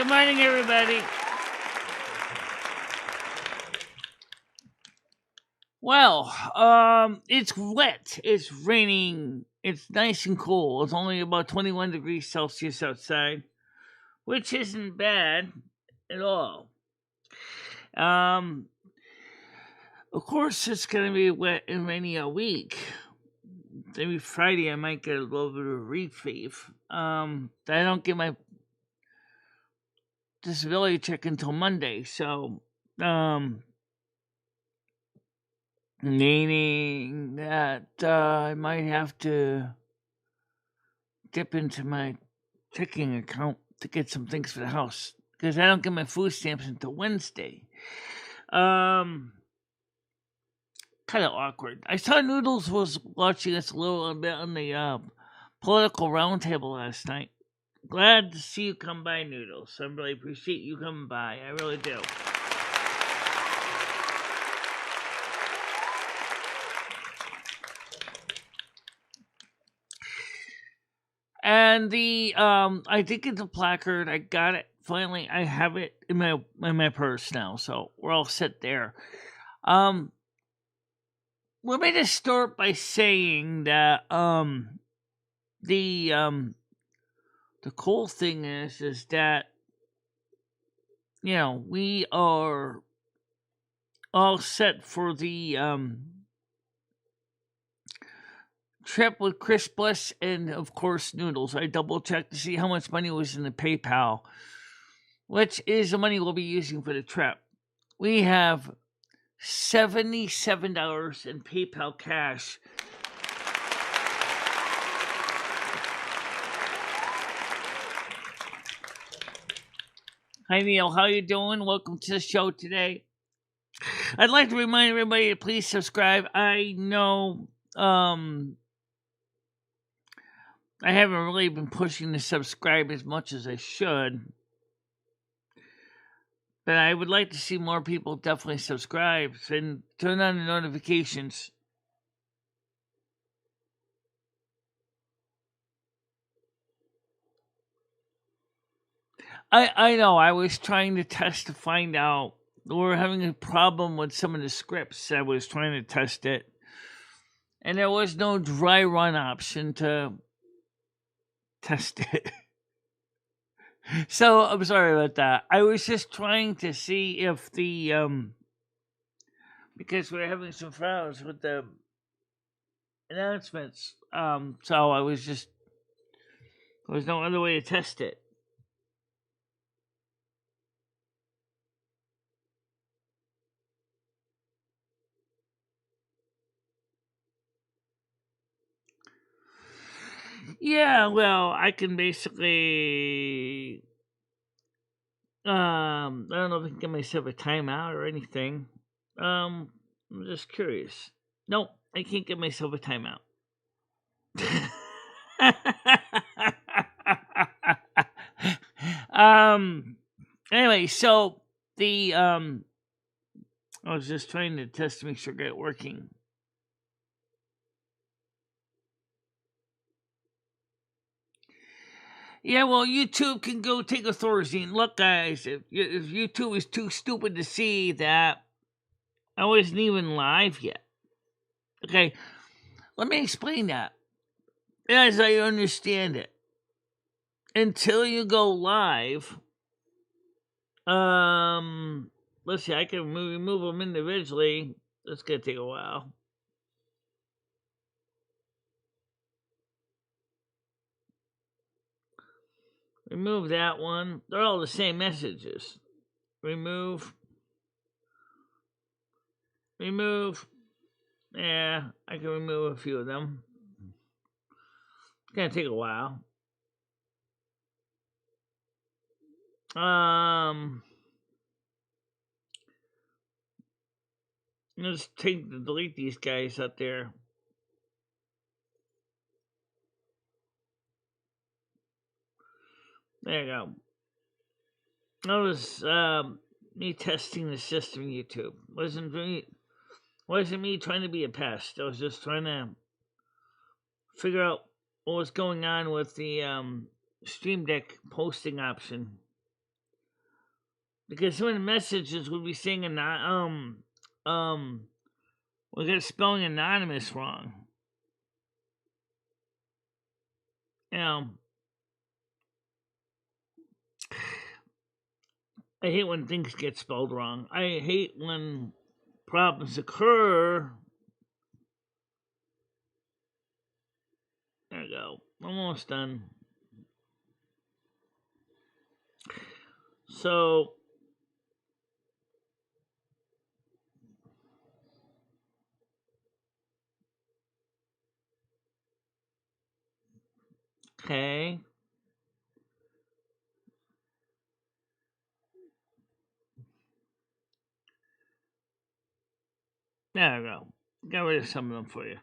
Good morning, everybody. Well, it's wet. It's raining. It's nice and cool. It's only about 21 degrees Celsius outside, which isn't bad at all. Of course, it's going to be wet and rainy all week. Maybe Friday I might get a little bit of a reprieve. I don't get my disability check until Monday, so meaning that I might have to dip into my checking account to get some things for the house because I don't get my food stamps until Wednesday. Kind of awkward. I saw Noodles was watching us a little bit on the Political Roundtable last night. Glad to see you come by, Noodles. I really appreciate you coming by. I really do. And the I did get the placard. I got it finally. I have it in my purse now, so we're all set there. Let me just start by saying that the cool thing is that we are all set for the trip with Chris Bliss and of course Noodles. I double checked to see how much money was in the PayPal, which is the money we'll be using for the trip. We have $77 in PayPal cash. Hi Neil, how you doing? Welcome to the show today. I'd like to remind everybody to please subscribe. I know I haven't really been pushing to subscribe as much as I should. But I would like to see more people definitely subscribe and turn on the notifications. I know, I was trying to test to find out. We're having a problem with some of the scripts. I was trying to test it. And there was no dry run option to test it. So I'm sorry about that. I was just trying to see if the because we're having some problems with the announcements. So there was no other way to test it. Yeah, well, I can basically I don't know if I can get myself a timeout or anything. I'm just curious. Nope, I can't get myself a timeout. Anyway, so the I was just trying to test to make sure I got it working. Yeah, well, YouTube can go take a Thorazine. Look, guys, if YouTube is too stupid to see that I wasn't even live yet. Okay, let me explain that as I understand it. Until you go live, let's see, I can remove them individually. That's gonna take a while. Remove that one. They're all the same messages. Remove. Yeah, I can remove a few of them. It's gonna take a while. Let's delete these guys up there. There you go. That was me testing the system. YouTube wasn't me trying to be a pest. I was just trying to figure out what was going on with the Stream Deck posting option. because some of the messages would be saying we got spelling anonymous wrong. You know, I hate when things get spelled wrong. I hate when problems occur. There we go. Almost done. So, okay. There we go. Got rid of some of them for you.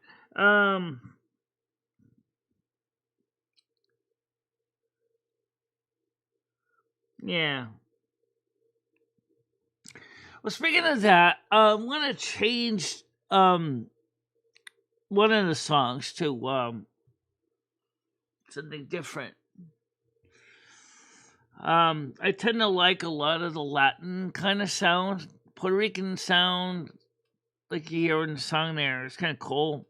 Yeah. Well, speaking of that, I'm gonna change one of the songs to something different. I tend to like a lot of the Latin kind of sound, Puerto Rican sound, like you hear in the song there. It's kind of cool.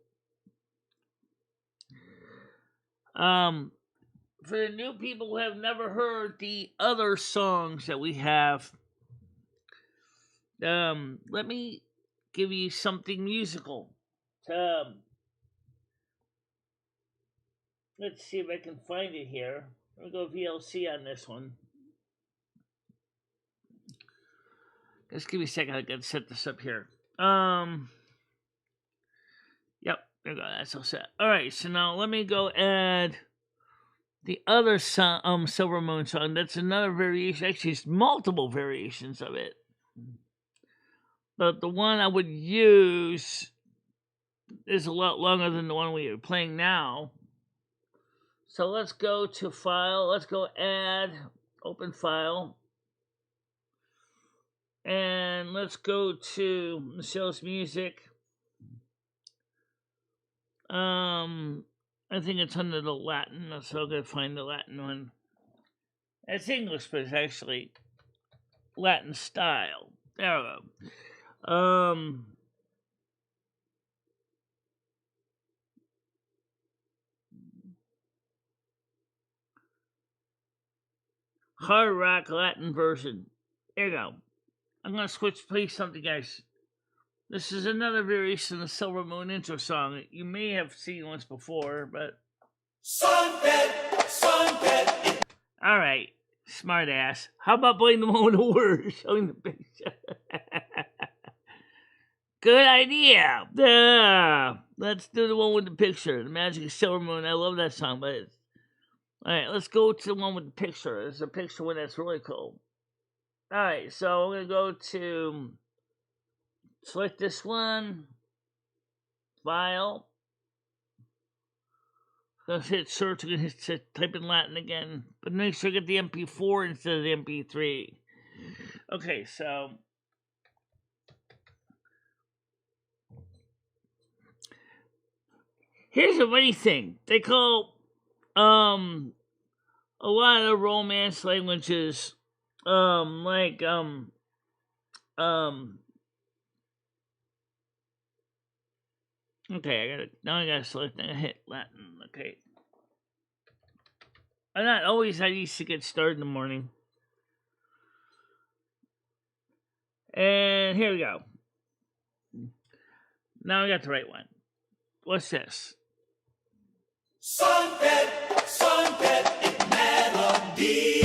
For the new people who have never heard the other songs that we have, let me give you something musical. Let's see if I can find it here. I'll go VLC on this one. Just give me a second. I gotta set this up here. Yep, there we go. That's all set. All right, so now let me go add the other song, Silvermoon song. That's another variation. Actually, it's multiple variations of it. But the one I would use is a lot longer than the one we are playing now. So let's go to File. Let's go Add, Open File. And let's go to Michelle's Music. I think it's under the Latin, so I'm going to find the Latin one. It's English, but it's actually Latin style. There we go. Hard rock Latin version. There you go. I'm going to play something, guys. This is another variation of the Silvermoon intro song. You may have seen once before, but... Sunbed. All right, smart ass. How about playing the one with the words, showing the picture? Good idea. Let's do the one with the picture. The Magic of Silvermoon. I love that song, but it's... All right, let's go to the one with the picture. There's a picture one that's really cool. All right, so I'm going to go to... Select this one, File. Let's hit search. I'm going to type in Latin again, but make sure you get the MP4 instead of the MP3. Okay, so here's a funny thing. They call a lot of Romance languages okay, I gotta select and hit Latin. Okay. I'm not always how used to get started in the morning. And here we go. Now I got the right one. What's this? Sunbed, in melody.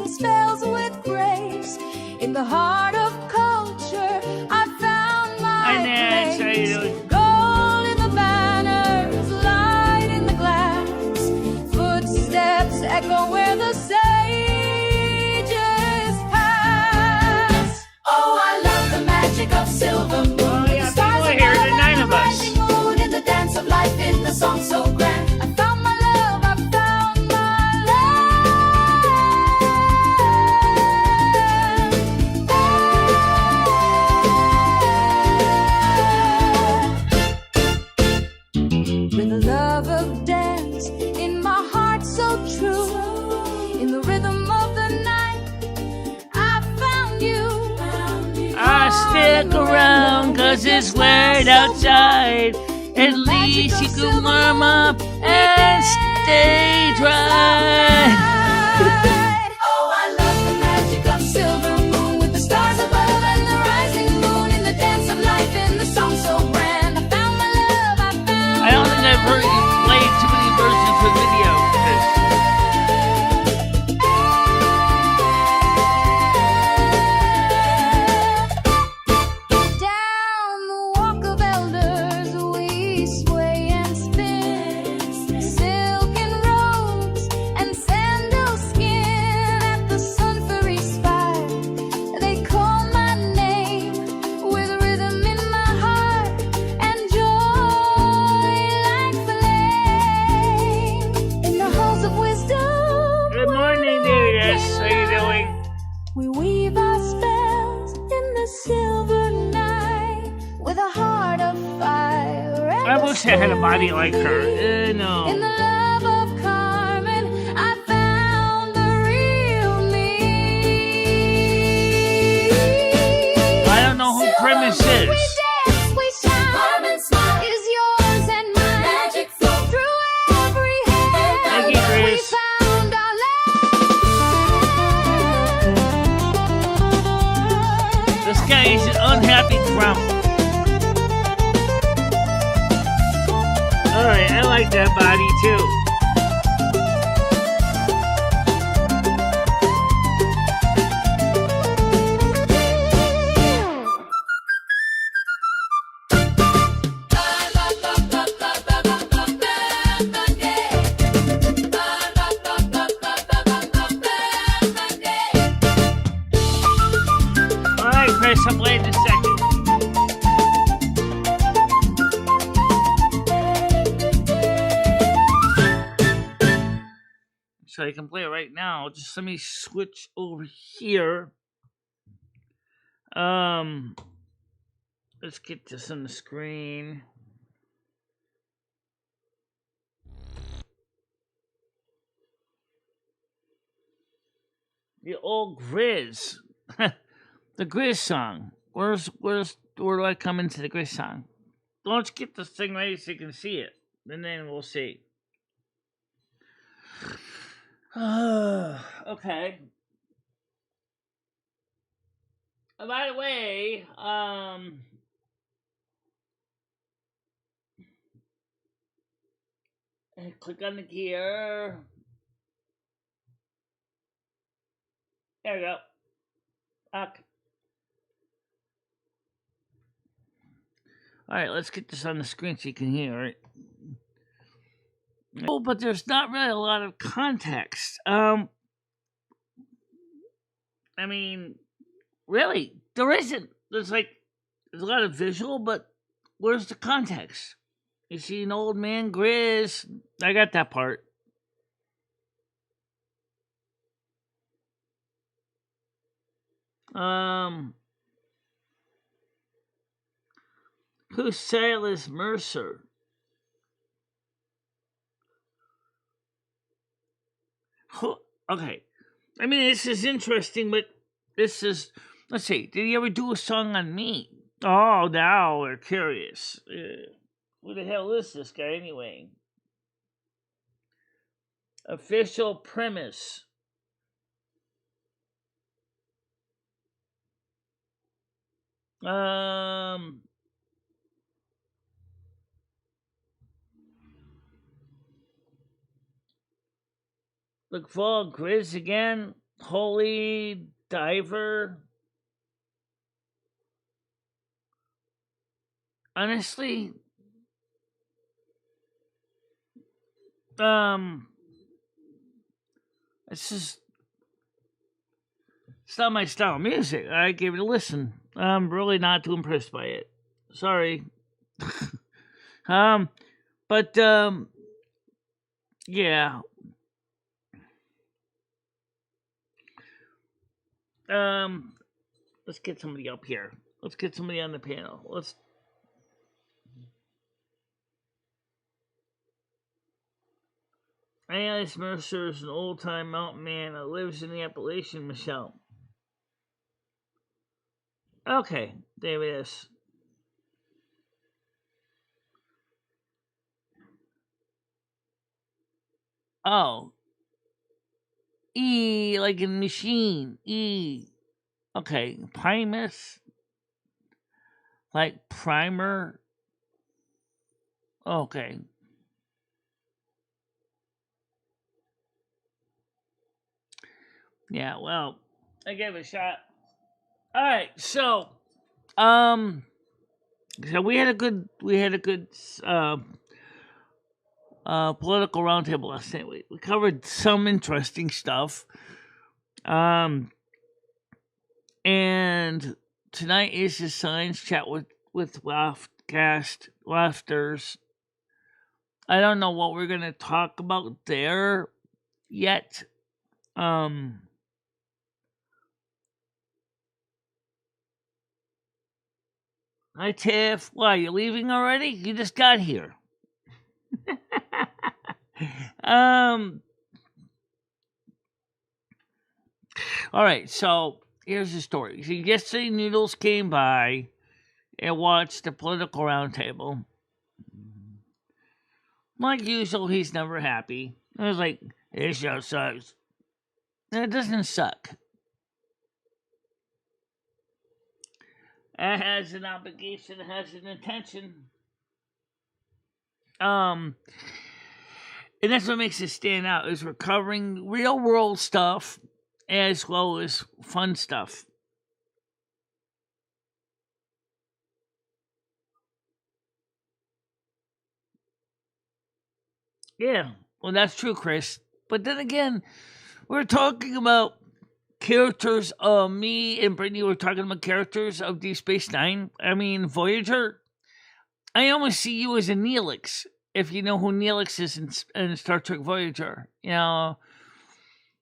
Spells with grace in the heart of culture. I found my place. How you doing? Gold in the banners, light in the glass. Footsteps echo where the sages pass. Oh, I love the magic of Silvermoon. Oh, yeah, people are here. There are 9 of us. In the dance of life. 'cause it's wet outside. At least you can warm up and stay dry. Oh, I love the magic of Silvermoon, with the stars above and the rising moon, in the dance of life, in the song so grand. I found my love, I found I don't think I've heard you play too many versions of video. down the walk of elders we sway and spin, silken robes and sandal skin at the sun furry spire. They call my name with rhythm in my heart and joy like flame. In the halls of wisdom, Good morning, Noodles. How you doing? we weave our spells in the silver night with a heart of fire. And I wish I had a body like her. No. in the love of Carmen, I found the real me. I don't know who Premise We is. dance, we shine. Carmen's smile is yours and mine. Magic flow through every hand. Thank you, Chris. We found our land. This guy is an unhappy grump. Alright, I like that body too. Alright, Chris, I'm playing in a second. So I can play it right now. Just let me switch over here. Let's get this on the screen. The old Grizz. The Grizz song. Where do I come into the Grizz song? Let's get this thing ready so you can see it. And then we'll see. Okay. By the way, click on the gear. There we go. Okay. Alright, let's get this on the screen so you can hear it. Oh, but there's not really a lot of context. I mean, really, there isn't. There's a lot of visual, but where's the context? You see an old man Grizz. I got that part. Who's Silas Mercer? Okay. I mean, this is interesting, but this is... Let's see. Did he ever do a song on me? Oh, now we're curious. Who the hell is this guy anyway? Official premise. Look for Grizz again. Holy Diver. Honestly, it's not my style of music. I gave it a listen. I'm really not too impressed by it. Sorry. But yeah. Let's get somebody up here. Let's get somebody on the panel. Silas Mercer is an old-time mountain man that lives in the Appalachian, Michelle. Okay, there it is. Oh, E, like in machine. E. Okay, Primus, like primer. Okay. Yeah, well, I gave it a shot. All right, um, so we had a good political roundtable last night. We covered some interesting stuff. And tonight is the science chat with Wafterz. I don't know what we're gonna talk about there yet. Hi Tiff. Why, you leaving already? You just got here. All right, so here's the story. So yesterday, Noodles came by and watched the political roundtable. Like usual, he's never happy. I was like, this show sucks. And it doesn't suck. It has an obligation, it has an intention. And that's what makes it stand out, is we're covering real world stuff as well as fun stuff. Yeah, well, that's true, Chris. But then again, we're talking about characters. Me and Brittany were talking about characters of Deep Space Nine. I mean, Voyager. I almost see you as a Neelix, if you know who Neelix is in Star Trek Voyager. You know,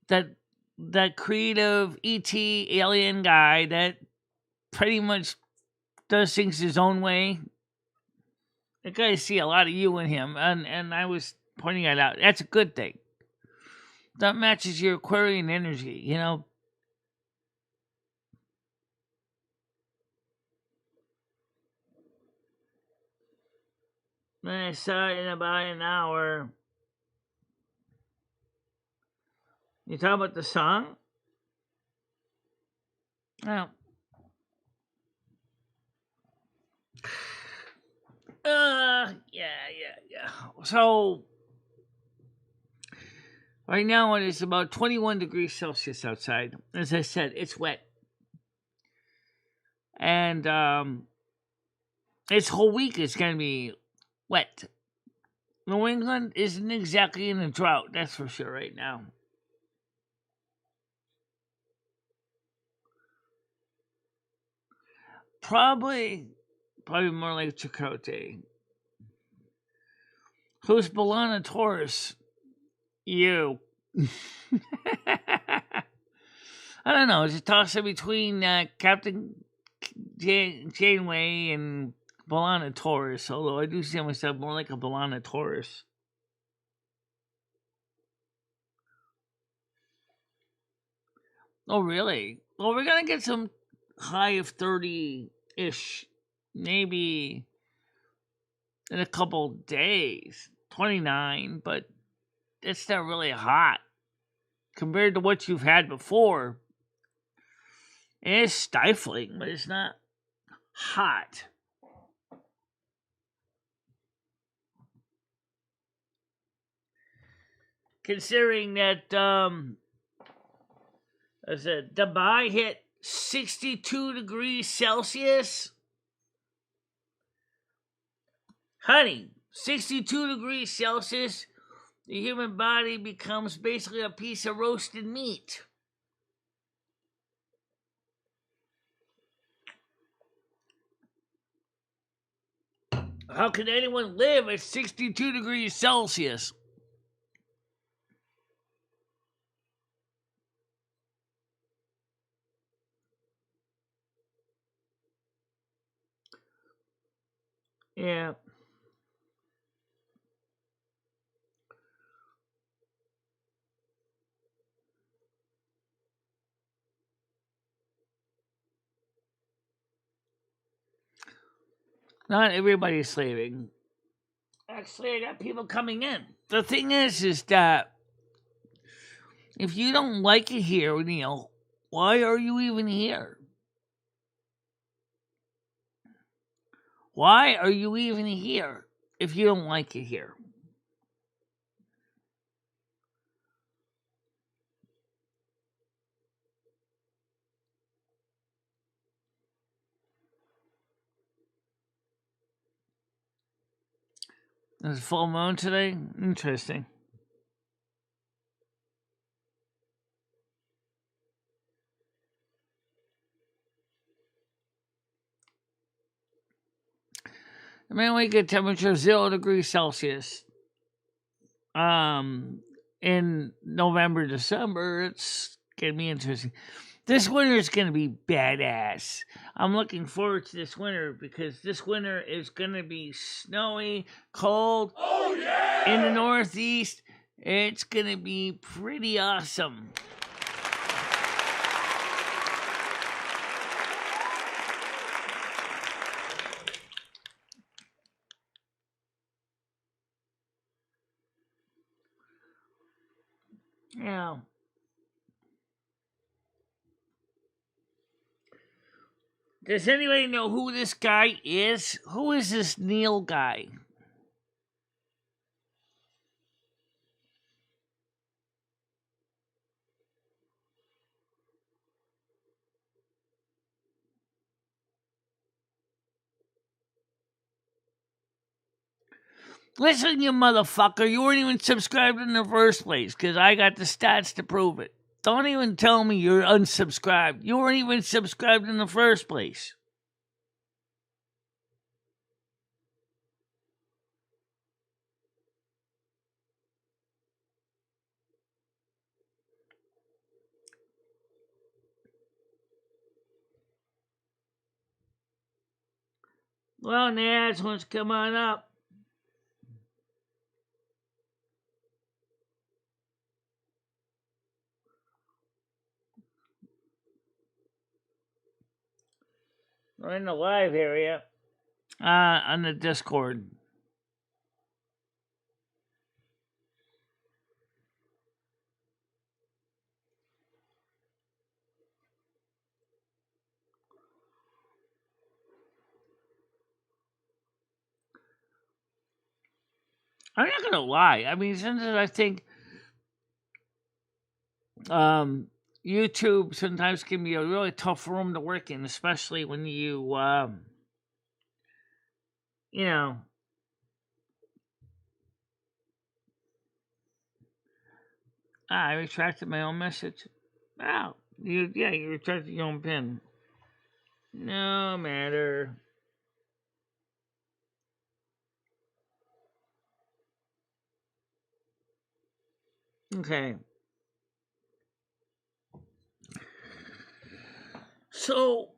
that creative ET alien guy that pretty much does things his own way. I gotta see a lot of you in him, and I was pointing that out. That's a good thing. That matches your Aquarian energy, you know. I saw it in about an hour. You talking about the song? Oh. Yeah. So, right now it is about 21 degrees Celsius outside. As I said, it's wet. And, this whole week is going to be wet. New England isn't exactly in a drought, that's for sure, right now. Probably more like Chakotay. Who's Balana Taurus? You. I don't know. It's a toss up between Captain Janeway and Balana Taurus, although I do see myself more like a Balana Taurus. Oh, really? Well, we're going to get some high of 30-ish, maybe in a couple days. 29, but it's not really hot compared to what you've had before. It's stifling, but it's not hot. Considering that, I said Dubai hit 62 degrees Celsius. Honey, 62 degrees Celsius, the human body becomes basically a piece of roasted meat. How can anyone live at 62 degrees Celsius? Yeah. Not everybody's slaving. Actually, I got people coming in. The thing is that If you don't like it here, Neil, why are you even here? Why are you even here if you don't like it here? There's a full moon today? Interesting. The midweek temperature 0 degrees Celsius. In November, December, it's gonna be interesting. This winter is gonna be badass. I'm looking forward to this winter because this winter is gonna be snowy, cold. Oh yeah! In the Northeast, it's gonna be pretty awesome. Yeah. Does anybody know who this guy is? Who is this Neil guy? Listen, you motherfucker, you weren't even subscribed in the first place, because I got the stats to prove it. Don't even tell me you're unsubscribed. You weren't even subscribed in the first place. Well, Naz wants to come on up. We're in the live area. On the Discord. I'm not gonna lie. I mean, sometimes I think YouTube sometimes can be a really tough room to work in, especially when you know. I retracted my own message. Wow. You retracted your own pin. No matter. Okay. So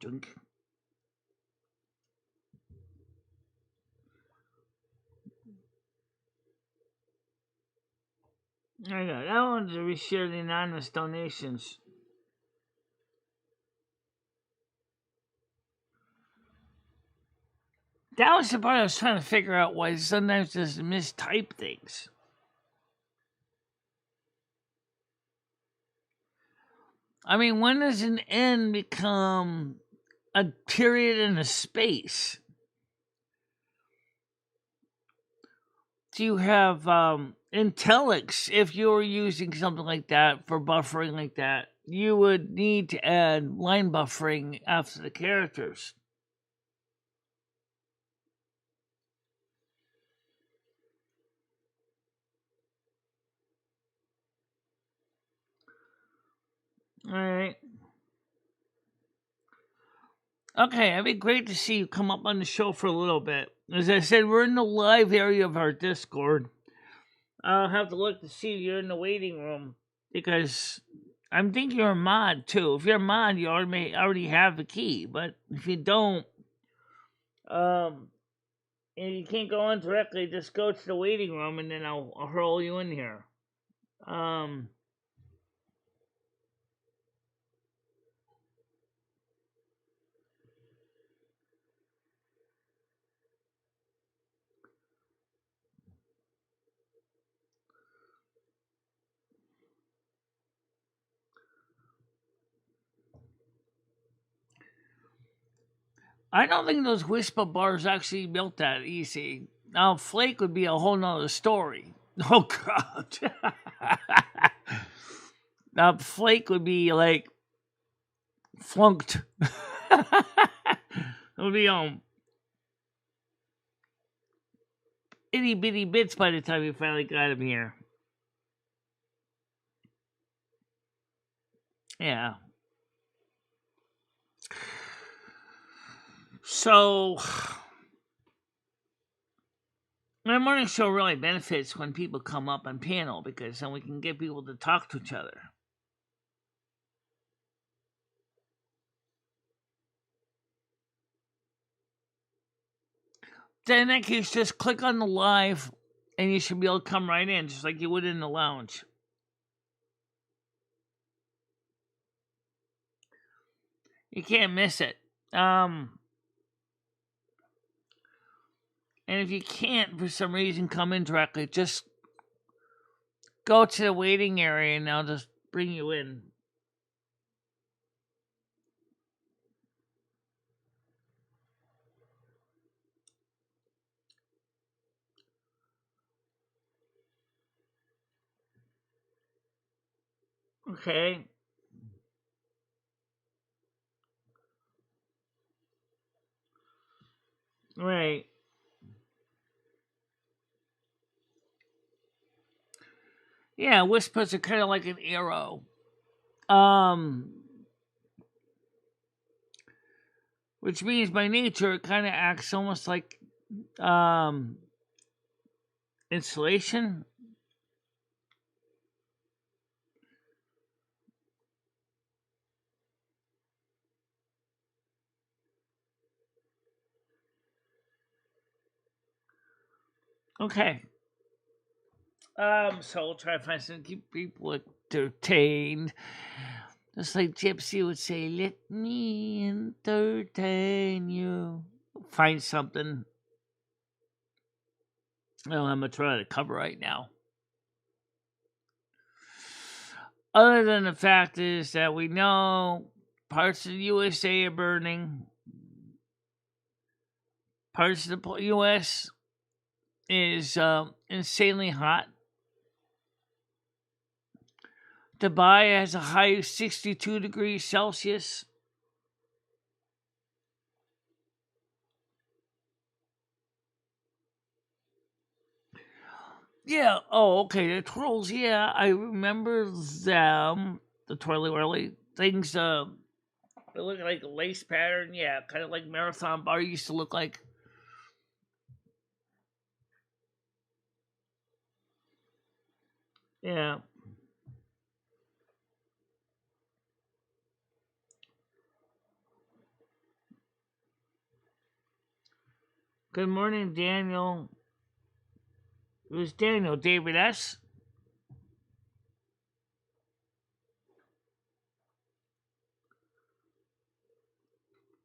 drink. I got that one's to share the anonymous donations. That was the part I was trying to figure out why sometimes just mistype things. I mean, when does an N become a period and a space? Do you have Intellix? If you were using something like that for buffering like that, you would need to add line buffering after the characters. All right. Okay, it'd be great to see you come up on the show for a little bit. As I said, we're in the live area of our Discord. I'll have to look to see if you're in the waiting room, because I think you're a mod too. If you're a mod, you already have the key. But if you don't, and you can't go on directly, just go to the waiting room, and then I'll hurl you in here. Um, I don't think those Whisper bars actually built that easy. Now, Flake would be a whole nother story. Oh, God. Now, Flake would be like flunked. It would be itty bitty bits by the time you finally got him here. Yeah. So, my morning show really benefits when people come up on panel because then we can get people to talk to each other. Then in that case, just click on the live and you should be able to come right in just like you would in the lounge. You can't miss it. And if you can't, for some reason, come in directly, just go to the waiting area and I'll just bring you in. Okay. Right. Yeah, whispers are kind of like an arrow. Which means by nature it kind of acts almost like insulation. Okay. So we'll try to find something to keep people entertained. Just like Gypsy would say, let me entertain you. Find something. Well, I'm going to try to cover right now. Other than the fact is that we know parts of the USA are burning. Parts of the U.S. is insanely hot. Dubai has a high of 62 degrees Celsius. Yeah, oh, okay, the twirls, yeah, I remember them. The twirly whirly things, they look like a lace pattern, yeah, kind of like Marathon Bar used to look like. Yeah. Good morning, Daniel. It was Daniel, David S.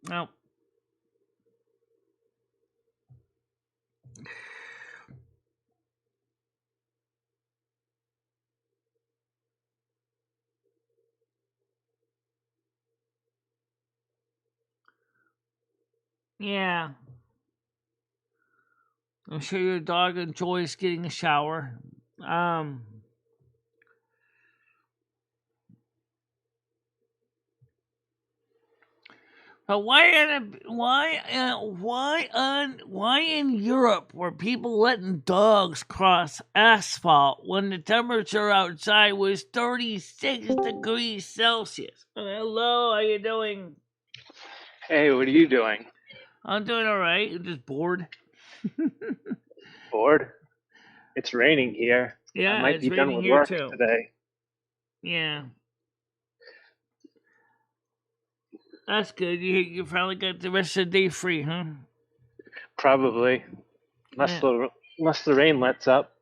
No. Yeah. I'm sure your dog enjoys getting a shower. But why in Europe were people letting dogs cross asphalt when the temperature outside was 36 degrees Celsius? Hello, how you doing? Hey, what are you doing? I'm doing all right. I'm just bored. Bored? It's raining here. I Yeah, might it's be done raining with here work too. today. Yeah, that's good. You finally got the rest of the day free, huh? Probably. Unless Yeah. the rain lets up.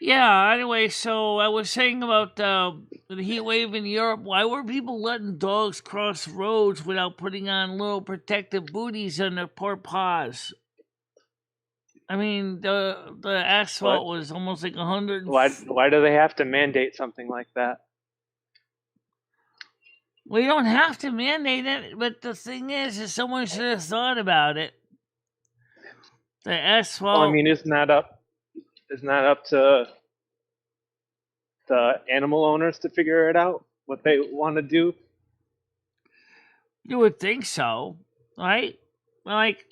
Yeah, anyway, so I was saying about the heat wave in Europe. Why were people letting dogs cross roads without putting on little protective booties on their poor paws? I mean, the What? asphalt was almost like 100. Why do they have to mandate something like that? We don't have to mandate it, but the thing is someone should have thought about it. The Well, I asphalt. mean, isn't that up to the animal owners to figure it out what they want to do? You would think so, right? Like,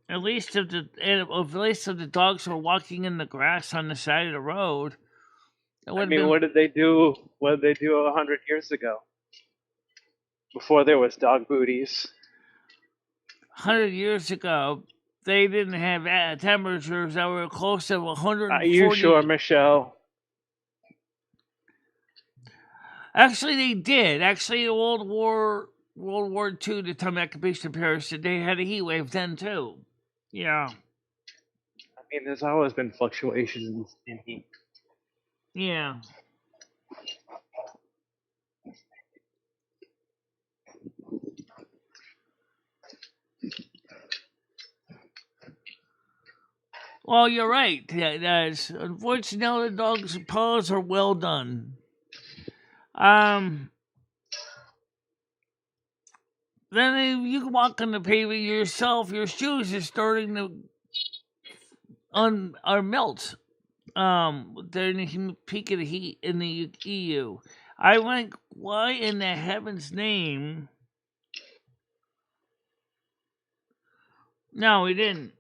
at least if the dogs were walking in the grass on the side of the road, it would I have mean, been what did they do? What did they do 100 years ago before there was dog booties? 100 years ago. They didn't have temperatures that were close to Are you 140. sure, Michelle? Actually, they did. Actually, World War II, the time occupation of Paris, they had a heat wave then too. Yeah, I mean, there's always been fluctuations in heat. yeah. Well, you're right. Unfortunately, the dog's paws are well done. Then you can walk on the pavement yourself. Your shoes are starting to melt. During the peak of the heat in the EU. I went, why in the heaven's name? No, we didn't.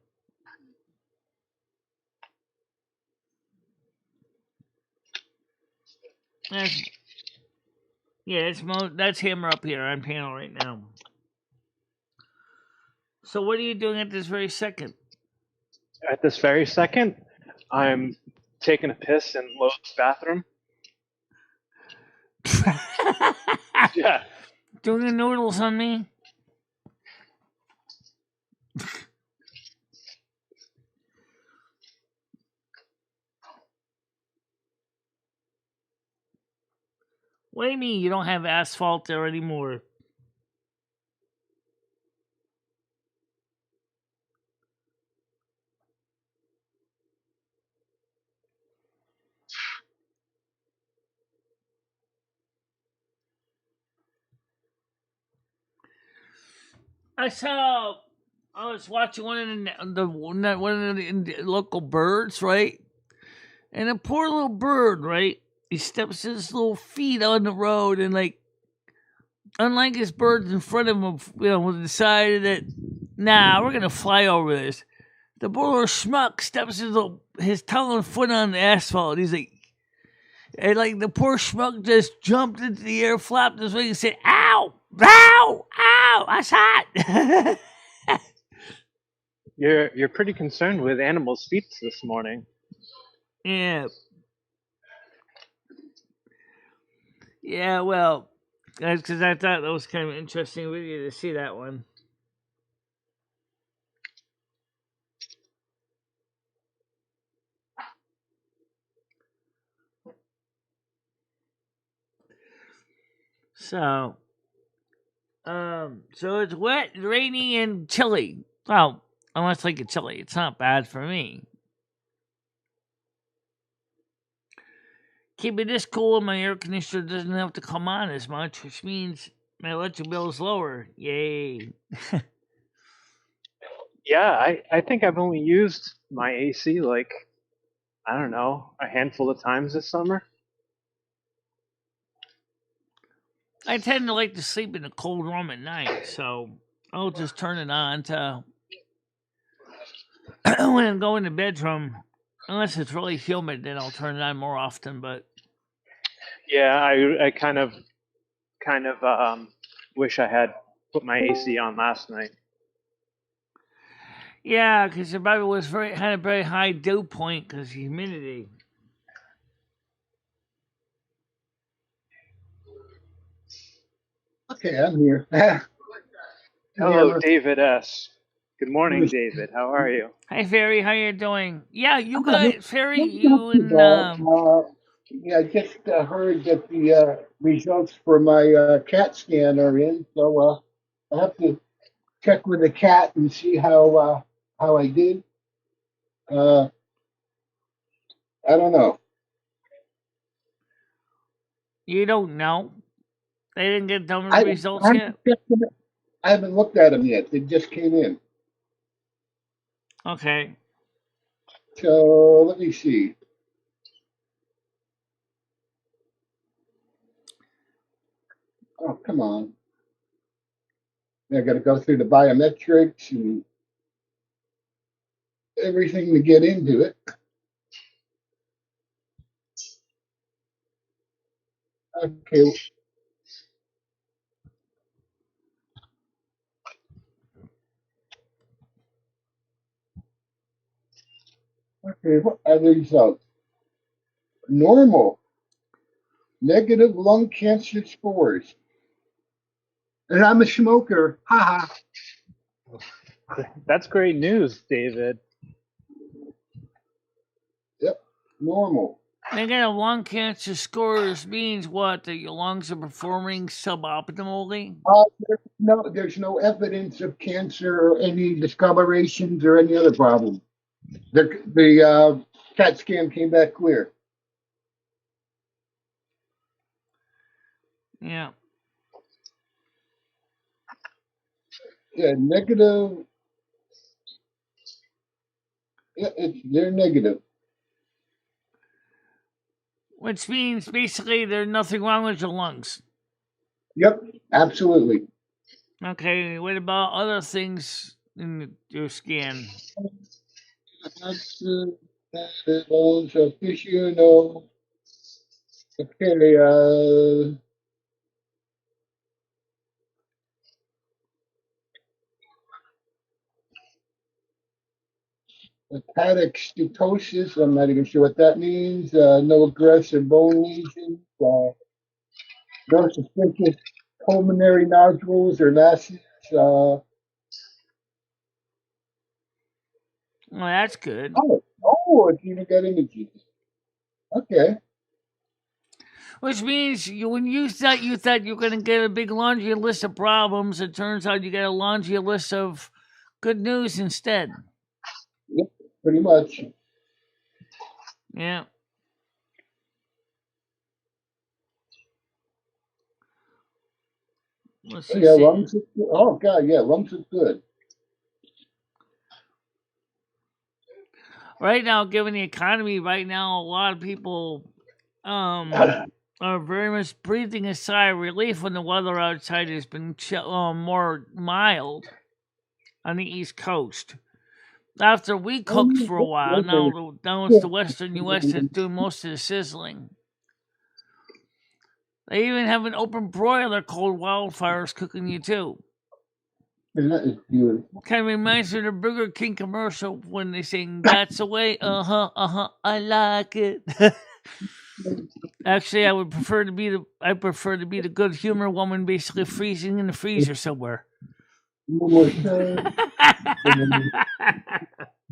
That's, yeah, that's Hammer up here on panel right now. So what are you doing at this very second? At this very second, I'm taking a piss in Lowe's bathroom. Yeah. Doing the noodles on me? What do you mean you don't have asphalt there anymore? I was watching one of the local birds, right? And a poor little bird, right? He steps his little feet on the road, and like, unlike his birds in front of him, decided that, nah, we're gonna fly over this. The poor little schmuck steps his tongue and foot on the asphalt. He's like, and like the poor schmuck just jumped into the air, flapped his wings, and said, "Ow, ow, ow, that's hot." You're pretty concerned with animals' feet this morning. Yeah. Yeah, well, that's because I thought that was kind of interesting video to see that one. So it's wet, rainy, and chilly. Well, unless like it's chilly, it's not bad for me. Keeping this cool, and my air conditioner doesn't have to come on as much, which means my electric bill is lower. Yay! Yeah, I think I've only used my AC like, I don't know, a handful of times this summer. I tend to like to sleep in a cold room at night, so I'll just turn it on to when I'm going to bedroom. Unless it's really humid, then I'll turn it on more often. But Yeah, I kind of wish I had put my AC on last night. yeah, because it probably had a very high dew point because humidity. Okay, I'm here. Hello, Yeah, David S. Good morning, David. How are you? Hi, Fairy. How you doing? Yeah, you I'm guys, Fairy, not you too and bad. Yeah, I just heard that the results for my CAT scan are in, so I have to check with the cat and see how I did. Uh, I don't know. you don't know. They didn't get done with I, the I results haven't yet. checked them. I haven't looked at them yet. They just came in. Okay. So let me see. Oh, come on. I got to go through the biometrics and everything to get into it. Okay. Okay. What are the results? Normal. Negative lung cancer scores. And I'm a smoker. Ha ha. That's great news, David. Yep. Normal. Negative lung cancer scores means what? That your lungs are performing suboptimally? There's no evidence of cancer or any discolorations or any other problem. The CAT scan came back clear. Yeah. Yeah, negative. Yeah, they're negative. Which means basically there's nothing wrong with your lungs. Yep, absolutely. Okay, what about other things in your scan? That's bones of tissue, no. Okay, hepatic steatosis, I'm not even sure what that means. No aggressive bone lesions. No suspicious pulmonary nodules or NASQ. Well, that's good. It's even got images. Okay. Which means when you thought you were going to get a big laundry list of problems, it turns out you get a laundry list of good news instead. Yep, pretty much. Yeah. Let's see. Yeah, lungs. Oh God, yeah, lungs are good. Right now, given the economy, right now a lot of people are very much breathing a sigh of relief when the weather outside has been more mild on the East Coast. After we cooked for a while, now it's the Western U.S. that's doing most of the sizzling. They even have an open broiler called Wildfire's cooking you too. That is beautiful. Kind of reminds me of the Burger King commercial when they sing "That's the way." I like it. Actually, I prefer to be the good humor woman, basically freezing in the freezer somewhere. One more time.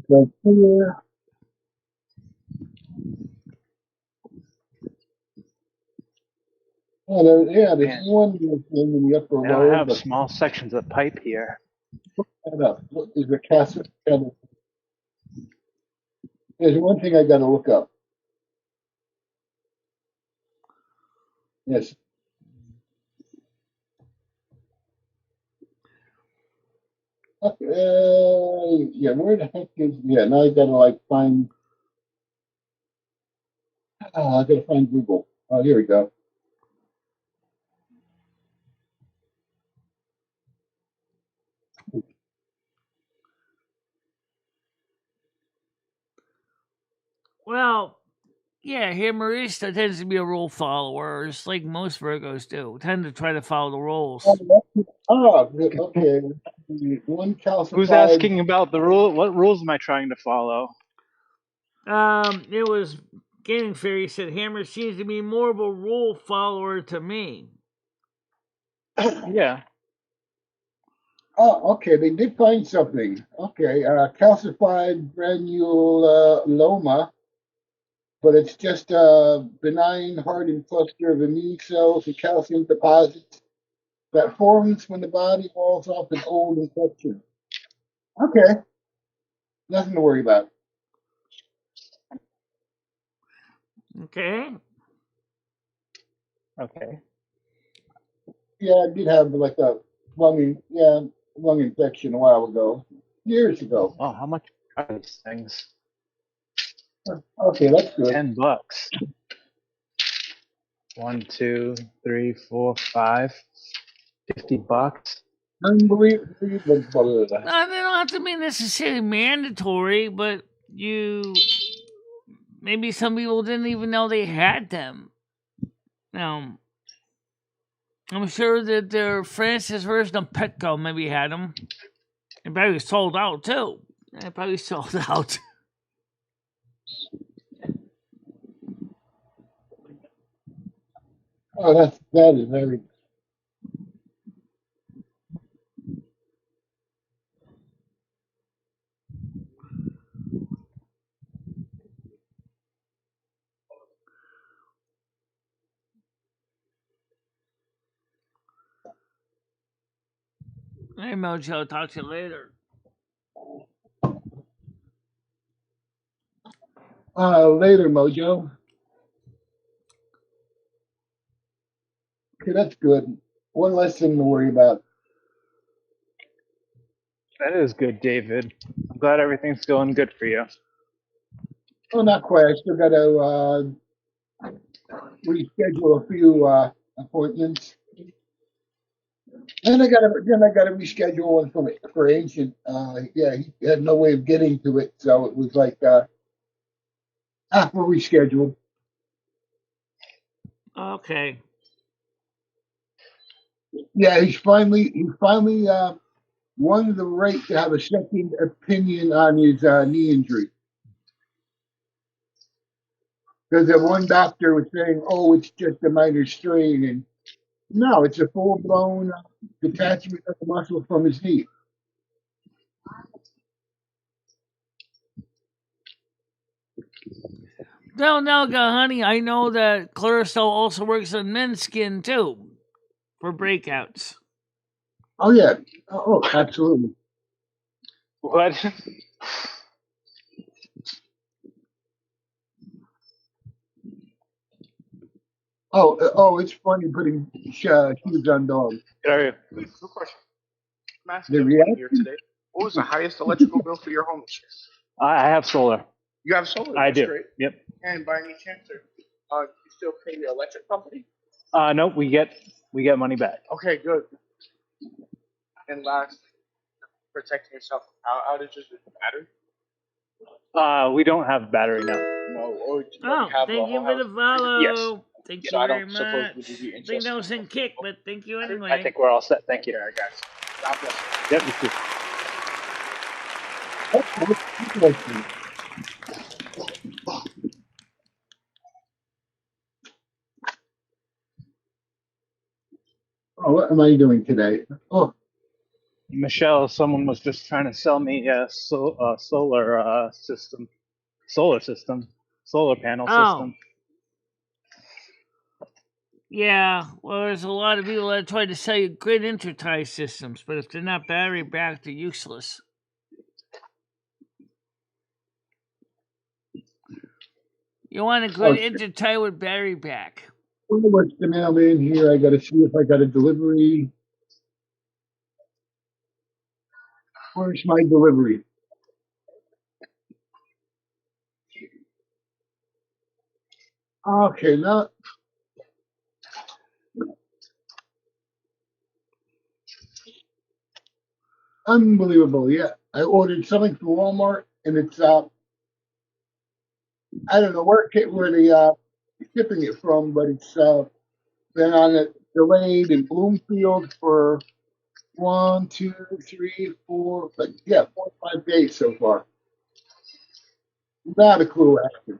Right here. Oh, there's Man. one thing in the upper Now I lobe. have small sections of pipe here. Look that up. What is the cassette? There's one thing I got to look up. Yes. Yeah, where the heck is, yeah, now I gotta find, I gotta find Google. Oh, here we go. Well, yeah, here Marista tends to be a rule follower, just like most Virgos do. Tend to try to follow the rules. Okay. One calcified. Who's asking about the rule? What rules am I trying to follow? It was Gaming Fairy said Hammer seems to be more of a rule follower to me. Yeah. Oh, okay. They did find something. Okay, calcified granuloma, but it's just a benign hardened cluster of immune cells and calcium deposits that forms when the body walls off an old infection. Okay, nothing to worry about. Okay. Okay. Yeah, I did have like a lung infection a while ago, years ago. Oh, how much are these things? Okay, that's good. $10. 1, 2, 3, 4, 5. $50. Unbelievable. No, they don't have to be necessarily mandatory, but maybe some people didn't even know they had them. Now, I'm sure that their Francis version of Petco maybe had them. It probably sold out too. It probably sold out. Oh, that is very. Hey, Mojo, talk to you later. Later, Mojo. Okay, that's good. One less thing to worry about. That is good, David. I'm glad everything's going good for you. Oh, not quite. I still got to reschedule a few appointments. And I got to reschedule one for Ancient. Yeah, he had no way of getting to it, so it was like half a rescheduled. Okay. Yeah, he finally won the right to have a second opinion on his knee injury. Because the one doctor was saying, "Oh, it's just a minor strain," and no, it's a full-blown detachment of the muscle from his knee. No, honey, I know that Clarisol also works on men's skin too for breakouts. Oh yeah, oh absolutely. What? Oh, it's funny putting shoes on dogs. Good Quick question. I'm The asking everybody here reaction? today. What was the highest electrical bill for your home this year? I have solar. You have solar. I That's do. great. Yep. And by any chance, you still pay the electric company? Nope. We get money back. Okay, good. And last, protecting yourself from power outages with battery. We don't have battery now. No, or do you Oh, have thank a you whole for the house? follow. Yes. Thank So you I very don't suppose much. would you be I think interested that was in kick, but thank you anyway. I think we're all set. Thank you. Yeah, I got you. God bless you. Yep. You too. Oh, what am I doing today? Oh, Michelle, someone was just trying to sell me a solar system, solar panel Oh, system. yeah. Well, there's a lot of people that try to sell you grid intertie systems, but if they're not battery backed, they're useless. You want a grid intertie with battery back. what's the mailman here? I got to see if I got a delivery. Where's my delivery? Okay, now unbelievable. Yeah, I ordered something from Walmart, and it's I don't know where they shipping it from, but it's been on it delayed in Bloomfield for 1, 2, 3, 4, but yeah, 4 or 5 days so far. Not a clue actually.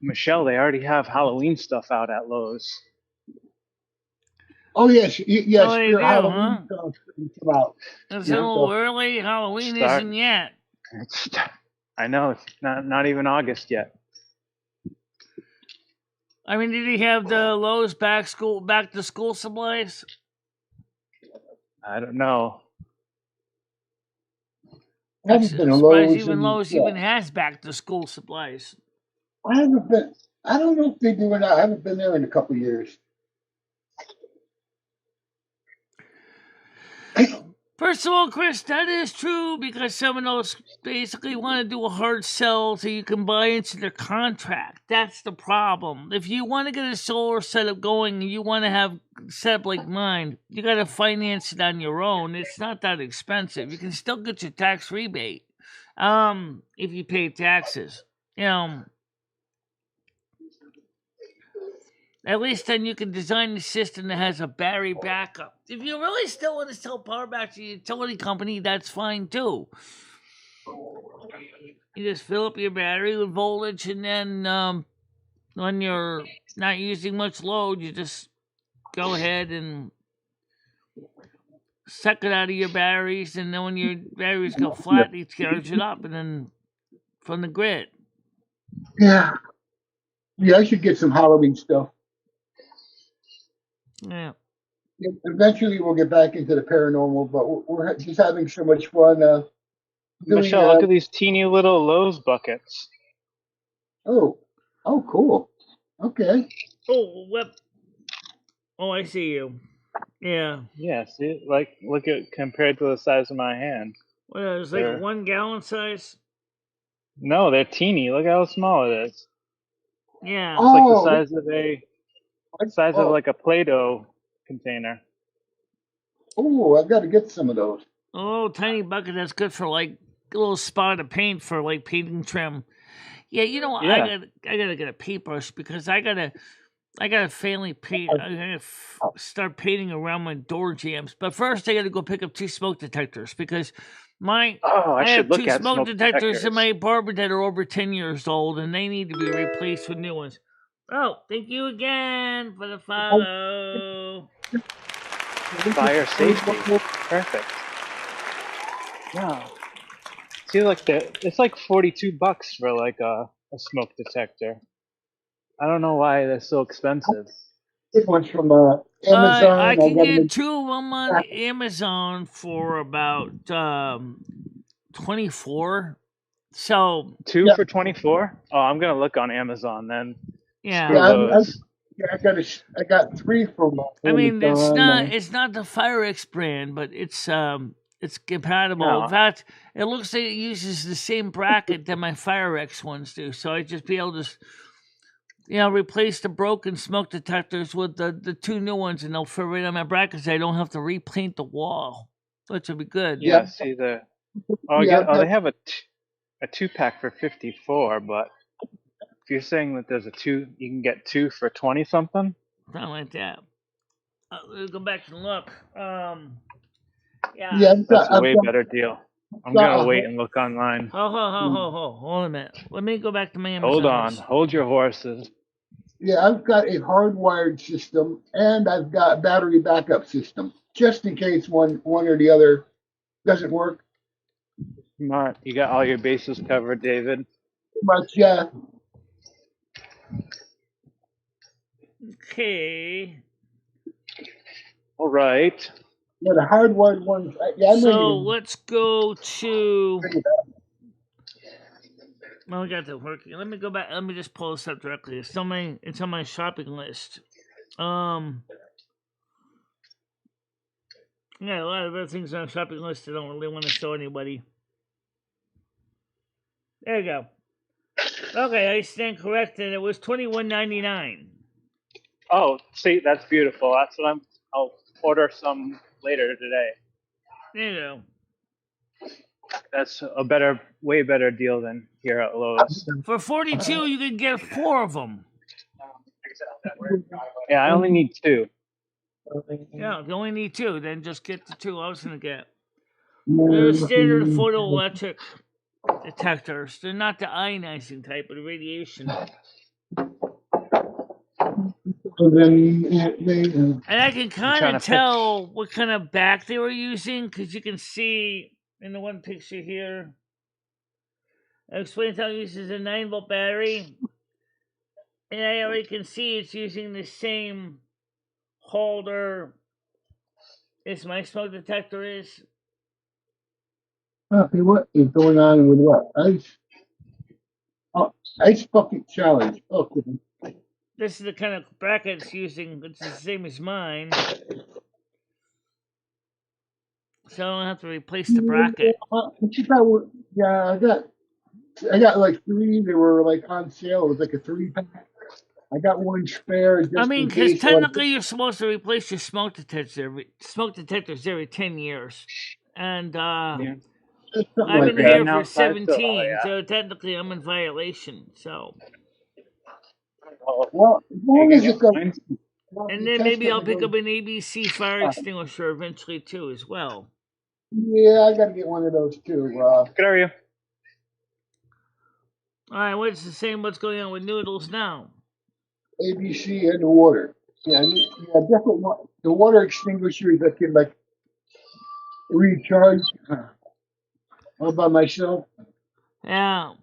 Michelle, they already have Halloween stuff out at Lowe's. Oh yes, yes. Oh, they do, Halloween huh? songs come out. It's a Yeah. little early. Halloween Start. isn't yet. I know it's not even August yet. I mean, did he have the Lowe's back to school supplies? I don't know. I haven't been to Surprised Lowe's even Lowe's even has back to school supplies. I haven't been. I don't know if they do or not. I haven't been there in a couple of years. First of all, Chris, that is true because some of those basically want to do a hard sell so you can buy into their contract. That's the problem. If you want to get a solar setup going and you want to have set up like mine, you got to finance it on your own. It's not that expensive. You can still get your tax rebate if you pay taxes. You know, at least then you can design the system that has a battery backup. If you really still want to sell power back to your utility company, that's fine too. You just fill up your battery with voltage, and then when you're not using much load, you just go ahead and suck it out of your batteries, and then when your batteries go flat, you charge it up, and then from the grid. Yeah, I should get some Halloween stuff. Yeah. Eventually, we'll get back into the paranormal, but we're just having so much fun. Doing, Michelle, look at these teeny little Lowe's buckets. oh, cool. Okay. Oh, what? Oh, I see you. Yeah. Yeah, see, like look at compared to the size of my hand. What is it, like 1 gallon size? No, they're teeny. Look how small it is. Yeah. It's like the Oh, size of like a Play-Doh container. Oh, I've got to get some of those. A little tiny bucket that's good for like a little spot of paint for like painting trim. Yeah, you know what? Yeah. I gotta get a paintbrush because I gotta finally paint. I gotta start painting around my door jambs. But first, I gotta go pick up 2 smoke detectors because I I have should look 2 at smoke detectors in my apartment that are over 10 years old, and they need to be replaced with new ones. Oh, thank you again for the follow. Fire safety. Perfect. Wow. See, like it's like $42 for like a smoke detector. I don't know why they're so expensive. This one's from Amazon. I can got get 2 of them on Amazon for about 24. So 2 for 24? Oh, I'm gonna look on Amazon then. yeah. Screw those. I got 3 from I mean, Amazon. it's not the FireX brand, but it's compatible. No. In fact, it looks like it uses the same bracket that my FireX ones do. So I'd just be able to, replace the broken smoke detectors with the 2 new ones, and they'll fit right on my brackets. I don't have to repaint the wall, which would be good. Yeah, see the. Oh, they have a 2-pack for 54, but if you're saying that there's you can get 2 for 20 something. Something like that. Let's go back and look. Yeah, That's a way better deal. I'm gonna wait and look online. Hold a minute. Let me go back to my Amazon. Hold on, hold your horses. Yeah, I've got a hardwired system and I've got a battery backup system just in case one or the other doesn't work. Smart. You got all your bases covered, David. Much, yeah. Okay. All right. Yeah, the hardwired ones. Yeah, I'm ready So to- let's go to. Well, we got that working. Let me go back. Let me just pull this up directly. It's on my shopping list. Yeah, a lot of other things on the shopping list I don't really want to show anybody. There you go. Okay, I stand corrected. It was $21.99. Oh, see, that's beautiful. That's what I'll order some later today. There you go. That's a way better deal than here at Lowe's. For 42, you can get 4 of them. Yeah, I only need 2. Yeah, you only need 2. Then just get the 2 I was gonna get. They're standard photoelectric detectors. They're not the ionizing type, but the radiation. So then they And I can I'm kind trying of to pick. tell what kind of back they were using because you can see in the one picture here. I explained how it uses a 9-volt battery, and I already can see it's using the same holder as my smoke detector is. okay, what is going on with what? Ice bucket challenge. Okay. This is the kind of bracket it's using. It's the same as mine, so I don't have to replace the bracket. Yeah, I got like three. They were like on sale. It was like a 3-pack. I got one spare I just mean, in because case. Like, technically you're supposed to replace your smoke detectors every 10 years. And Yeah. something I've like been Is it here raining that. for outside? So, oh 17, yeah. so technically I'm in violation. So, Oh, Well, as are you long gonna as it get goes, mine? well, and you then test maybe it I'll and it pick goes. up an ABC fire extinguisher eventually too, as well. Yeah, I got to get one of those too. Good, are you? All right, what's the same? What's going on with Noodles now? ABC and the water. Yeah, definitely. The water extinguishers that can like recharge all by myself. Yeah,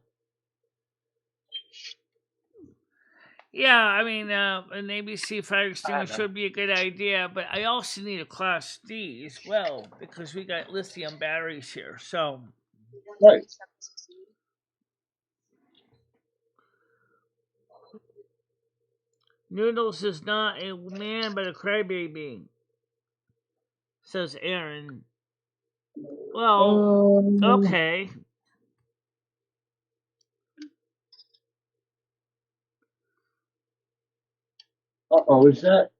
yeah. I mean, an ABC fire I extinguisher haven't. would be a good idea, but I also need a Class D as well because we got lithium batteries here. So, Right. Noodles is not a man but a crybaby, says Aaron. Well, Um. okay. Oh, is that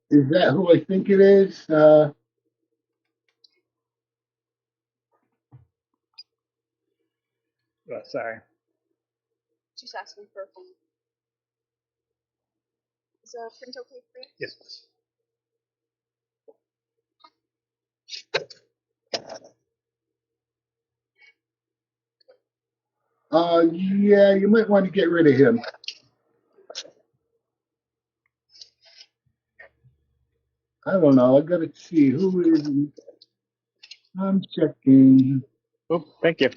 who I think it is? Oh, sorry. She's asking for a phone. Is a print okay for you? Yes. Yeah, you might want to get rid of him. I don't know. I gotta see who is. I'm checking. Oh, thank you.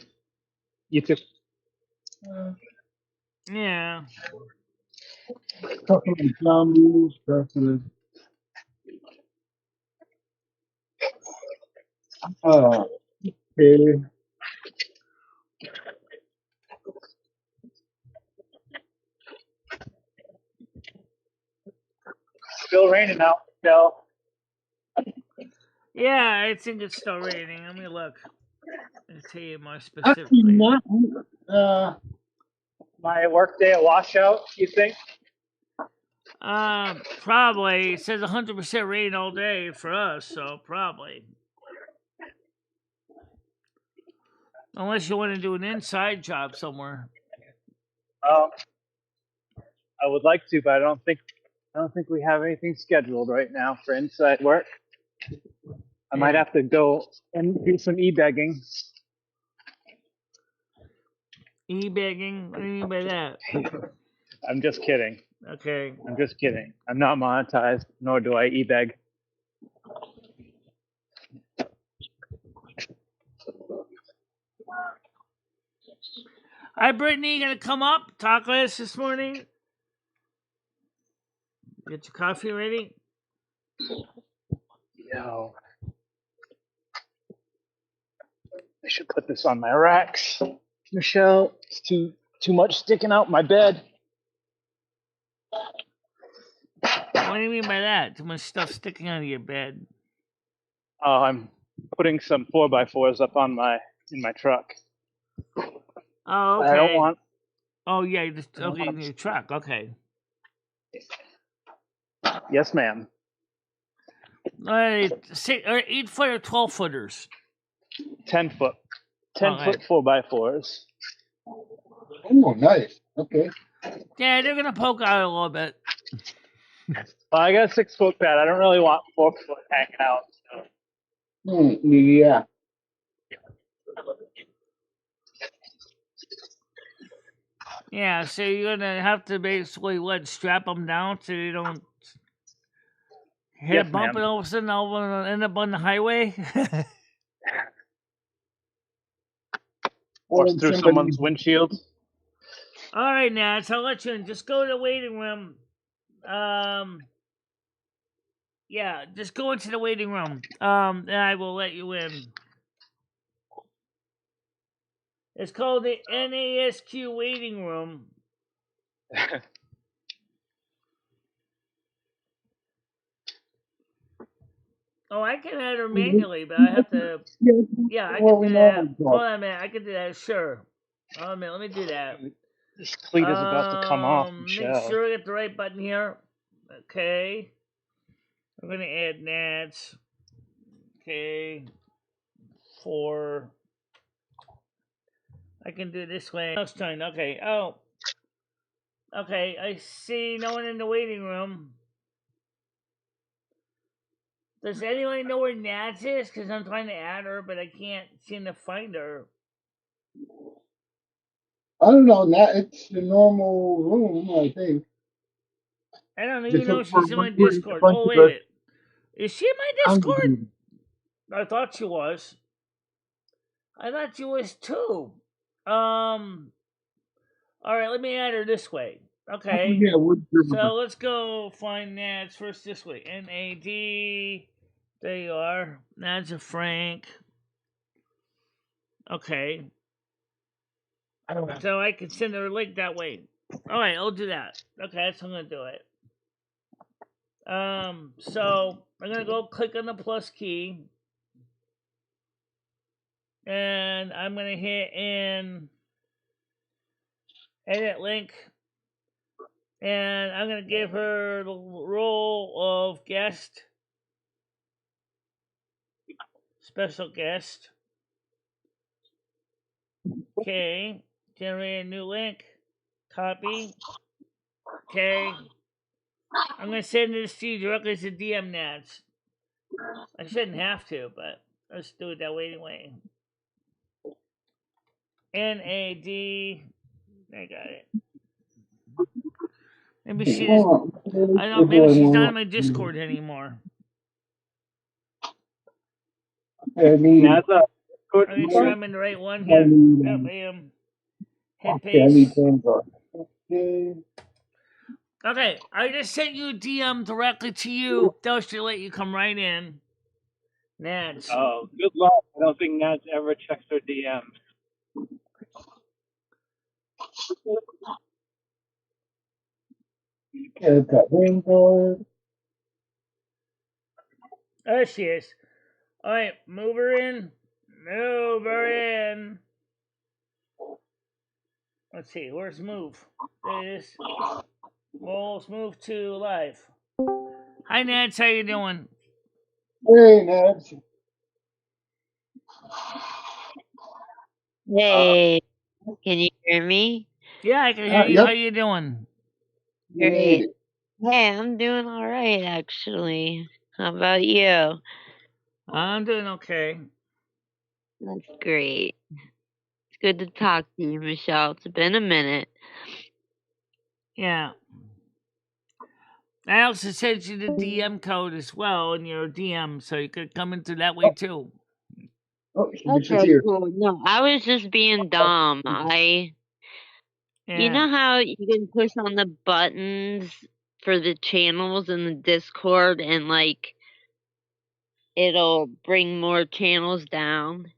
You too. Uh, Yeah. couple of zombies. Couple of. Okay. Still raining out, Michelle. Yeah, I think it's still raining. Let me look. I'll tell you more Actually, specifically. not. Uh, My work day at washout, you think? Probably. It says 100% rain all day for us, so probably. Unless you want to do an inside job somewhere. Um, I would like to, but I don't think we have anything scheduled right now for inside work. I might Yeah. have to go and do some e-begging. E-begging? What do you mean by that? I'm just kidding. Okay. I'm just kidding. I'm not monetized, nor do I e-beg. Hi, Brittany. You gonna come up? Talk with us this morning? Get your coffee ready? Yo, I should put this on my racks. Michelle, it's too much sticking out my bed. What do you mean by that? Too much stuff sticking out of your bed. Oh, I'm putting some 4x4s up in my truck. Oh, I don't okay. want. Oh, yeah. I don't Okay, in want your truck. Okay. Yes, ma'am. All right. 8-foot or 12-footers? 10 foot. 10 Okay. foot 4x4s. oh, nice. Okay. Yeah, they're gonna poke out a little bit. Well, I got a 6-foot pad. I don't really want 4 foot hanging out. So. Yeah. Yeah, so you're gonna have to basically strap them down so they don't hit Yes, a bump ma'am. and all of a sudden I'll end up on the highway. Or And through somebody, someone's windshield. All right, Nats, I'll let you in. Just go to the waiting room. Yeah, just go into the waiting room. And I will let you in. It's called the NASQ waiting room. Oh, I can add her manually, but I have to. Yeah, I what can we do that. normally Hold call. on a minute. I can do that. Sure. Hold on a minute. Let me do that. This cleat is about to come off, Make Michelle. sure I get the right button here. Okay. I'm gonna add Nats. Okay. 4. I can do it this way. Next turn. Okay. Oh. Okay. I see no one in the waiting room. Does anyone know where Nats is? Because I'm trying to add her, but I can't seem to find her. I don't know. That it's the normal room, I think. I don't even Just know look if for she's in my one where a Discord. bunch Oh, of wait a us minute. Is she in my Discord? congregated. I thought she was. I thought she was too. All right, let me add her this way. Oh, Okay. yeah, Wood So River. let's go find Nads first this way. NAD. There you are. Nads of Frank. Okay. So I can send her a link that way. All right, I'll do that. Okay, that's how I'm gonna do it. So I'm gonna go click on the plus key, and I'm gonna hit in edit link, and I'm gonna give her the role of guest, special guest. Okay, generate a new link, copy. Okay, I'm gonna send this to you directly to DM Nats. I shouldn't have to, but let's do it that way anyway. NAD. I got it. Maybe she just. I don't know. Maybe she's not in my Discord anymore. NASA. I'll make sure I'm in the right one here. Yep, I am. Hit Okay, I need paste. Vanguard. Okay. Okay, I just sent you a DM directly to you. That should let you come right in. Nads. Oh, good luck. I don't think Nat's ever checks her DMs. Get that Vanguard. There she is. Alright, move her in. Move her in. Let's see, where's move? There it is. Well, let's move to live. Hi, Nads, how you doing? Hey, Nabs. Hey, can you hear me? Yeah, I can hear you. Yep, How you doing? you made Great. it. Hey, I'm doing all right, actually. How about you? I'm doing okay. That's great. It's good to talk to you, Michelle. It's been a minute. Yeah. I also sent you the DM code as well in your DM, so you could come into that way too. Oh, she's Okay, here. cool. No, I was just being dumb. You Yeah. know how you can push on the buttons for the channels in the Discord and like it'll bring more channels down?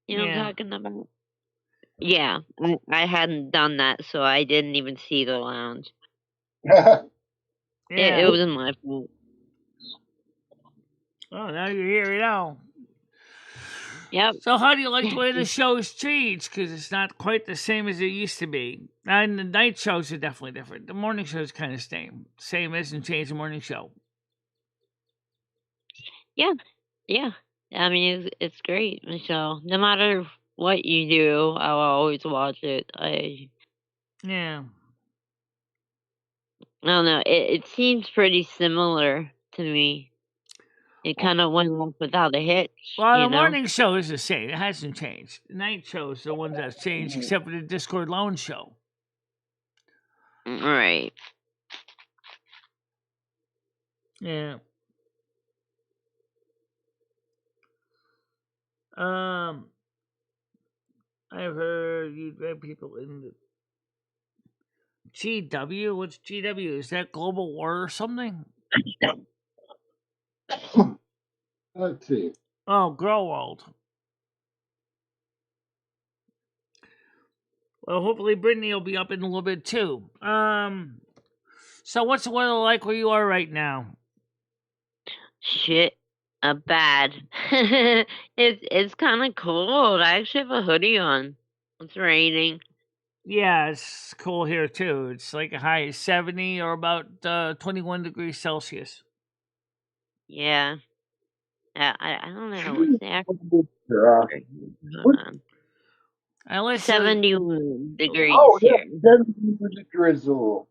You know what I'm Yeah. talking about? Yeah, I hadn't done that, so I didn't even see the lounge. Yeah. It wasn't my fault. Oh, now you're here, you know. Yep. So how do you like the way the show's changed? Because it's not quite the same as it used to be. And the night shows are definitely different. The morning show is kind of same. Same isn't changed the morning show. Yeah. I mean, it's great, Michelle. No matter what you do, I'll always watch it. Yeah. I don't know. It seems pretty similar to me. It kind of went off without a hitch, Well, you the know? morning show is the same. It hasn't changed. The night shows are the ones that's changed, except for the Discord Lounge show. Right. Yeah. Um, I've heard you read people in the GW. What's GW? Is that Global War or something? Let's see. Oh, Grow World. Well, hopefully Brittany will be up in a little bit too. So what's the weather like where you are right now? Shit, bad. It's kind of cold. I actually have a hoodie on. It's raining. Yeah, it's cool here too. It's like a high of 70 or about 21 degrees Celsius. Yeah. I don't know what's the actual Uh, Hold on. Unless 71 degrees oh, yeah, here. 70 with a drizzle.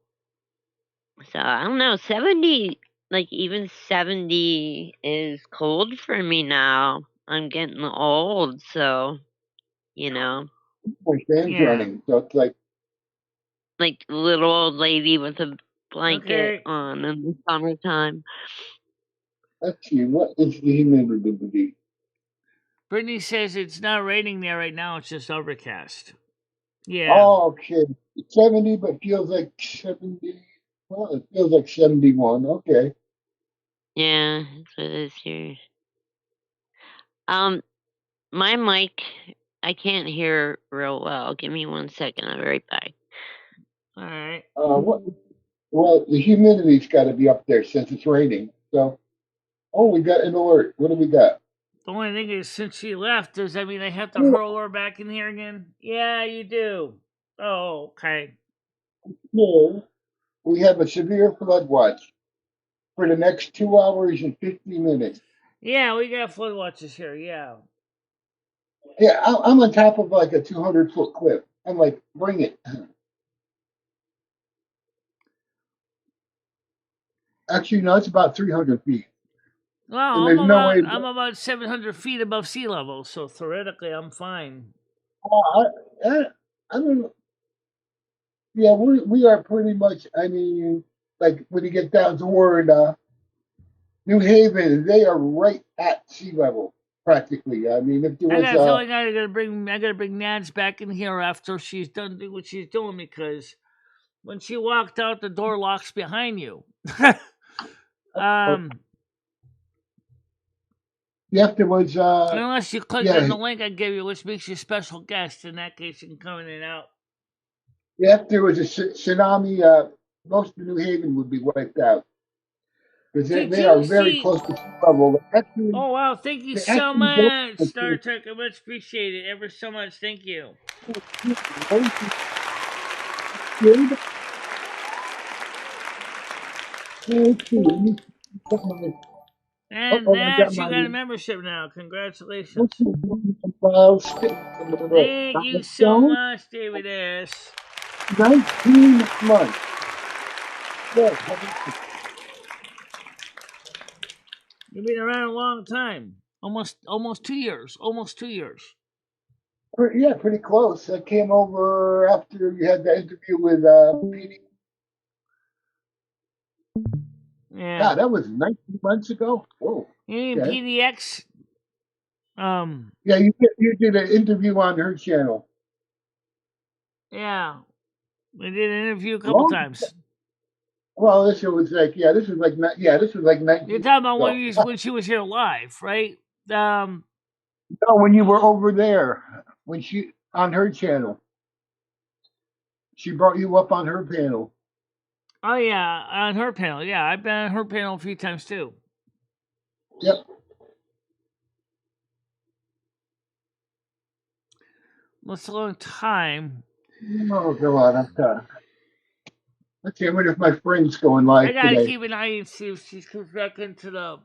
So I don't know. 70, like even 70 is cold for me now. I'm getting old, so you know, My fan's Yeah. running, so it's like, like little old lady with a blanket Okay. on in the summertime. let's see, what is the humidity? Brittany says it's not raining there right now. It's just overcast. Yeah. Oh, okay. 70, but feels like 70. Well, it feels like 71. Okay. Yeah, that's what it is here. My mic, I can't hear real well. Give me 1 second. I'll be right back. All right. What? Well, the humidity's got to be up there since it's raining. So, oh, we got an alert. What do we got? The only thing is, since she left, does that mean I have to hurl her back in here again? Yeah, you do. Oh, okay. Yeah. We have a severe flood watch for the next 2 hours and 50 minutes. Yeah, we got flood watches here. Yeah. Yeah, I'm on top of like a 200-foot cliff. I'm like, bring it. Actually, no, it's about 300 feet. Well, And there's no way. I'm about 700 feet above sea level, so theoretically, I'm fine. I don't know. Yeah, we are pretty much. I mean, like when you get down toward New Haven, they are right at sea level practically. I mean, if there I was, got a feeling I gotta bring Nads back in here after she's done doing what she's doing, because when she walked out, the door locks behind you. if there was, Unless you click yeah, on the link I gave you, which makes you special guest. In that case, you can come in and out. if there was a tsunami, most of New Haven would be wiped out because Did they you are very see- close to sea level. Actually, Oh wow! Thank you they so actually much, don't- Star Trek. I much appreciate it. Ever so much. Thank you. And I Nads, you my- got a membership now. Congratulations. Thank Thank you so much, David S. 19 months. Yes, You've been around a long time. Almost 2 years. Almost 2 years. yeah, pretty close. I came over after you had that interview with PD. Yeah. God, that was 19 months ago. Whoa. You mean Okay. PDX? Yeah, you did an interview on her channel. Yeah. We did an interview a couple Long- times. Well, this was like 19. You're talking about ago. when she was here live, right? No, when you were over there, when she on her channel, she brought you up on her panel. Oh yeah, on her panel. Yeah, I've been on her panel a few times too. Yep. It's a long time. Oh God, I'm tired. Let's see. I wonder if my friend's going live I gotta today. keep an eye and see if she comes back into the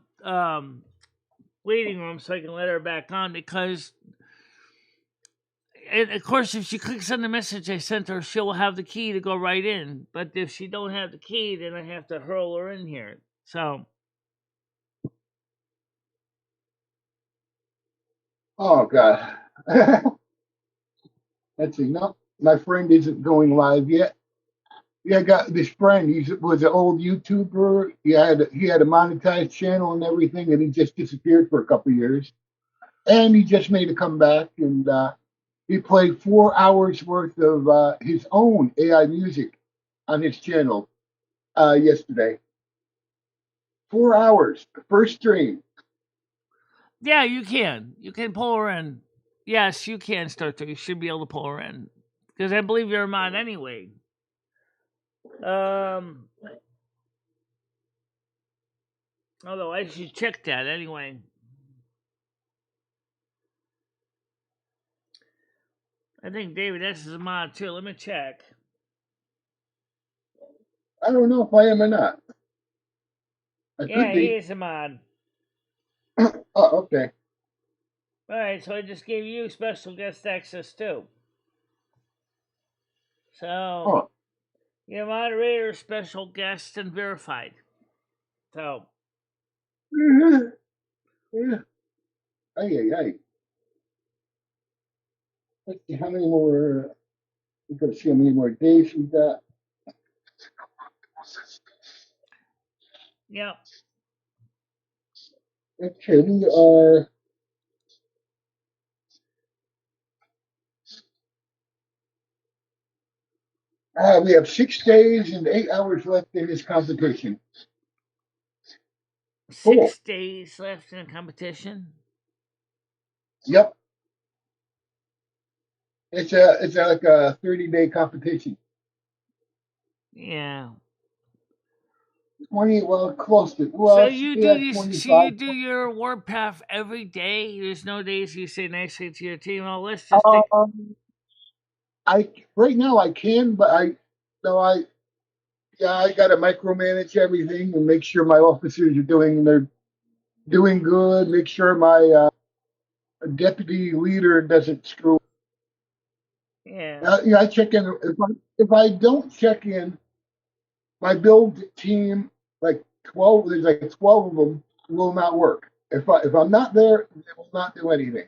waiting room so I can let her back on, because and of course if she clicks on the message I sent her, she'll have the key to go right in. But if she don't have the key, then I have to hurl her in here. So Oh God. Let's see. No, my friend isn't going live yet. Yeah, I got this friend. He was an old YouTuber. He had a monetized channel and everything, and he just disappeared for a couple of years. and he just made a comeback, and he played 4 hours worth of his own AI music on his channel yesterday. 4 hours, first stream. Yeah, you can. You can pull her in. Yes, you can start to. You should be able to pull her in. Because I believe you're a mod anyway. Although I should check that anyway. I think David S is a mod too. Let me check. I don't know if I am or not. I Yeah, could he be. is a mod. Oh, okay. Alright, so I just gave you special guest access too. So, Oh. you're moderator, special guest, and verified. So, Yeah. Ay. Let's see how many more. We've got to see how many more days we got. yeah. Okay, we are. We have 6 days and 8 hours left in this competition. 6 days left in the competition. Yep. It's like a 30-day competition. Yeah. 20, well, close to. So you do 25. your warpath every day. There's no days you say nicely to your team. Oh, let's just take. Right now I can, but I got to micromanage everything and make sure my officers are doing good. Make sure my deputy leader doesn't screw. Yeah. I check in. If I don't check in, my build team, like 12, there's like 12 of them, will not work. If I'm not there, they will not do anything.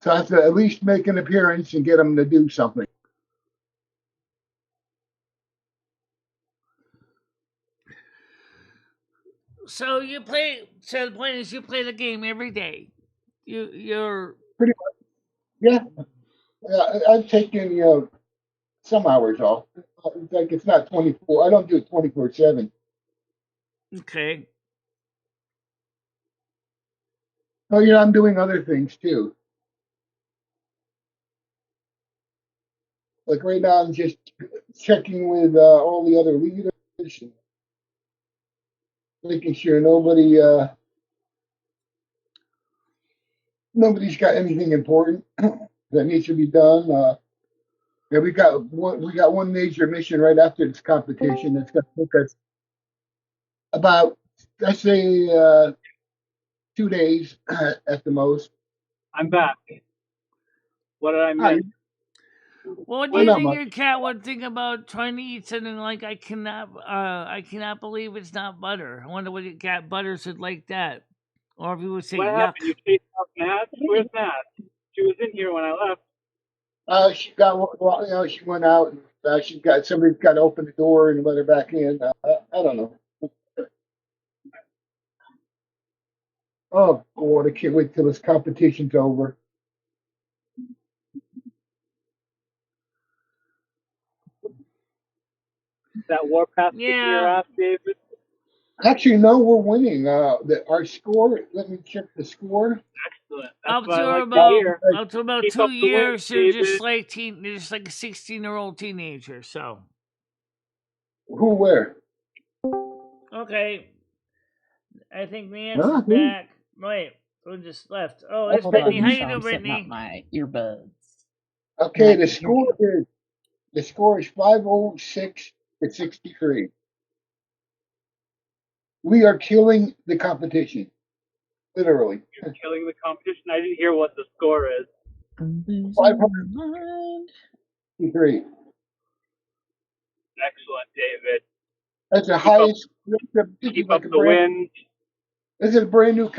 So I have to at least make an appearance and get them to do something. So you play. So the point is, you play the game every day. You're pretty much. Yeah. I've taken some hours off. Like it's not 24. I don't do it 24/7. Okay. Oh, I'm doing other things too. Like right now, I'm just checking with all the other leaders, and making sure nobody's got anything important that needs to be done. Yeah, we got one major mission right after this competition that's going to take us about, I say, 2 days at the most. I'm back. What did I miss? What do you think your cat would think about trying to eat something like I cannot believe it's not butter? I wonder what your cat butters would like that, or if he would say What yuck. happened? You chased off NASQ? Where's NASQ? She was in here when I left. She went out. And, somebody's got to open the door and let her back in. I don't know. Oh God, I can't wait till this competition's over. That warpath kicking your ass, David? Actually, no, we're winning. Our score. Let me check the score. Excellent. Up to about Keep 2 years, they're David. just like they're just like a 16-year-old teenager. So. Who? Where? Okay. I think Nancy's back. Wait, who just left? Oh, it's Hold Brittany. on, How you so doing, I'm setting Brittany? up my earbuds. Okay, the score is 506 to 63. We are killing the competition, literally. You're killing the competition. I didn't hear what the score is. 563. Excellent, David. That's the highest. Keep up the win. This is a brand new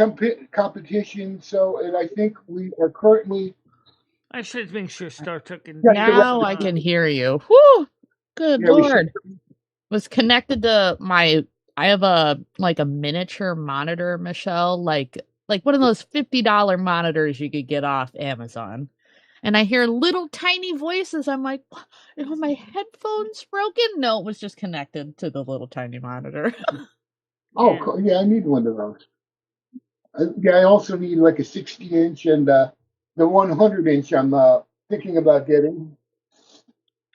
competition, and I think we are currently. I should make sure Star Trek and now I can hear you. Whew! Good Lord. Was connected to my I have a miniature monitor, Michelle, like one of those $50 monitors you could get off Amazon. And I hear little tiny voices. I'm like, are my headphones broken? No, it was just connected to the little tiny monitor. Oh, Yeah. cool. Yeah, I need one of those. I also need like a 60-inch and the 100-inch I'm thinking about getting.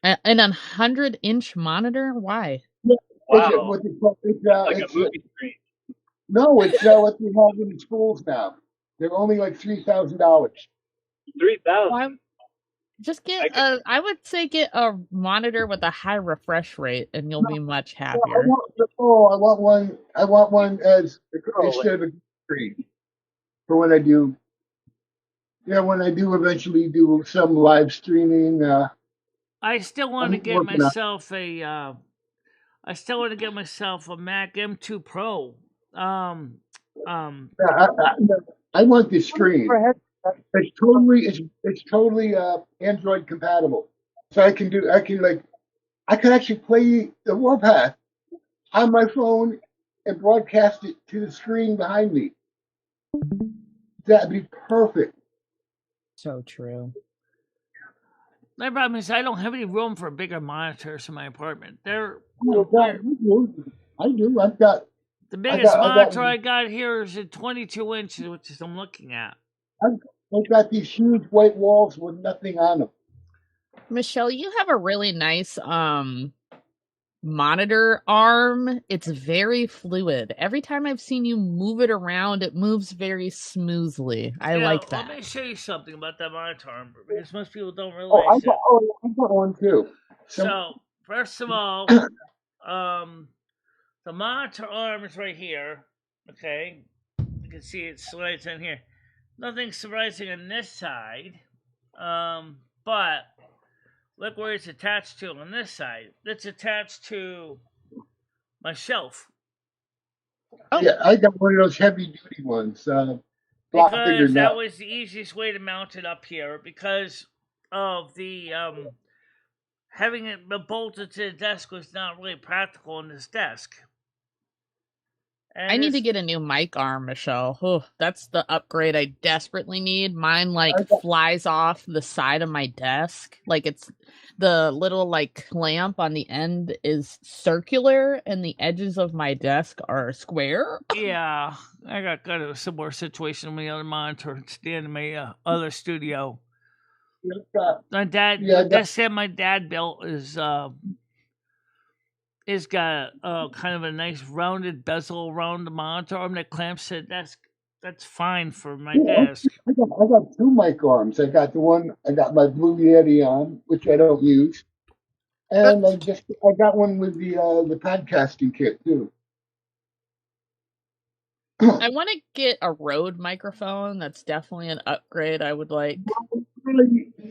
An 100-inch monitor? Why? Yeah, Wow. it's Like a movie screen. no, it's what they have in the schools now. They're only like $3,000. 3,000. Why? Just get I would say get a monitor with a high refresh rate, and you'll be much happier. I want one as instead of a screen for when I do. Yeah, when I do eventually do some live streaming. I still want to I'm get working on- myself a. I still want to get myself a Mac M2 Pro. Yeah, I want the screen. It's totally Android compatible. So I can actually play the Warpath on my phone and broadcast it to the screen behind me. That'd be perfect. So true. My problem is I don't have any room for bigger monitors in my apartment. I do. I've got The biggest I got- monitor I got here is at 22 inches, which is I'm looking at. I've got these huge white walls with nothing on them. Michelle, you have a really nice monitor arm. It's very fluid. Every time I've seen you move it around, it moves very smoothly. I like that. Let me show you something about that monitor arm because most people don't I realize it. got one too. So first of all, the monitor arm is right here. Okay, you can see it slides in here. Nothing surprising on this side, but look where it's attached to on this side. It's attached to my shelf. Oh. Yeah, I got one of those heavy duty ones. Because that was the easiest way to mount it up here because of the having it bolted to the desk was not really practical on this desk. And I need to get a new mic arm, Michelle. Oh, that's the upgrade I desperately need. Mine flies off the side of my desk. Like it's the little clamp on the end is circular and the edges of my desk are square. Yeah, I got kind of a similar situation with the other monitor stand in my other studio. My dad, the desk that my dad built is it's got kind of a nice rounded bezel around the monitor arm that clamps it. That's fine for my desk. I got two mic arms. I got my Blue Yeti on, which I don't use, and I got one with the podcasting kit too. I want to get a Rode microphone. That's definitely an upgrade I would like.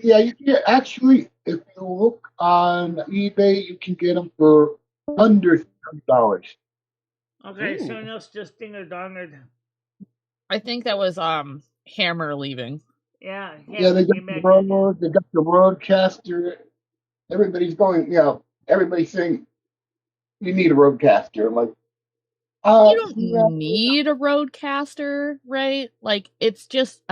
Yeah, you can actually, if you look on eBay, you can get them for under $30. Okay, someone else just ding-a-dongered. I think that was Hammer leaving. Yeah, they got the Roadcaster. Everybody's saying you need a Roadcaster. I'm like, you don't need a Roadcaster, right? Like it's just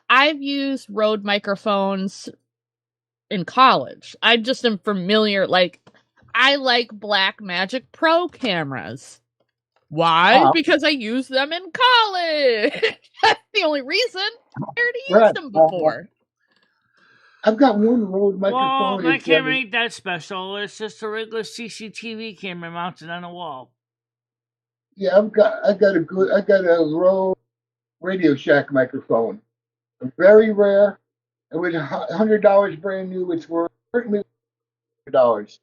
I've used Rode microphones in college. I just am familiar. I like Blackmagic Pro cameras. Why? Because I used them in college. That's the only reason. I already used them before. I've got one Rode microphone. Well, my camera ain't that special. It's just a regular CCTV camera mounted on a wall. Yeah, I got a Rode Radio Shack microphone. Very rare. It was $100 brand new. It's worth certainly $100.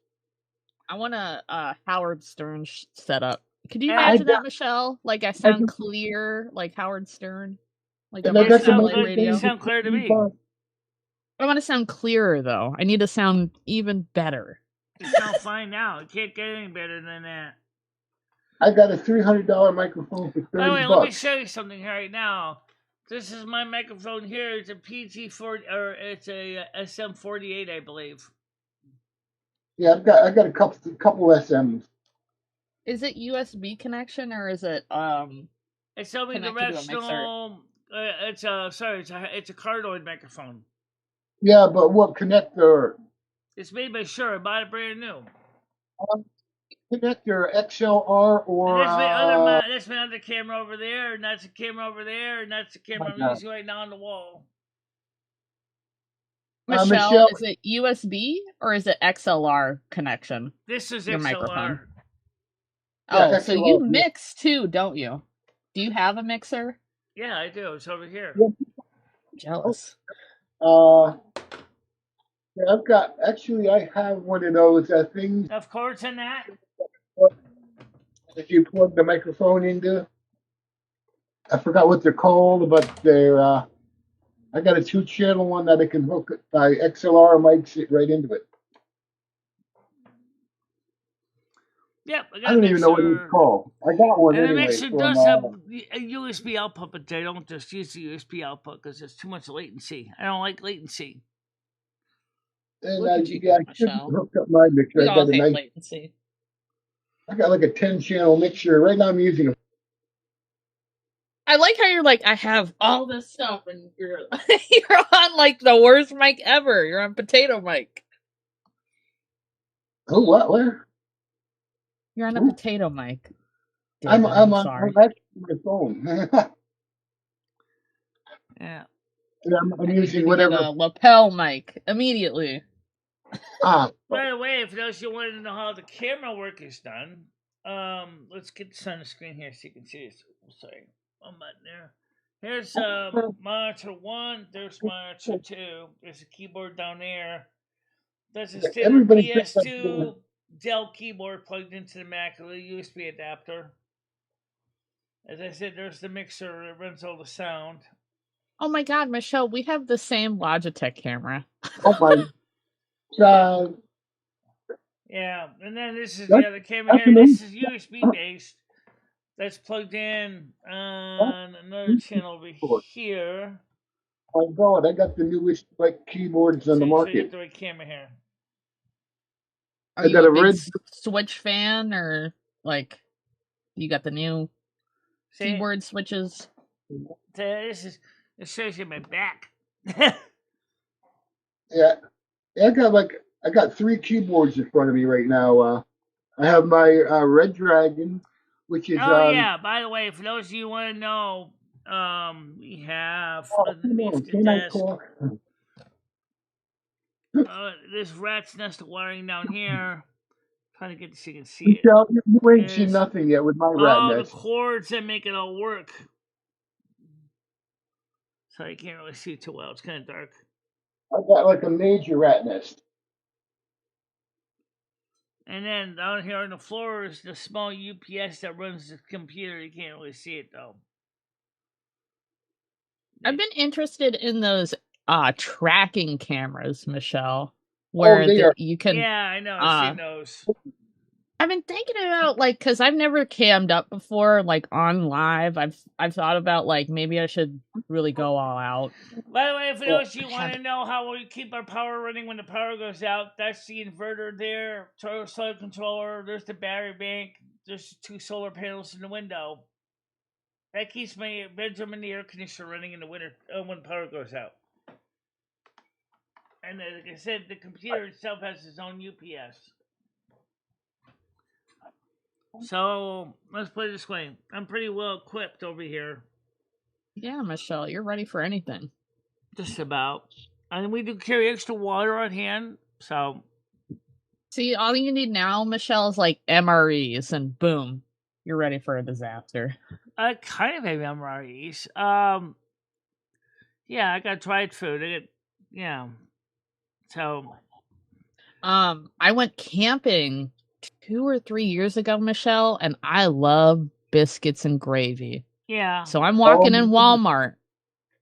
I want a Howard Stern setup. Could you imagine that, Michelle? Like I sound clear, like Howard Stern. Like I'm on satellite radio. You sound clear to me. I want to sound clearer though. I need to sound even better. You sound fine now. You can't get any better than that. I got a $300 microphone for $30. By the way, let me show you something right now. This is my microphone here. It's a PG40 or it's a SM48, I believe. Yeah, I got a couple SMs. Is it USB connection or is it It's only connected to a mixer? directional. It's a cardioid microphone. Yeah, but what connector? It's made by Shure. I bought it brand new. Connector XLR or And that's my other camera over there, and that's a camera over there, and that's the camera I'm God. using right now on the wall. Michelle, Michelle- is it USB or is it XLR connection? This is Your XLR. microphone. Yeah, Oh, so XLR, you yeah. mix too, don't you? Do you have a mixer? Yeah, I do. It's over here. Jealous. yeah, I have one of those things Of course, in that. that you plug the microphone into. I forgot what they're called, but they're I got a 2-channel one that I can hook by XLR mics it right into it. Yep, I got I don't a even know what mixer. it's called. I got one And the anyway. mixer from, does have a USB output, but they don't just use the USB output because there's too much latency. I don't like latency. and Look at you, I shouldn't Michelle. hook up my mixer. We I all got a hate nice. latency. I got like a 10-channel mixer. Right now I'm using a. I like how you're like, I have all this stuff, and you're you're on like the worst mic ever. You're on potato mic. Oh, what? Where? You're on a Ooh. potato mic. I'm David, on sorry. I'm actually on my phone. Yeah. And I'm I need you using to whatever. get a lapel mic immediately. Ah, By the way, for those who want to know how the camera work is done, let's get this on the screen here so you can see this. Sorry, one button there. Here's monitor 1. There's monitor 2. There's a keyboard down there. That's a standard Everybody thinks I'm PS2 Dell keyboard plugged into the Mac with a USB adapter. As I said, there's the mixer that runs all the sound. Oh my god, Michelle, we have the same Logitech camera. Oh my God. Yeah, and then this is That's- the other camera that's here. This is amazing. USB based. That's plugged in on another channel over here. Oh my God, I got the newest like keyboards on the So you market. get the right camera here. Are I you got a a big red. Switch fan, or like you got the new See, keyboard switches? this shows you my back. Yeah, I got 3 keyboards in front of me right now. I have my Red Dragon, which is Oh yeah. By the way, for those of you who want to know, we have underneath the desk this rat's nest of wiring down here. Trying to get this so you can see it. You ain't seen Is nothing yet with my all rat the nest. cords that make it all work. So you can't really see too well. It's kind of dark. I got like a major rat nest. And then down here on the floor is the small UPS that runs the computer. You can't really see it though. I've been interested in those tracking cameras, Michelle, where they are. you can. Yeah, I know. I've seen those. I've been thinking about like, because I've never cammed up before, like on live. I've thought about like maybe I should really go all out. By the way, for those of you who want to know how we keep our power running when the power goes out, that's the inverter there, solar controller. There's the battery bank. There's 2 solar panels in the window. That keeps my bedroom and the air conditioner running in the winter when power goes out. And like I said, the computer itself has its own UPS. So let's put it this way: I'm pretty well equipped over here. Yeah, Michelle, you're ready for anything. Just about. And we do carry extra water on hand, so. See, all you need now, Michelle, is like MREs, and boom, you're ready for a disaster. I kind of have MREs. Yeah, I got dried food. So. I went camping 2 or 3 years ago, Michelle, and I love biscuits and gravy. Yeah. So I'm walking in Walmart,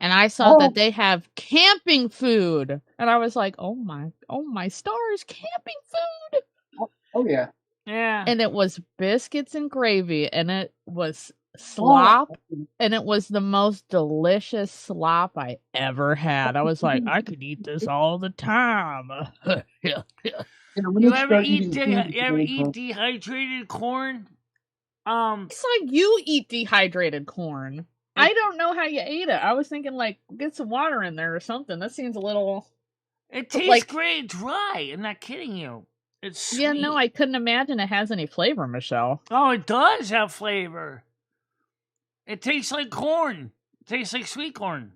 and I saw that they have camping food, and I was like, "Oh my stars, camping food!" Oh yeah. Yeah. And it was biscuits and gravy, and it was slop, and it was the most delicious slop I ever had. I was like, I could eat this all the time. You ever eat dehydrated corn? It's like you eat dehydrated corn. I don't know how you ate it. I was thinking, like, get some water in there or something. That seems a little. It tastes like great dry. I'm not kidding you. It's sweet. Yeah, no, I couldn't imagine it has any flavor, Michelle. Oh, it does have flavor. It tastes like corn. It tastes like sweet corn.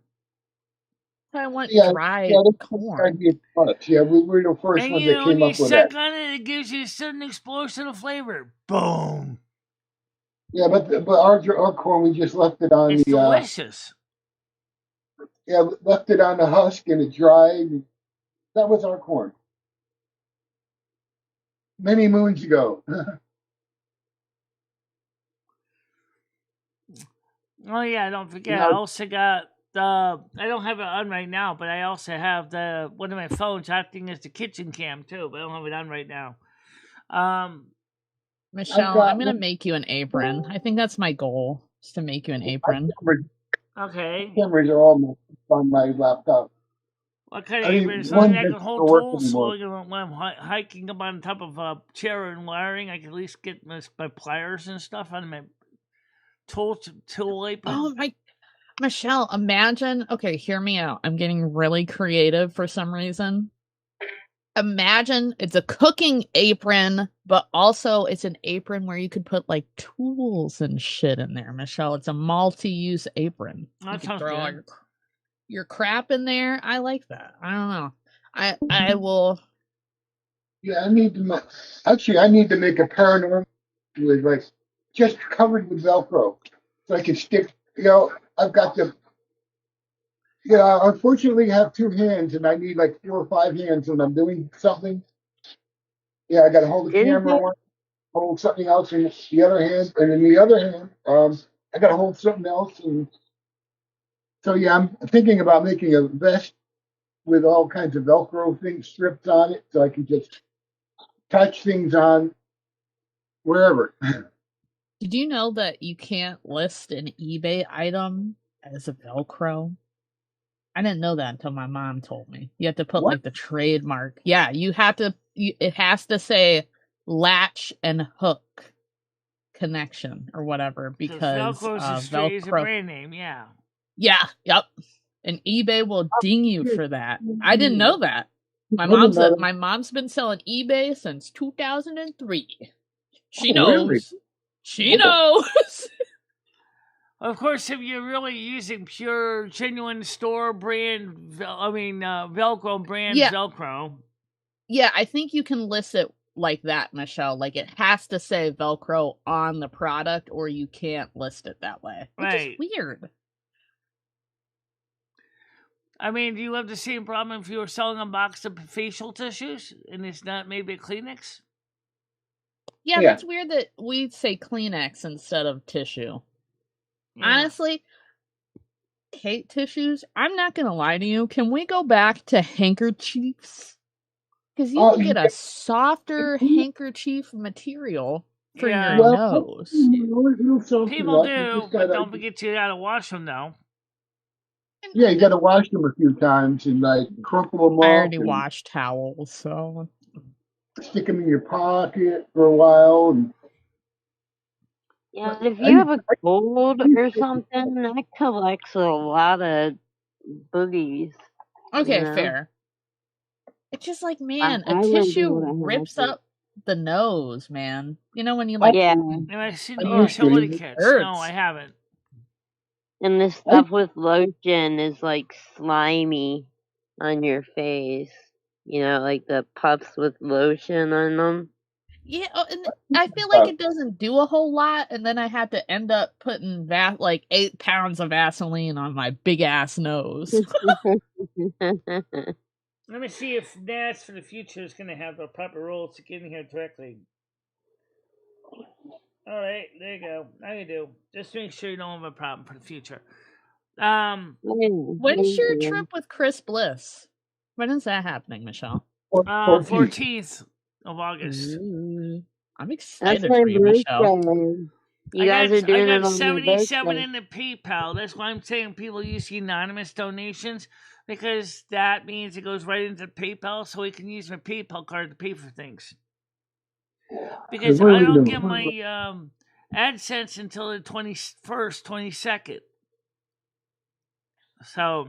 I want Yeah, dry that's corn. Yeah, we were the first And ones you that know, came when you up with suck that. on it, it gives you a sudden explosion of flavor. Boom. Yeah, but our corn, we just left it on It's the delicious. we left it on the husk and it dried. That was our corn. Many moons ago. Oh yeah, don't forget. Now- I also got the. I don't have it on right now, but I also have the one of my phones acting as the kitchen cam too. But I don't have it on right now. Michelle, got I'm gonna one- make you an apron. I think that's my goal, is to make you an apron. Okay. Cameras are all on my laptop. What kind I of mean, apron? one Something that can doesn't hold work tools, so anymore. when I'm hiking up on top of a chair and wiring, I can at least get my pliers and stuff on my tool apron. Oh my, Michelle, imagine. Okay, hear me out. I'm getting really creative for some reason. Imagine it's a cooking apron, but also it's an apron where you could put like tools and shit in there, Michelle. It's a multi-use apron. That You can sounds throw all good. your crap in there. I like that. I don't know. I will. Yeah, I need to I need to make a paranormal with like just covered with Velcro, so I can stick. I've got the. Yeah, unfortunately, I have two hands, and I need like 4 or 5 hands when I'm doing something. Yeah, I got to hold the camera one, hold something else in the other hand, and in the other hand, I got to hold something else. And so, yeah, I'm thinking about making a vest with all kinds of Velcro things stripped on it, so I can just touch things on wherever. Did you know that you can't list an eBay item as a Velcro? I didn't know that until my mom told me. You have to put What? like the trademark. Yeah, you have to. It has to say latch and hook connection or whatever because Velcro's is a Velcro. brand name, yeah. Yeah, yep. And eBay will ding you for that. I didn't know that. My mom's been selling eBay since 2003. She Oh, knows. really? She knows. Of course, if you're really using pure, genuine store brand, Velcro brand Yeah. Velcro. Yeah, I think you can list it like that, Michelle. Like it has to say Velcro on the product, or you can't list it that way. Which Right. is weird. I mean, do you have the same problem if you were selling a box of facial tissues and it's not maybe a Kleenex? Yeah, Yeah. that's weird that we say Kleenex instead of tissue. Yeah. Honestly, hate tissues. I'm not gonna lie to you. Can we go back to handkerchiefs? Because you can get a softer handkerchief material for Yeah. your nose. People do, but don't forget you gotta wash them though. Yeah, you got to wash them a few times and like crumple them I up already and washed towels, so stick them in your pocket for a while. And Yeah, if you have a cold or something, that collects a lot of boogies. okay, you know? fair. It's just like, man, I a wouldn't tissue do what I had rips to. up the nose, man. You know when you like Yeah, And I've seen I the used to. utility It kits. hurts. No, I haven't. and the stuff with lotion is like slimy on your face. You know, like the puffs with lotion on them. Yeah, and I feel like it doesn't do a whole lot, and then I had to end up putting like 8 pounds of Vaseline on my big ass nose. Let me see if NASQ for the future is going to have the proper rules to get in here directly. All right, there you go. Now you do. Just make sure you don't have a problem for the future. When's your trip with Chris Bliss? When is that happening, Michelle? 14th of August. I'm excited That's my for you, Michelle. birthday. You guys are doing I it got on 77 my birthday. in the PayPal. That's why I'm saying people use the anonymous donations, because that means it goes right into PayPal, so we can use my PayPal card to pay for things. Because I don't get my AdSense until the 21st, 22nd. So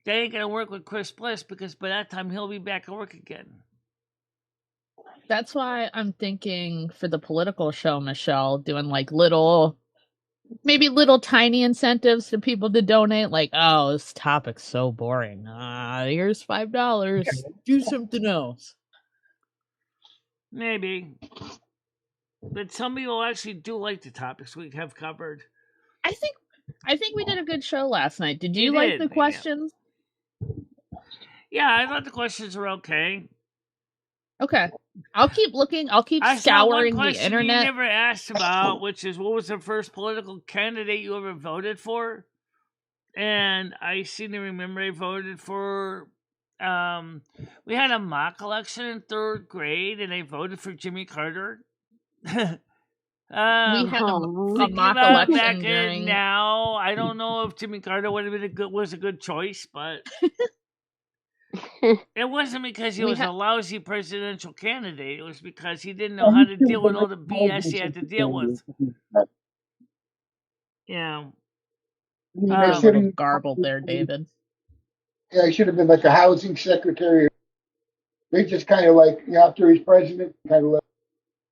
they ain't gonna work with Chris Bliss because by that time he'll be back at work again. That's why I'm thinking for the political show, Michelle, doing like little tiny incentives to people to donate. Like, oh, this topic's so boring. Here's $5. Do something else. Maybe. But some people actually do like the topics we have covered. I think we did a good show last night. Did you You like did, the yeah. questions? Yeah, I thought the questions were okay. Okay. I'll keep looking. I'll keep I saw one scouring the question internet. you never asked about, which is what was the first political candidate you ever voted for? And I seem to remember I voted for. We had a mock election in 3rd grade, and I voted for Jimmy Carter. We had a Thinking mock about it election back during. in now, I don't know if Jimmy Carter would have been was a good choice, but it wasn't because he We was ha- a lousy presidential candidate. It was because he didn't know how to deal with all the BS he had to deal with. Yeah. I mean, You're they a should little have- garbled there, David. Yeah, he should have been like a housing secretary. They just kind of like, after he's president, kind of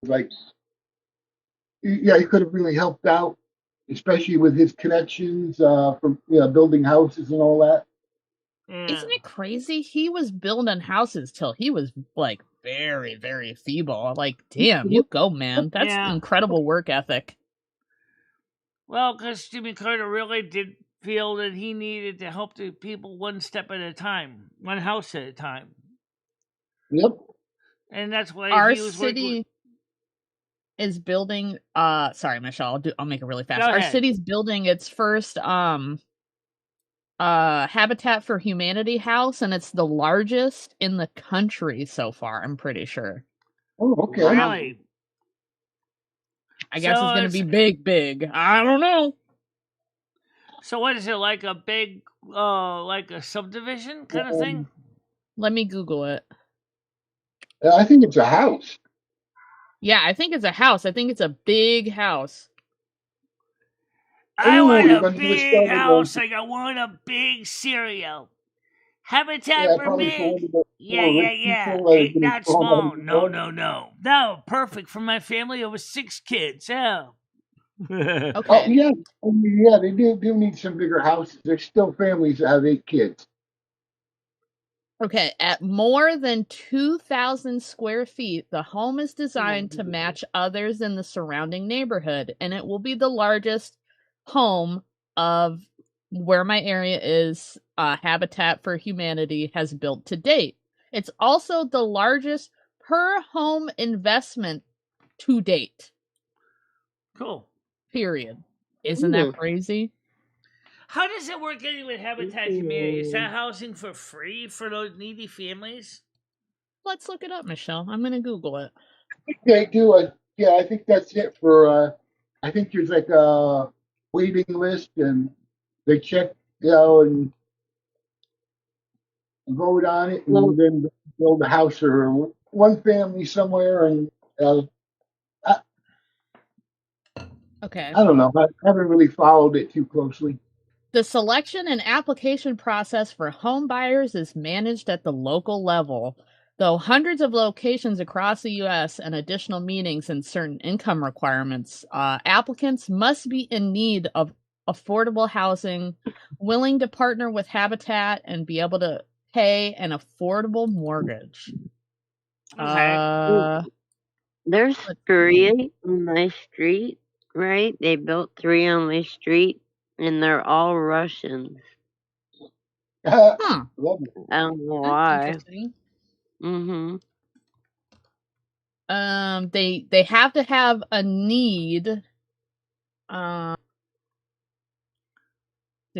like, yeah, he could have really helped out, especially with his connections from building houses and all that. Yeah. Isn't it crazy? He was building houses till he was like very, very feeble. Like, damn, you go, man. That's Yeah. incredible work ethic. Well, because Jimmy Carter really did feel that he needed to help the people one step at a time, one house at a time. Yep. And that's why Our he was working city is building. Sorry, Michelle. I'll make it really fast. Go Our ahead. city's building its first Habitat for Humanity house, and it's the largest in the country so far. I'm pretty sure. Oh, okay. Really? I guess So it's gonna it's- be big. I don't know. So what is it, like a big, like a subdivision kind of thing? Let me Google it. I think it's a house. Yeah, I think it's a house. I think it's a big house. I Ooh, want you're a gonna do a big story house, about- like I want a big cereal. Habitat Yeah, for probably me. for one of the Yeah. poor rich people that are Ain't getting not thrown out small. of the No, door. no. No, perfect for my family of 6 kids. Yeah. Okay. Oh yeah, I mean, yeah, they do need some bigger houses. There's still families that have 8 kids. Okay, at more than 2,000 square feet, the home is designed to match others in the surrounding neighborhood, and it will be the largest home of where my area is. Habitat for Humanity has built to date. It's also the largest per home investment to date. Cool. Period. Isn't that crazy? How does it work anyway with Habitat Humanity? Is that housing for free for those needy families? Let's look it up, Michelle. I'm gonna Google it. They do yeah, I think that's it for I think there's like a waiting list and they check, and vote on it and then build a house or one family somewhere and Okay. I don't know. I haven't really followed it too closely. The selection and application process for home buyers is managed at the local level, though hundreds of locations across the U.S. and additional meetings and certain income requirements. Applicants must be in need of affordable housing, willing to partner with Habitat, and be able to pay an affordable mortgage. Okay. There's 3 on my street, right? They built 3 on my street, and they're all Russians. Huh. Love it. I don't know That's why. interesting. Mm-hmm. They have to have a need. They're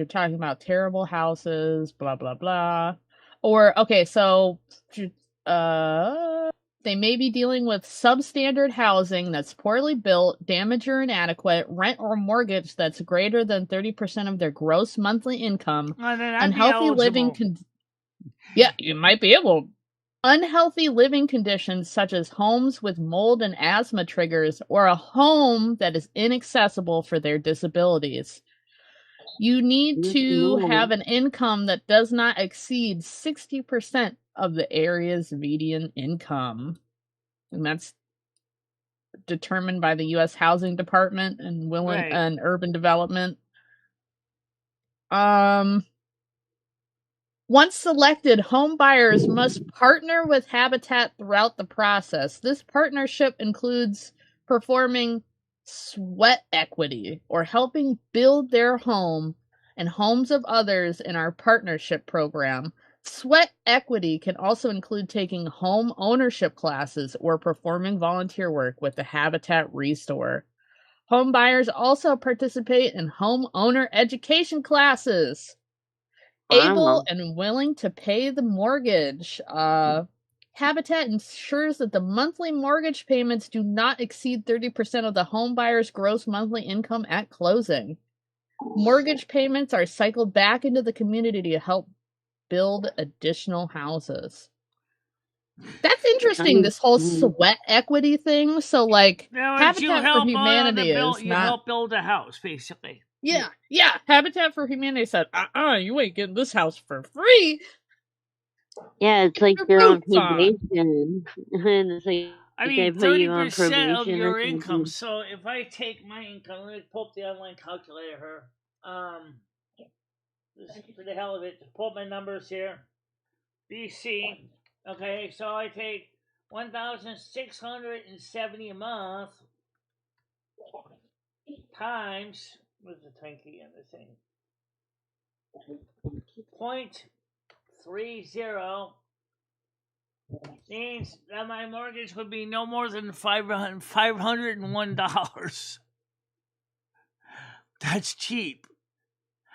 talking about terrible houses, blah blah blah. Or okay, so they may be dealing with substandard housing that's poorly built, damaged or inadequate, rent or mortgage that's greater than 30% of their gross monthly income, Well, then I'd be unhealthy living eligible. Yeah, you might be able unhealthy living conditions such as homes with mold and asthma triggers, or a home that is inaccessible for their disabilities. You need to have an income that does not exceed 60% of the area's median income. And that's determined by the U.S. Housing Department and and Urban Development. Once selected, home buyers must partner with Habitat throughout the process. This partnership includes performing sweat equity, or helping build their home and homes of others in our partnership program. Sweat equity can also include taking home ownership classes or performing volunteer work with the Habitat Restore. Home buyers also participate in homeowner education classes. Able and willing to pay the mortgage. Habitat ensures that the monthly mortgage payments do not exceed 30% of the home buyer's gross monthly income at closing. Mortgage payments are cycled back into the community to help build additional houses. That's interesting, this whole sweat equity thing. So, like, Habitat for Humanity is you not... help build a house, basically. Yeah. Habitat for Humanity said, you ain't getting this house for free. Yeah, it's like you're on probation. And it's like I they mean, put you on 30% probation of or your something. income. So if I take my income, let me pull up the online calculator here. Just for the hell of it, to pull up my numbers here. BC. Okay, so I take $1,670 a month times, what's the Twinkie in this thing? 0.30 means that my mortgage would be no more than $501. That's cheap.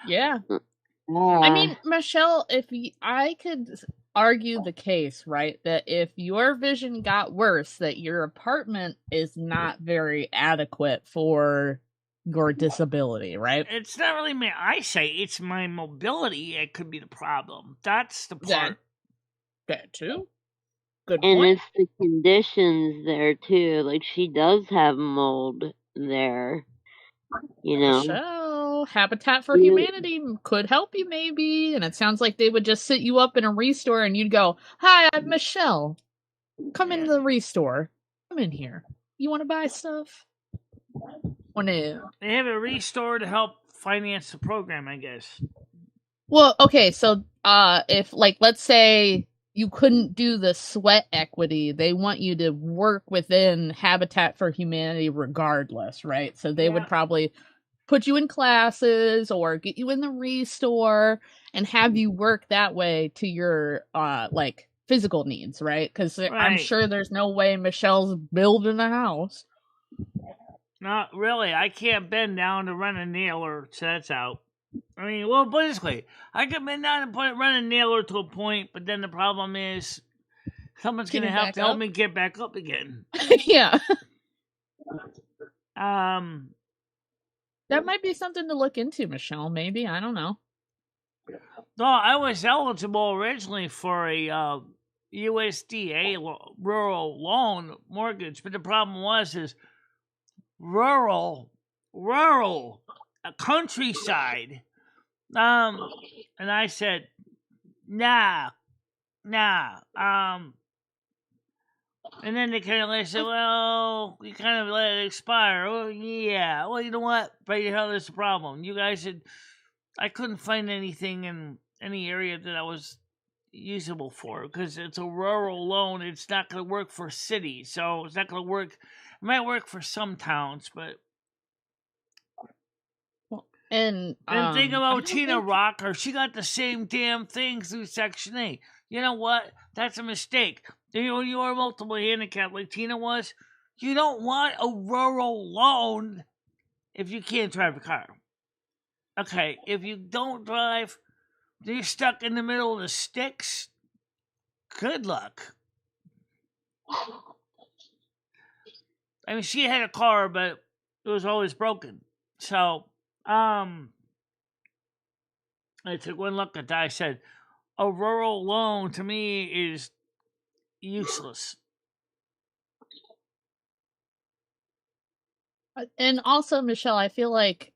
Yeah. I mean, Michelle, I could argue the case, right, that if your vision got worse, that your apartment is not very adequate for your disability, right? It's not really my eyesight, it's my mobility. It could be the problem. That's the part. That too. Good and point. it's the conditions there too. Like, she does have mold there. You know. Michelle, Habitat for Humanity could help you maybe. And it sounds like they would just sit you up in a restore and you'd go, "Hi, I'm Michelle. Come into the restore. Come in here. You want to buy stuff?" Or no? They have a restore to help finance the program, I guess. Well, okay, so if, like, let's say you couldn't do the sweat equity, they want you to work within Habitat for Humanity regardless, right? So they would probably put you in classes or get you in the restore and have you work that way to your like physical needs, right? Because I'm sure there's no way Michelle's building a house. Not really. I can't bend down to run a nailer, so that's out. I mean, well, basically, I can bend down and run a nailer to a point, but then the problem is someone's going to have to help me get back up again. Yeah. That might be something to look into, Michelle, maybe. I don't know. No, I was eligible originally for a USDA rural loan mortgage, but the problem is rural, countryside. And I said, nah. And then they kind of said, well, we kind of let it expire. Oh, yeah. Well, you know what? Right here, there's the problem. You guys I couldn't find anything in any area that I was usable for because it's a rural loan. It's not going to work for cities. So it's not going to work. It might work for some towns, but. And think about Tina Rocker. She got the same damn thing through Section 8. You know what? That's a mistake. You are multiple handicapped like Tina was. You don't want a rural loan if you can't drive a car. Okay, if you don't drive, you're stuck in the middle of the sticks. Good luck. I mean, she had a car, but it was always broken. So, I took one look at that. I said, a rural loan to me is useless. And also, Michelle, I feel like,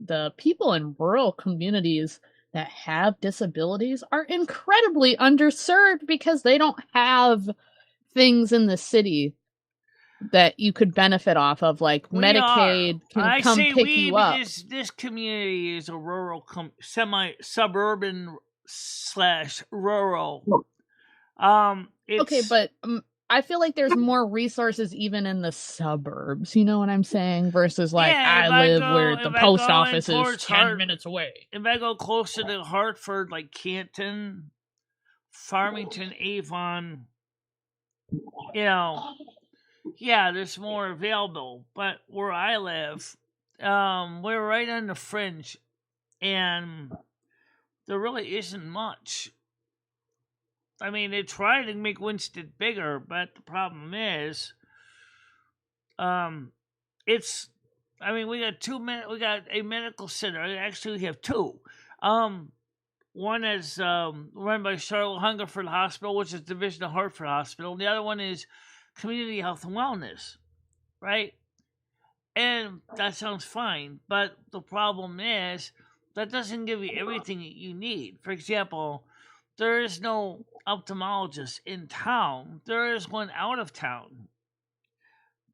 the people in rural communities that have disabilities are incredibly underserved because they don't have things in the city that you could benefit off of, like We Medicaid are. can I come say pick we you up. because this community is a rural, semi-suburban / rural. It's Okay, but I feel like there's more resources even in the suburbs. You know what I'm saying? Versus like yeah. I live where the post office is 10 minutes away. If I go closer to Hartford, like Canton, Farmington, Avon, yeah, there's more available. But where I live, we're right on the fringe, and there really isn't much. I mean, they try to make Winston bigger, but the problem is, it's. I mean, we got we got a medical center. Actually, we have two. One is run by Charlotte Hungerford Hospital, which is Division of Hartford Hospital. The other one is Community Health and Wellness, right? And that sounds fine, but the problem is that doesn't give you everything that you need. For example, there is no ophthalmologist in town. There is one out of town.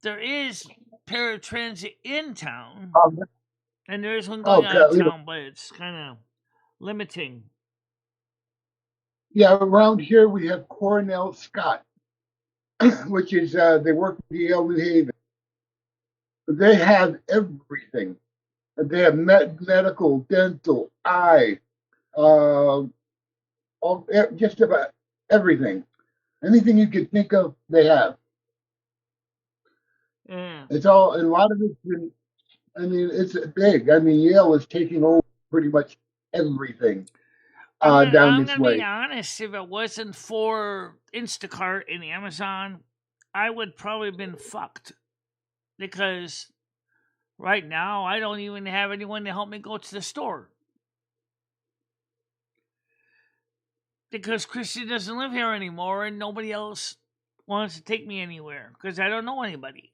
There is paratransit in town, and there is one going out of town, but it's kind of limiting. Yeah, around here we have Cornell Scott, which is they work with Yale New Haven. They have everything. They have medical, dental, eye, just about everything. Anything you could think of, they have. Yeah. It's all, and a lot of it's been, I mean, it's big. I mean, Yale is taking over pretty much everything down this way. I'm going to be honest, if it wasn't for Instacart and Amazon, I would probably have been fucked. Because right now, I don't even have anyone to help me go to the store. Because Christy doesn't live here anymore, and nobody else wants to take me anywhere, because I don't know anybody.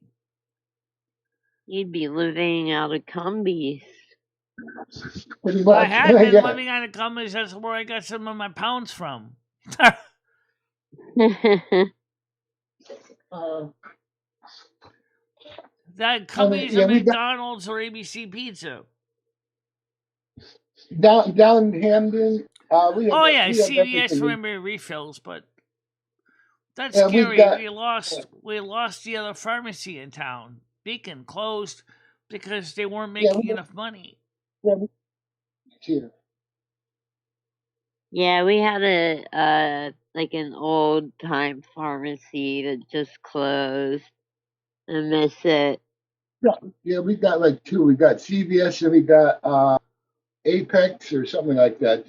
You'd be living out of Cumbies. Pretty much. I had been living out of Cumbies. That's where I got some of my pounds from. That Cumbies or McDonald's or ABC Pizza. Down in Hamden. CVS for memory refills, but that's scary. We lost the other pharmacy in town. Beacon closed because they weren't making enough money. Yeah, we had like an old time pharmacy that just closed. I miss it. Yeah, we got like two. We got CVS and we got Apex or something like that.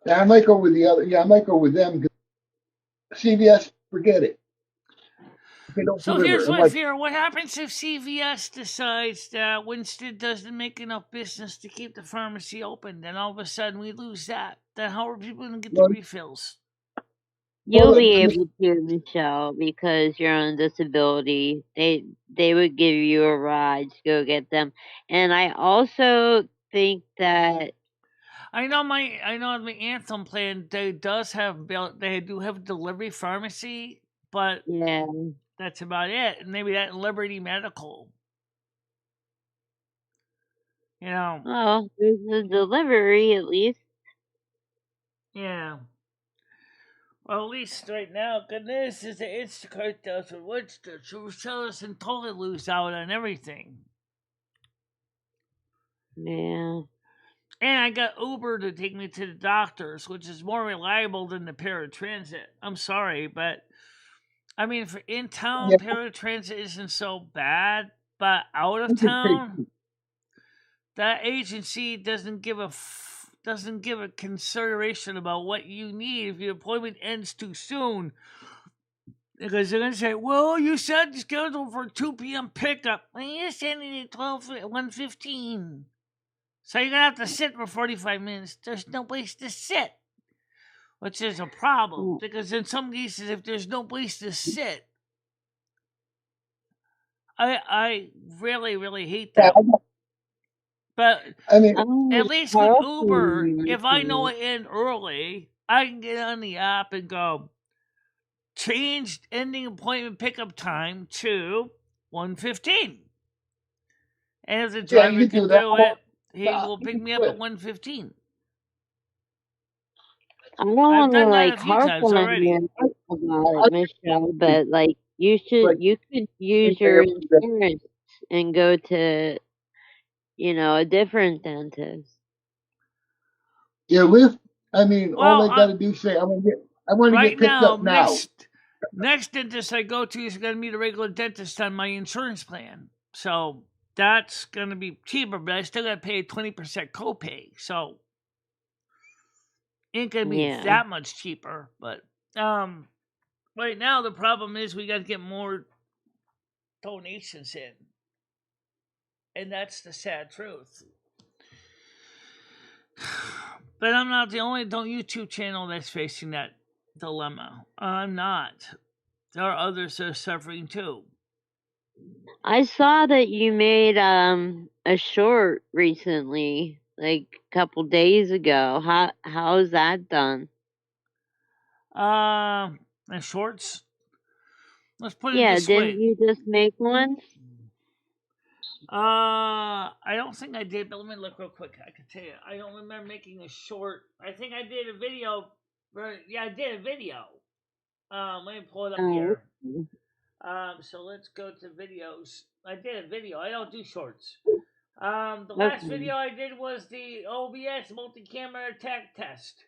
Yeah, I might go with the other. Yeah, I might go with them. CVS, forget it. So here's my fear. What happens if CVS decides that Winston doesn't make enough business to keep the pharmacy open? Then all of a sudden we lose that. Then how are people going to get the refills? You'll be able to, Michelle, because you're on disability. They would give you a ride to go get them. And I also think that I know the Anthem plan. They do have a delivery pharmacy, but yeah, that's about it. And maybe that Liberty Medical. Well, there's a delivery at least. Yeah. Well, at least right now, good news is that Instacart does with Wafterz. So Michelle doesn't totally lose out on everything. Yeah. And I got Uber to take me to the doctors, which is more reliable than the paratransit. I'm sorry, but I mean, for in town, paratransit isn't so bad, but out of town, that agency doesn't give a consideration about what you need if your appointment ends too soon. Because they're going to say, well, you said scheduled for 2 p.m. pickup. Well, you're sending it 1:15. So you're going to have to sit for 45 minutes. There's no place to sit. which is a problem because in some cases, if there's no place to sit, I really, really hate that. But I mean, at least with Uber, if I know it in early, I can get on the app and go, changed ending appointment pickup time to 1:15. And if the driver you can do that. do it, he will pick me up at 1:15. I don't want to done that like a few harp times on already. you about it, Michelle, but like you could use your insurance and go to, you know, a different dentist. Yeah, Lyft. I mean, all Well, they got to do is say, "I want to right get picked now, up now." next dentist I go to is going to be the regular dentist on my insurance plan. So that's going to be cheaper, but I still got to pay a 20% copay. So ain't going to be that much cheaper. But right now, the problem is we got to get more donations in. And that's the sad truth. But I'm not the only YouTube channel that's facing that dilemma. I'm not. There are others that are suffering too. I saw that you made a short recently, like a couple days ago. How's that done? And shorts. Let's put it this didn't way. you just make one? I don't think I did, but let me look real quick. I can tell you, I don't remember making a short. I think I did a video. Yeah, I did a video. Let me pull it up here. So let's go to videos. I did a video. I don't do shorts. The last video I did was the OBS multi-camera attack test.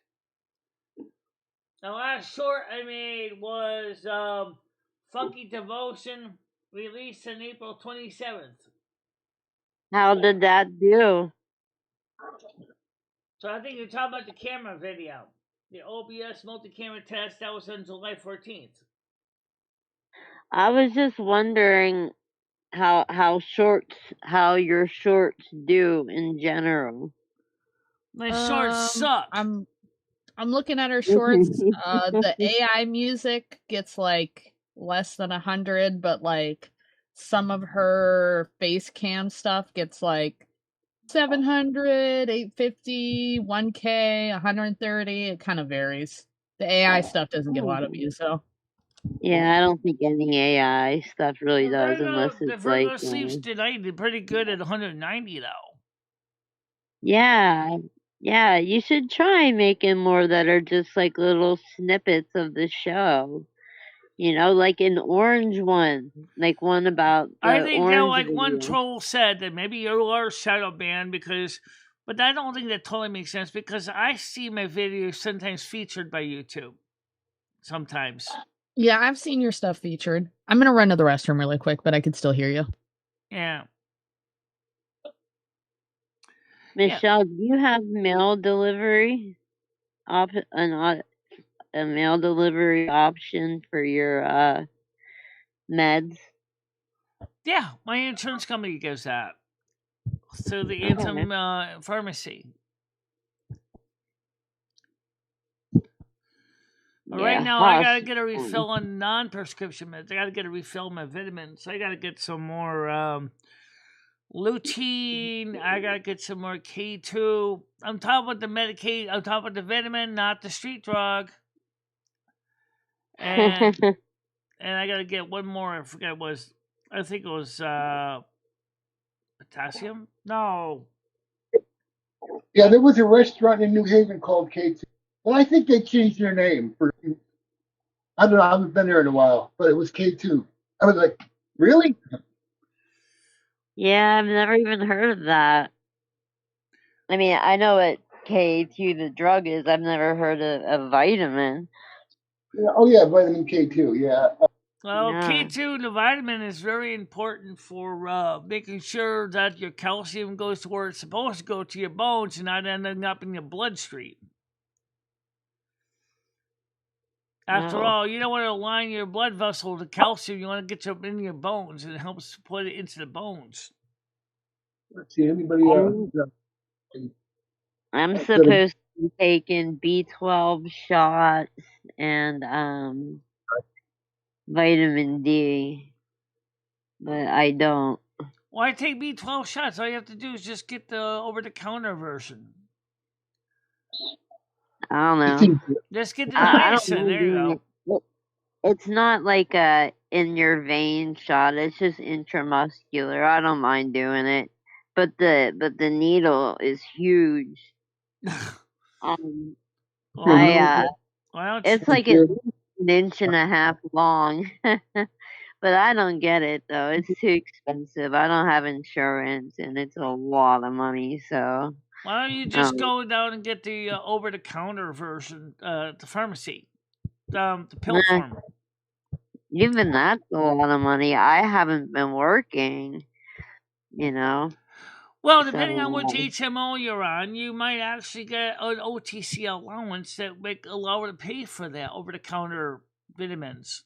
The last short I made was Funky Devotion, released on April 27th. How did that do? So I think you're talking about the camera video. The OBS multi-camera test, that was on July 14th. I was just wondering how your shorts do in general. My shorts suck. I'm looking at her shorts. The AI music gets like less than 100, but like some of her face cam stuff gets like 700, 850, 1K, 130. It kind of varies. The AI stuff doesn't get a lot of views, so. Yeah, I don't think any AI stuff really does unless The it's Virgo like. Sleeps tonight did pretty good at 190 though. Yeah, you should try making more that are just like little snippets of the show. You know, like an orange one, like one about the I think orange like video. one troll said that maybe you are shadow banned because, but I don't think that totally makes sense because I see my videos sometimes featured by YouTube. Sometimes. Yeah, I've seen your stuff featured. I'm gonna run to the restroom really quick, but I could still hear you. Yeah. Michelle, do you have mail delivery? A mail delivery option for your meds? Yeah, my insurance company gives that through the Anthem pharmacy. But right now, I gotta get a refill on non-prescription meds. I gotta get a refill on my vitamins. I gotta get some more lutein. I gotta get some more K2. I'm talking about the Medicaid. I'm talking about the vitamin, not the street drug. And and I gotta get one more. I forget what it was. I think it was potassium. No. Yeah, there was a restaurant in New Haven called K2. Well, I think they changed their name. I don't know. I haven't been there in a while, but it was K2. I was like, really? Yeah, I've never even heard of that. I mean, I know what K2 the drug is. I've never heard of a vitamin. Yeah, oh yeah, vitamin K2. Yeah. Well, K2, the vitamin, is very important for making sure that your calcium goes to where it's supposed to go, to your bones, and not ending up in your bloodstream. After all, you don't want to align your blood vessel to calcium. You want to get it in your bones, and it helps put it into the bones. Let's see, anybody I'm supposed to been taking B12 shots and vitamin D, but I don't. Why take B12 shots? All you have to do is just get the over-the-counter version. I don't I know. think Just get the I don't niacin. mind There you doing go. it. It's not like a in your vein shot. It's just intramuscular. I don't mind doing it, but the needle is huge. Um, Well, I why don't you? it's like at least an inch and a half long. But I don't get it though. It's too expensive. I don't have insurance, and it's a lot of money. So Why don't you just go down and get the over-the-counter version at the pharmacy, the pill nah, form? even that's a lot of money. I haven't been working, you know. Well, depending on which So HMO you're on, you might actually get an OTC allowance that would allow to pay for that over-the-counter vitamins.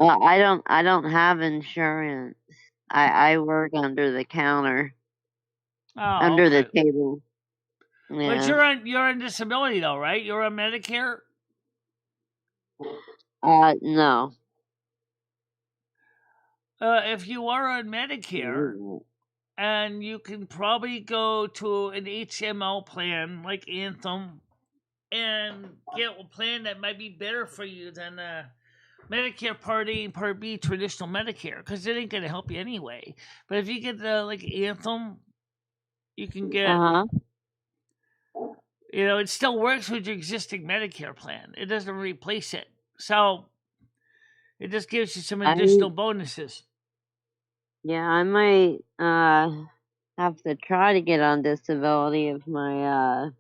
I don't have insurance. I work under the counter, Oh, under the okay. table. But Yeah. you're on disability though, right? You're on Medicare. No. If you are on Medicare, and you can probably go to an HMO plan like Anthem and get a plan that might be better for you than Medicare Part A and Part B traditional Medicare, because it ain't gonna help you anyway. But if you get the like Anthem, you can get. It still works with your existing Medicare plan. It doesn't replace it, so it just gives you some additional bonuses. Yeah, I might have to try to get on disability if my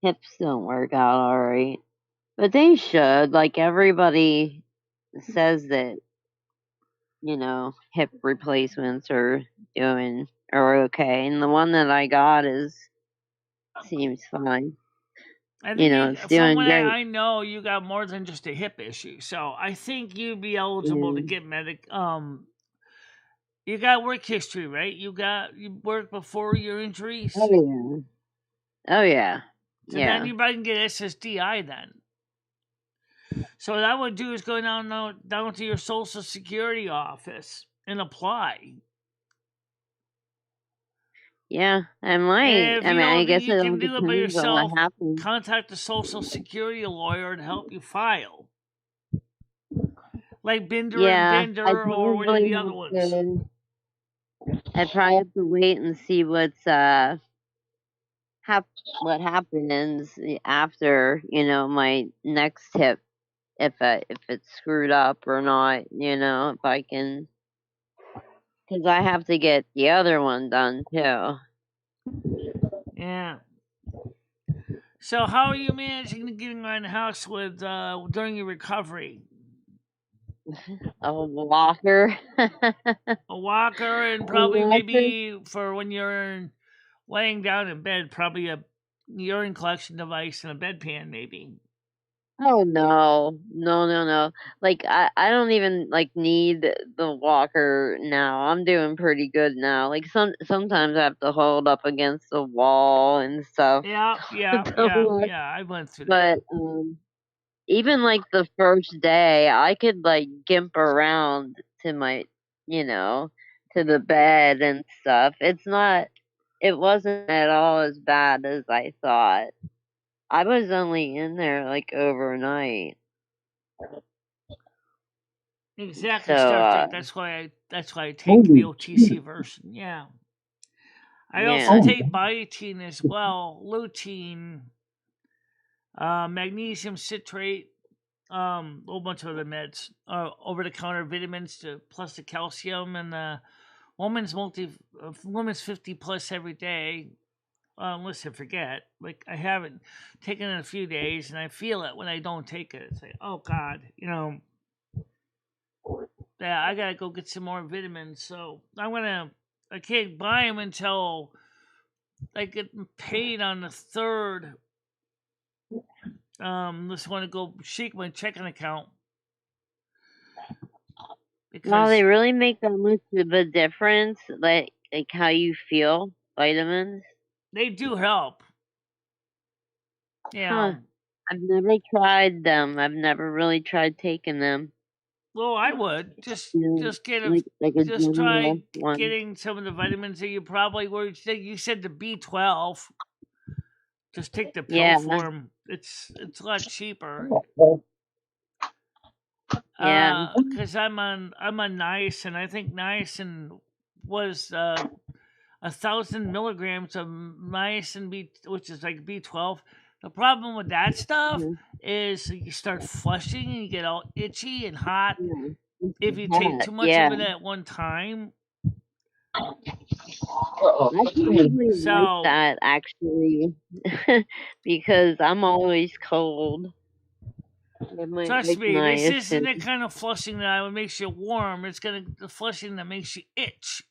hips don't work out alright. But they should. Like everybody says that, hip replacements are okay. And the one that I got seems fine. I think It's from doing what great. I know, you got more than just a hip issue. So I think you'd be eligible to get you got work history, right? You worked before your injuries. Oh yeah. Oh yeah. So then you might get SSDI then. So what I would do is go down to your Social Security office and apply. Yeah, I might. I mean, I guess you it can all do it by depends on yourself, what happens. contact the Social Security lawyer to help you file. Like Binder and Binder or one of the other ones. I'd probably have to wait and see what happens after, my next hip, if it's screwed up or not, if I can, because I have to get the other one done too. Yeah. So how are you managing to get around the house with during your recovery? A walker. A walker, and probably maybe for when you're laying down in bed, probably a urine collection device and a bedpan, maybe. Oh no. Like I don't even need the walker now. I'm doing pretty good now. Like sometimes I have to hold up against the wall and stuff. Yeah. I went through that. But even the first day, I could gimp around to my, to the bed and stuff. It wasn't at all as bad as I thought. I was only in there overnight. Exactly, So, Star Trek. That's why I take the OTC version. Yeah. I also take biotin as well, lutein, magnesium citrate, a whole bunch of other meds, over-the-counter vitamins plus the calcium, and the woman's 50 plus every day. Unless I forget, I haven't taken it in a few days, and I feel it when I don't take it. It's like, oh God, yeah, I gotta go get some more vitamins. So I can't buy them until I get paid on the 3rd. Just want to go shake my checking account. Well, they really make that much of a difference, like how you feel, vitamins. They do help. Yeah. Huh. I've never tried them. I've never really tried taking them. Well, I would just get a like a just general try one. getting some of the vitamins that you probably were. You said the B12. Just take the pill Yeah. form. It's a lot cheaper. Yeah. Because I'm on niacin. I think niacin was 1,000 milligrams of niacin B, which is like B12. The problem with that stuff is you start flushing and you get all itchy and hot. If you take too much of it at one time. I usually So like that actually, because I'm always cold. trust me, this isn't the kind of flushing that makes you warm. It's the flushing that makes you itch.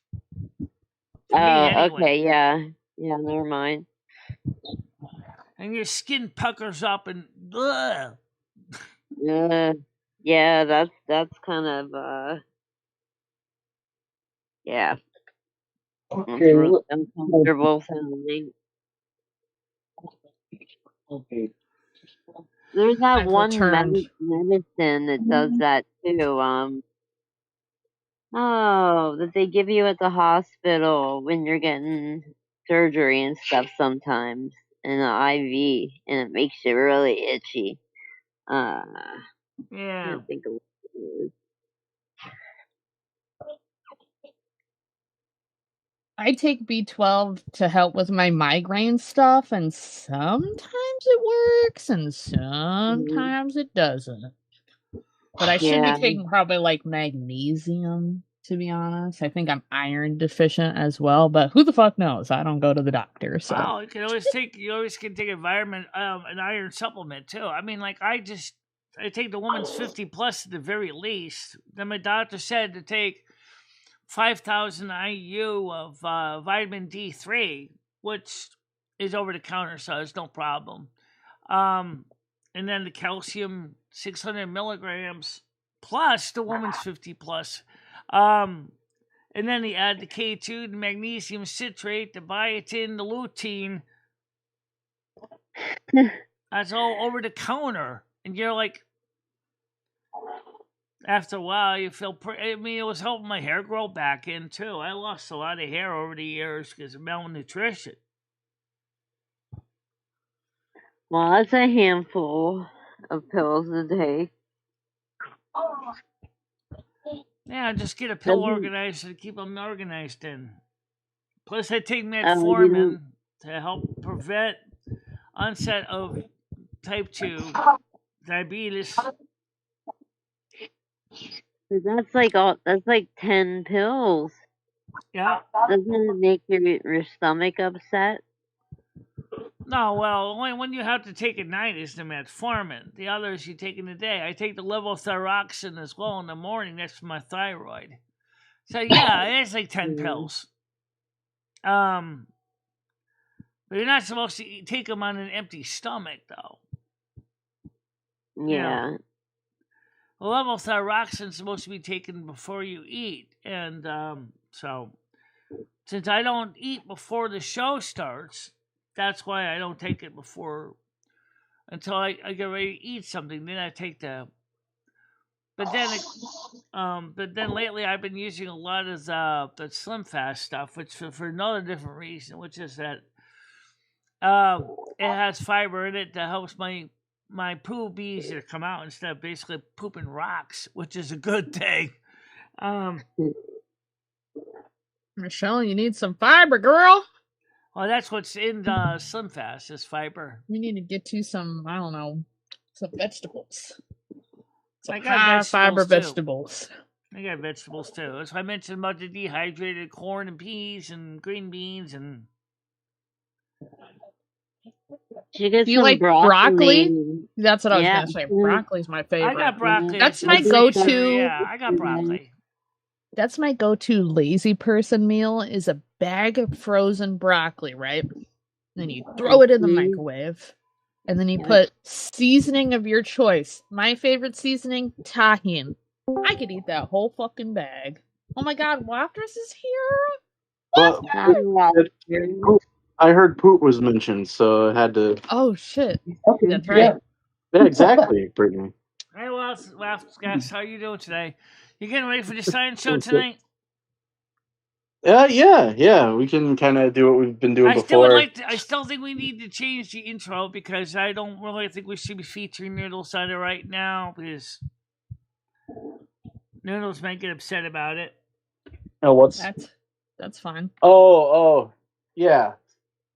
Oh, anyway. Okay, yeah, never mind. And your skin puckers up and ugh. Yeah, that's kind of yeah. Okay. Really uncomfortable sounding. Okay. There's that I've one returned. medicine that does that too. That they give you at the hospital when you're getting surgery and stuff sometimes, in an IV, and it makes you really itchy. Yeah. I can't think of what it is. I take B12 to help with my migraine stuff, and sometimes it works, and sometimes it doesn't. But I should be taking probably like magnesium, to be honest. I think I'm iron deficient as well, but who the fuck knows? I don't go to the doctor, so. Well, you always can take an iron supplement too. I mean, like I take the woman's 50 plus at the very least. Then my doctor said to take 5,000 IU of vitamin D3, which is over the counter, so it's no problem. And then the calcium 600 milligrams plus the woman's 50 plus. And then they add the K2, the magnesium citrate, the biotin, the lutein. That's all over the counter. And you're like, after a while, you feel I mean, it was helping my hair grow back in, too. I lost a lot of hair over the years because of malnutrition. Well, that's a handful of pills a day. Yeah, just get a pill organized and keep them organized in. Plus, I take metformin to help prevent onset of type 2 diabetes. That's like 10 pills. Yeah. Doesn't it make your stomach upset? No, well, only one you have to take at night is the metformin. The others you take in the day. I take the levothyroxine as well in the morning. That's for my thyroid. So yeah, it's like 10 pills. But you're not supposed to take them on an empty stomach, though. Yeah. The levothyroxine is supposed to be taken before you eat, and so since I don't eat before the show starts, that's why I don't take it until I get ready to eat something. Then I take the. But then lately I've been using a lot of the Slim Fast stuff, which for another different reason, which is that it has fiber in it that helps my poo be easier to come out instead of basically pooping rocks, which is a good thing. Michelle, you need some fiber, girl. Well, that's what's in Slim Fast is fiber. We need to get you some, I don't know, some vegetables. Some I got fiber vegetables. Too. I got vegetables too. As I mentioned about the dehydrated corn and peas and green beans and. Do you like broccoli? That's what I was going to say. Broccoli's my favorite. I got broccoli. That's my go-to. Yeah, I got broccoli. That's my go-to lazy person meal is a bag of frozen broccoli, right? And then you throw it in the microwave. And then you put seasoning of your choice. My favorite seasoning, tahini. I could eat that whole fucking bag. Oh my god, Wafterz is here? I heard poop was mentioned, so I had to. Oh shit. Okay, That's yeah. right. Yeah, exactly, Brittany. Hey, Wafterz, guys, how you doing today? You getting ready for the science show tonight? Yeah. We can kind of do what we've been doing I still would before. like to, I still think we need to change the intro because I don't really think we should be featuring Noodles on it right now because Noodles might get upset about it. Oh, what's? That's fine. Oh, yeah.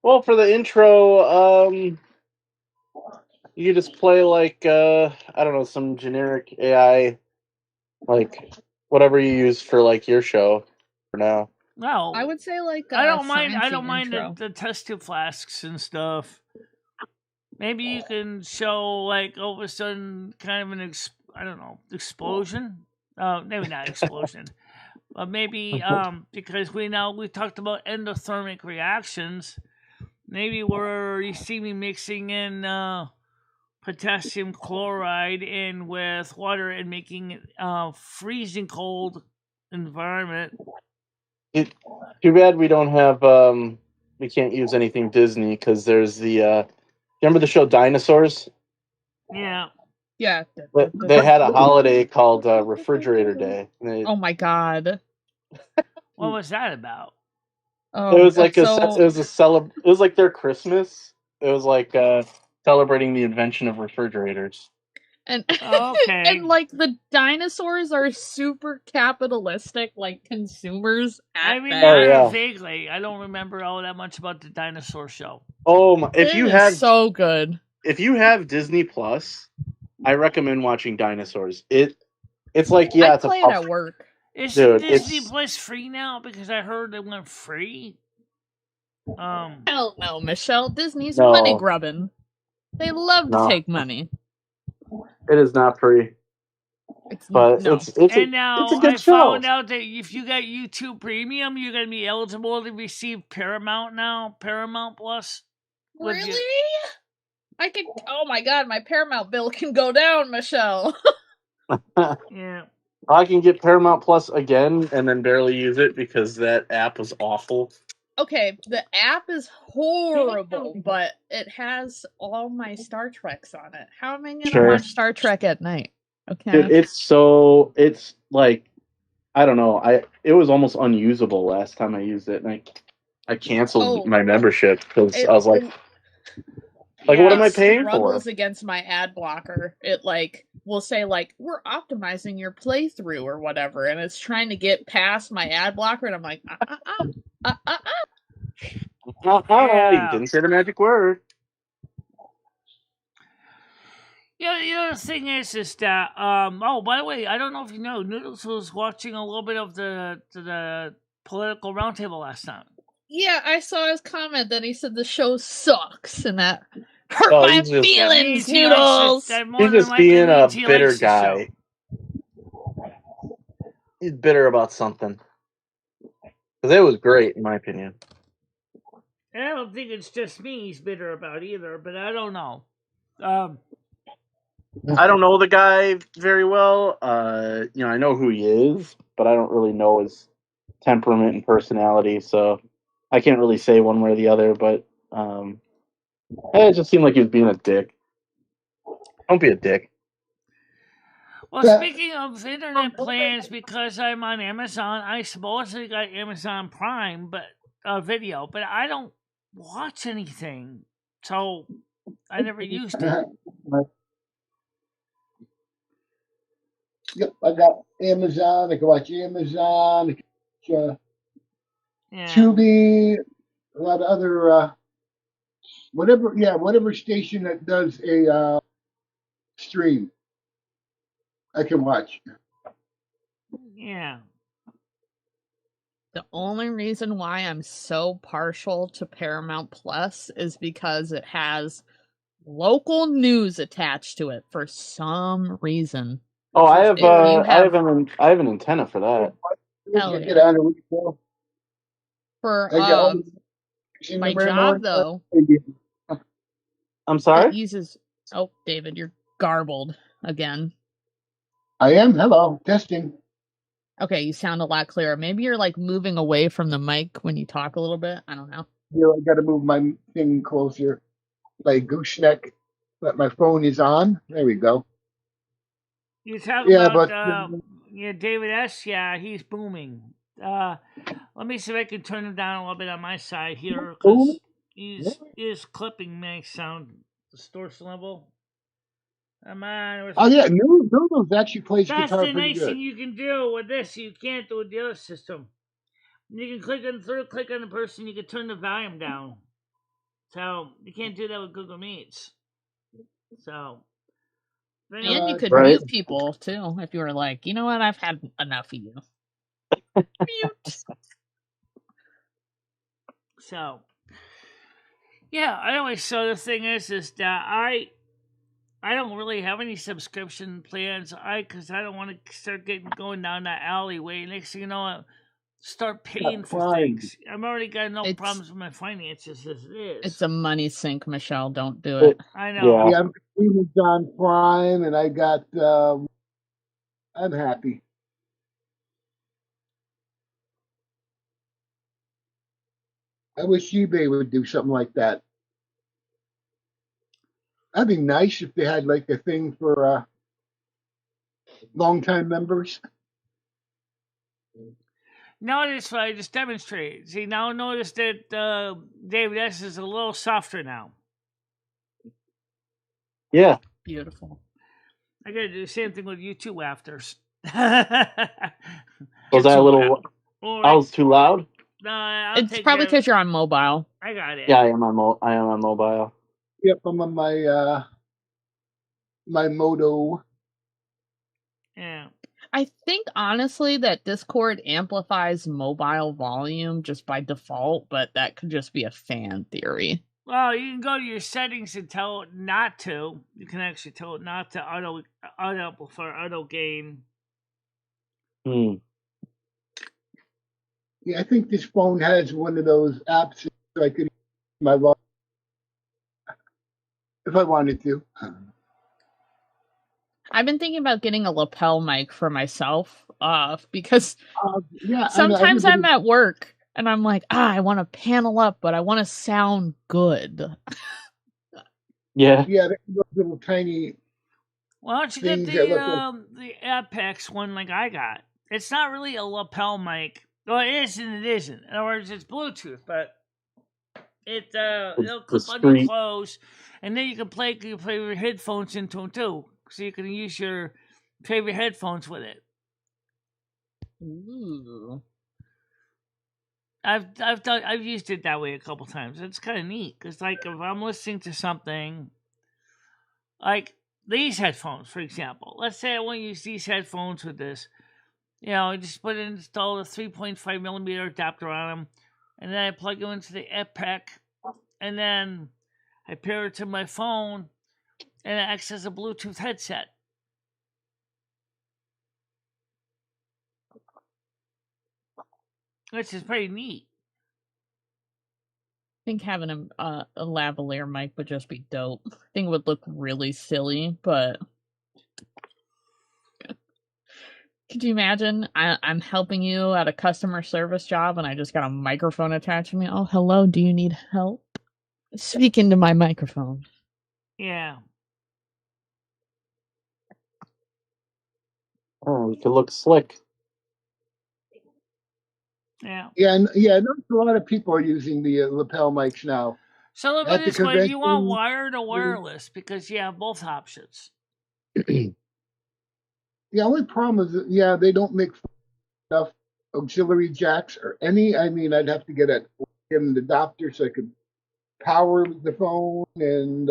Well, for the intro, you could just play like I don't know, some generic AI, like whatever you use for like your show for now. No, I would say like I don't mind. I sciencey don't mind intro. the test tube flasks and stuff. Maybe you can show like all of a sudden kind of an I don't know, explosion. Maybe not explosion, but maybe because we talked about endothermic reactions. Maybe where you see me mixing in potassium chloride in with water and making it freezing cold environment. Too bad we don't have we can't use anything Disney because there's the remember the show Dinosaurs? Yeah. Yeah. They had a holiday called Refrigerator Day. Oh my god. What was that about? Oh, It was like it was like their Christmas. It was like celebrating the invention of refrigerators. And okay. And like the dinosaurs are super capitalistic, like consumers. I remember vaguely. I don't remember all that much about the dinosaur show. Oh my! If you have so good, if you have Disney Plus, I recommend watching Dinosaurs. It's like I it's play it at work. Is Disney Plus free now? Because I heard it went free. Hell no, Michelle. Disney's money grubbing. They love to take money. It is not free. It's a good show. Found out that if you got YouTube Premium, you're gonna be eligible to receive Paramount now. Paramount Plus. Really? I can. Oh my god, my Paramount bill can go down, Michelle. Yeah. I can get Paramount Plus again and then barely use it because that app was awful. Okay, the app is horrible, but it has all my Star Treks on it. How am I going to watch Star Trek at night? Okay. Dude, it's like, I don't know. It was almost unusable last time I used it, and I canceled my membership because I was like, what am I paying for? It struggles against my ad blocker. It will say we're optimizing your playthrough or whatever, and it's trying to get past my ad blocker, and I'm like, You didn't say the magic word. Yeah, the other thing is that by the way, I don't know if you know, Noodles was watching a little bit of the Political Roundtable last night. Yeah, I saw his comment that he said the show sucks, and that hurt my feelings, Noodles. He's just being a bitter guy. He's bitter about something. Because it was great, in my opinion. And I don't think it's just me he's bitter about either, but I don't know. I don't know the guy very well. I know who he is, but I don't really know his temperament and personality, so I can't really say one way or the other, but it just seemed like he was being a dick. Don't be a dick. Well, speaking of internet plans, because I'm on Amazon, I supposedly got Amazon Prime, but Video, but I don't watch anything, so I never used it. Yep, I got Amazon. I can watch Amazon. I can watch Tubi. A lot of other whatever station that does a stream, I can watch. Yeah. The only reason why I'm so partial to Paramount Plus is because it has local news attached to it for some reason. Oh, I have an antenna for that. Hell Get on a for my job though. I'm sorry? It uses David, you're garbled again. I am. Hello. Testing. Okay, you sound a lot clearer. Maybe you're moving away from the mic when you talk a little bit. I don't know. I got to move my thing closer. My gooseneck, but my phone is on. There we go. You talk Yeah, about but David S. Yeah, he's booming. Let me see if I can turn him down a little bit on my side here because his clipping makes sound distortion level. Come on. oh yeah, Noodles actually plays That's guitar the pretty nice good. thing you can do with this. You can't do with the other system. You can click on the person. You can turn the volume down. So you can't do that with Google Meets. So. And you could Right. mute people too if you were like, you know what, I've had enough of you. Mute. So, yeah. Anyway, so the thing is that I don't really have any subscription plans. Because I don't want to start going down that alleyway. Next thing you know, I start paying for Prime. things. I've already got enough problems with my finances as it is. It's a money sink, Michelle. Don't do it. I know. Yeah, I'm Amazon Prime, and I got. I'm happy. I wish eBay would do something like that. That'd be nice if they had like a thing for long-time members. Notice what I just demonstrated. See, now notice that David S. is a little softer now. Yeah. Beautiful. I gotta do the same thing with you too, Wafterz. Was that a little? I was too loud. No, it's probably because you're on mobile. I got it. Yeah, I am on mobile. Yep, I'm on my my Moto. Yeah. I think honestly that Discord amplifies mobile volume just by default, but that could just be a fan theory. Well, you can go to your settings and tell it not to. You can actually tell it not to auto amplify, auto gain. Yeah, I think this phone has one of those apps so I could my volume if I wanted to. I've been thinking about getting a lapel mic for myself, because yeah, sometimes I'm at work and I'm like, I want to panel up, but I want to sound good. Yeah. Yeah, those little tiny. Why don't you get the Apex one like I got? It's not really a lapel mic. Well, it is and it isn't. In other words, it's Bluetooth, but it'll clip on your clothes, and then you can play your headphones into them too, so you can use your favorite headphones with it. Ooh. I've used it that way a couple times. It's kind of neat because, like, if I'm listening to something, like these headphones, for example. Let's say I want to use these headphones with this. I just install a 3.5 millimeter adapter on them, and then I plug them into the EPEC, and then I pair it to my phone, and it acts as a Bluetooth headset. Which is pretty neat. I think having a lavalier mic would just be dope. I think it would look really silly, but could you imagine? I'm helping you at a customer service job and I just got a microphone attached to me. Oh, hello, do you need help? Speak into my microphone. Yeah. Oh, it could look slick. Yeah. Yeah, I know a lot of people are using the lapel mics now. So look at this way. You want wired or wireless? Because you have both options. The only problem is, they don't make enough auxiliary jacks or any. I mean, I'd have to get an adapter so I could power the phone and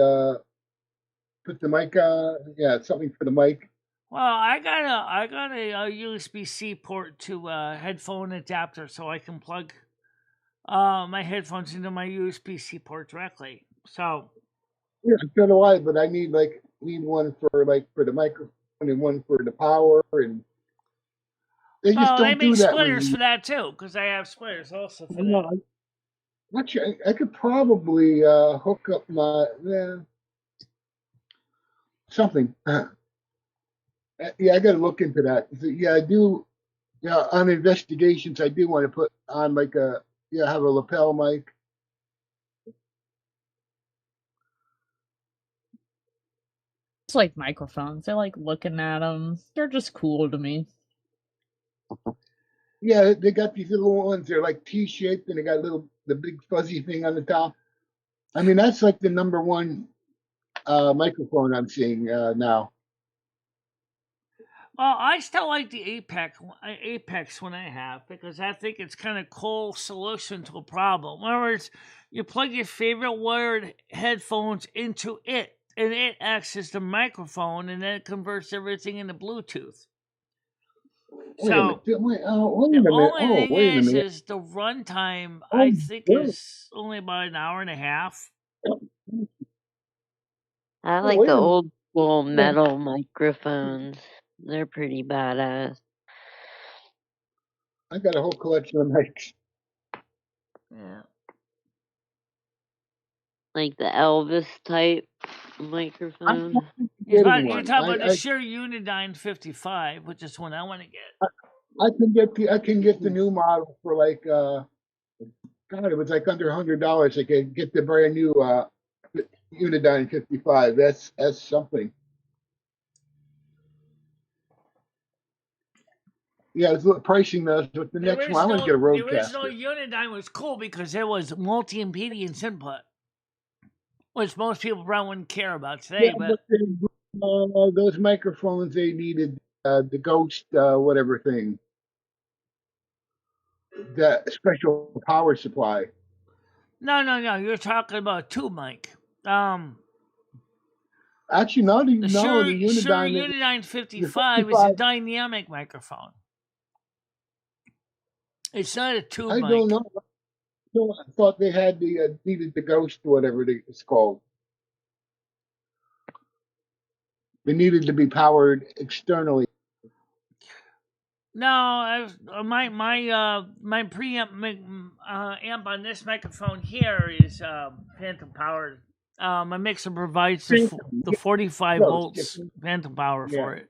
put the mic on. Yeah, something for the mic. Well, I got a USB-C port to a headphone adapter, so I can plug my headphones into my USB-C port directly. So yeah, so do I. But I need one for the microphone and one for the power, and they just don't do that. They make splitters for that too, because I have splitters also for that. Actually, I could probably hook up my something. Yeah, I got to look into that. Yeah, I do. Yeah, on investigations, I do want to put on have a lapel mic just like microphones. I like looking at them. They're just cool to me. Yeah, they got these little ones. They're like T-shaped, and they got the big fuzzy thing on the top. I mean, that's like the number one microphone I'm seeing now. Well, I still like the Apex when I have, because I think it's kind of cool solution to a problem. In other words, you plug your favorite wired headphones into it, and it acts as the microphone, and then it converts everything into Bluetooth. Wait a minute. So Wait a the minute. only thing Wait a minute. is the runtime. Oh, I think really? is only about an hour and a half. I Oh, like wait the a minute. old school metal microphones. They're pretty badass. I got a whole collection of mics. Yeah. Like the Elvis type microphone. You're Getting talking one. about the Shure Unidyne 55, which is one I want to get. I can get the new model for like God, it was like under $100. I could get the brand new Unidyne 55. That's something. Yeah, it's what pricing those. But the next one, I want to get a The original Roadcaster. Unidyne was cool because it was multi-impedance input, which most people probably wouldn't care about today. Yeah, but those microphones, they needed the Ghost whatever thing, the special power supply. no, you're talking about a tube mic. Actually, no, The Shure Unidyne. Unidyne 55 is a dynamic microphone. It's not a tube mic. I don't know. I thought they had needed the Ghost, whatever it's called. They needed to be powered externally. No, my preamp amp on this microphone here is phantom powered. My mixer provides the 45 volts phantom power for it.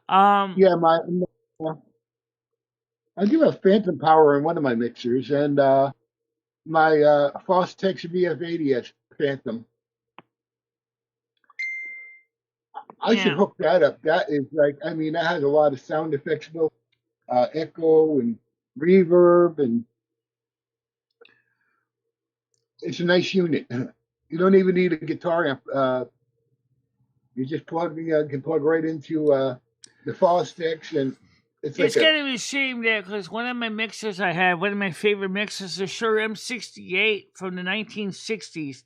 Yeah, I do have phantom power in one of my mixers, and my Fostex VF80 has phantom. I should hook that up. That is like, I mean, that has a lot of sound effects built, echo and reverb, and it's a nice unit. You don't even need a guitar amp. You just can plug right into the Fostex, and it's gonna be a shame there because one of my mixers I had, one of my favorite mixers, the Shure M68 from the 1960s,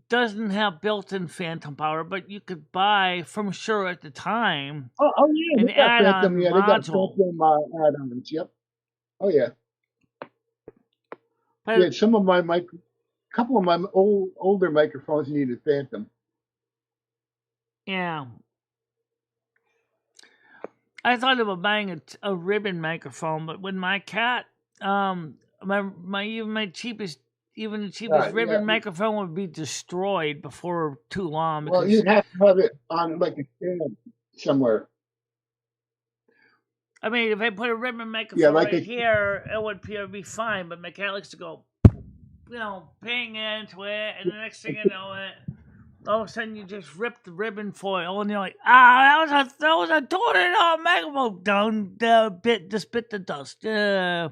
doesn't have built-in phantom power, but you could buy from Shure at the time. Oh yeah, an add-on module. They got phantom add-ons. Yep. Oh yeah. But, yeah, some of my couple of my older microphones needed phantom. Yeah. I thought about buying a ribbon microphone, but with my cat, the cheapest ribbon microphone would be destroyed before too long. Well, you'd have to have it on like a stand somewhere. I mean, if I put a ribbon microphone here, it would be fine. But my cat likes to go, paying into it, and the next thing you know, all of a sudden you just rip the ribbon foil, and you're like, that was a $200 microphone. Just bit the dust. Yeah,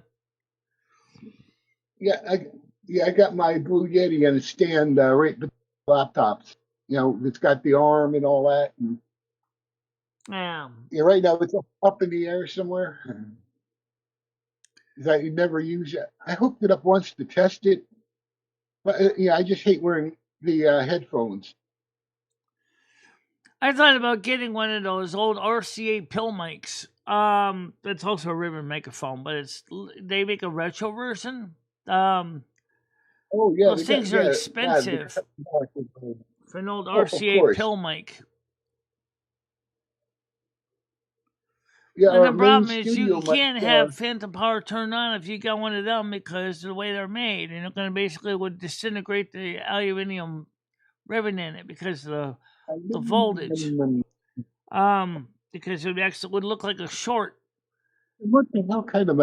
I got my Blue Yeti on a stand right between the laptops. It's got the arm and all that. And yeah, right now it's up in the air somewhere. That you never use it. I hooked it up once to test it, but I just hate wearing the headphones. I thought about getting one of those old RCA pill mics. That's also a ribbon microphone, but they make a retro version. Those things are expensive for an old RCA pill mic. Yeah, and the problem is you can't have phantom power turned on if you got one of them because of the way they're made, and it's going to basically would disintegrate the aluminum ribbon in it because of the voltage. Because it actually would look like a short. What the hell kind of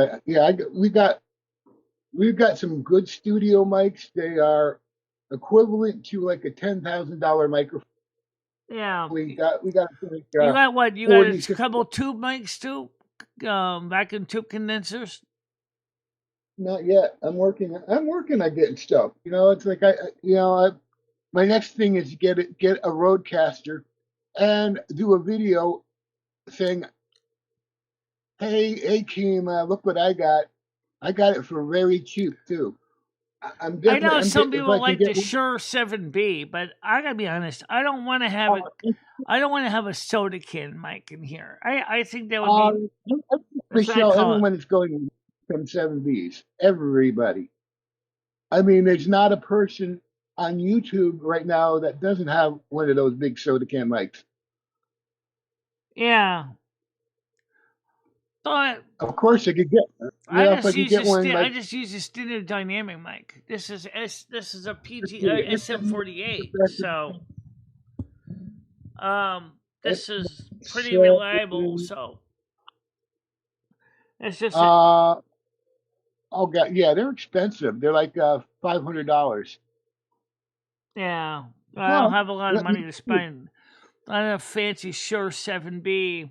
we've got some good studio mics. They are equivalent to like a $10,000 microphone. Yeah. We got like You got what? You got 40, a 50. couple tube mics too? Vacuum tube condensers? Not yet. I'm working on getting stuff. It's like my next thing is get a roadcaster and do a video saying, hey team, look what I got. I got it for very cheap too. I'm I know definitely. some If people I can like the get. Shure 7B, but I gotta be honest, I don't want to have I don't want to have a soda can mic in here. I think that would be Michelle, everyone is going from 7Bs. Everybody. I mean, there's not a person on YouTube right now that doesn't have one of those big soda can mics. Yeah. But Of course, I could get. I if I could get one. I just use a standard dynamic mic. This is a PG SM48. So this is pretty reliable. So it's just oh god, yeah, they're expensive. They're like $500. yeah. I don't have a lot of money to spend on a fancy Shure 7B.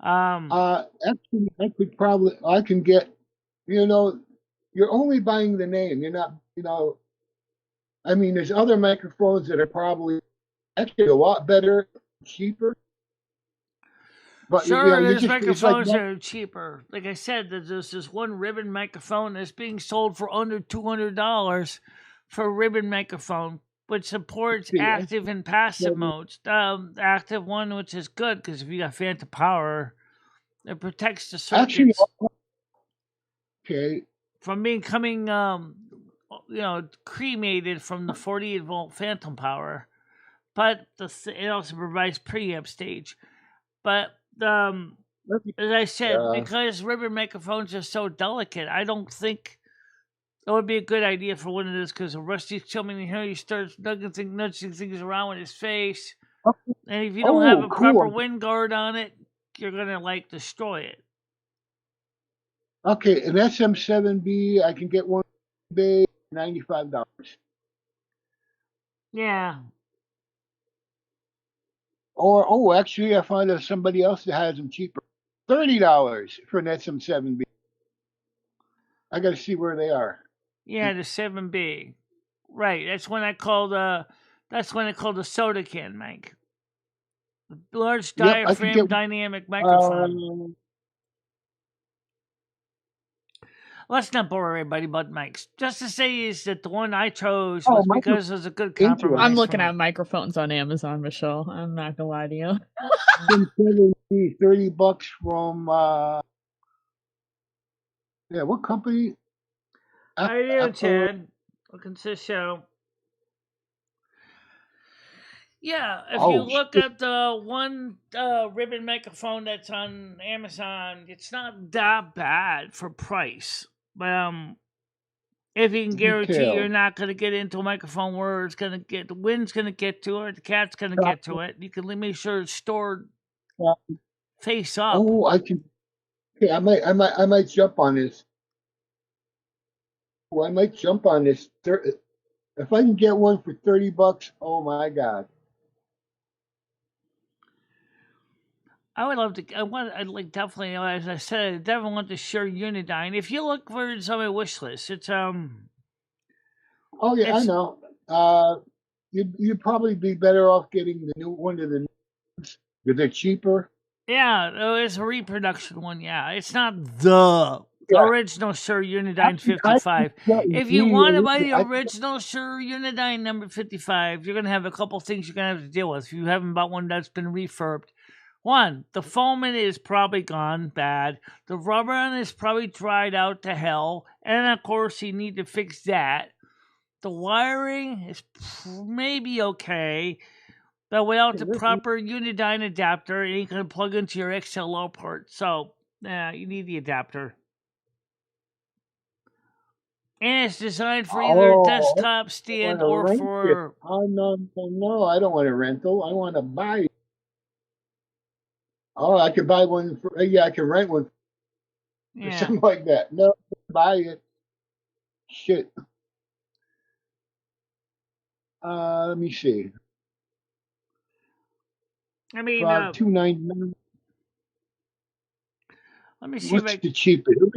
Actually, I can get. You're only buying the name. You're not. I mean, there's other microphones that are probably actually a lot better, cheaper. But sure, there's it's microphones like that are cheaper. Like I said, there's this one ribbon microphone that's being sold for under $200 for a ribbon microphone, which supports active and passive modes. The active one, which is good because if you got phantom power, it protects the circuits from becoming cremated from the 48-volt phantom power. But it also provides preamp stage. But as I said, because ribbon microphones are so delicate, I don't think it would be a good idea for one of those because Rusty's coming in here, he starts nudging things around with his face. And if you don't have a proper wind guard on it, you're going to destroy it. Okay, an SM7B, I can get one today, $95. Yeah. Or actually, I found out somebody else that has them cheaper. $30 for an SM7B. I got to see where they are. Yeah, the 7B. Right. That's when I called the soda can mic. The large diaphragm dynamic microphone. Let's not bore everybody about mics. Just to say is that the one I chose was because it was a good compromise. I'm looking at microphones on Amazon, Michelle. I'm not gonna lie to you. $30 from what company? How you doing, Chad? Welcome to the show. Yeah, if you look at the one ribbon microphone that's on Amazon, it's not that bad for price. But if you can guarantee you're not going to get into a microphone where the wind's going to get to it, the cat's going to get to it, you can make sure it's stored face up. Oh, I can. Okay, I might jump on this. Oh, I might jump on this. If I can get one for $30, oh my god. I would love to. Definitely. As I said, I definitely want the Shure Unidyne. If you look for it on my wish list, it's Oh yeah, I know. You'd probably be better off getting the new one of the because they're cheaper. Yeah, it's a reproduction one. Yeah, it's not the original Shure Unidyne 55. If you want to buy the original Shure Unidyne number 55, you're gonna have a couple things you're gonna have to deal with. If you haven't bought one that's been refurbed. One, the foam in it is probably gone bad. The rubber on it is probably dried out to hell. And of course, you need to fix that. The wiring is maybe okay. But without the proper Unidyne adapter, it ain't going to plug into your XLR port. So, you need the adapter. And it's designed for either desktop stand or for... Oh, no, I don't want a rental. I want to buy it. Oh, I could buy one. I can rent one. Or something like that. No, buy it. Shit. Let me see. I mean, about $2.99. let me see What's the cheapest? let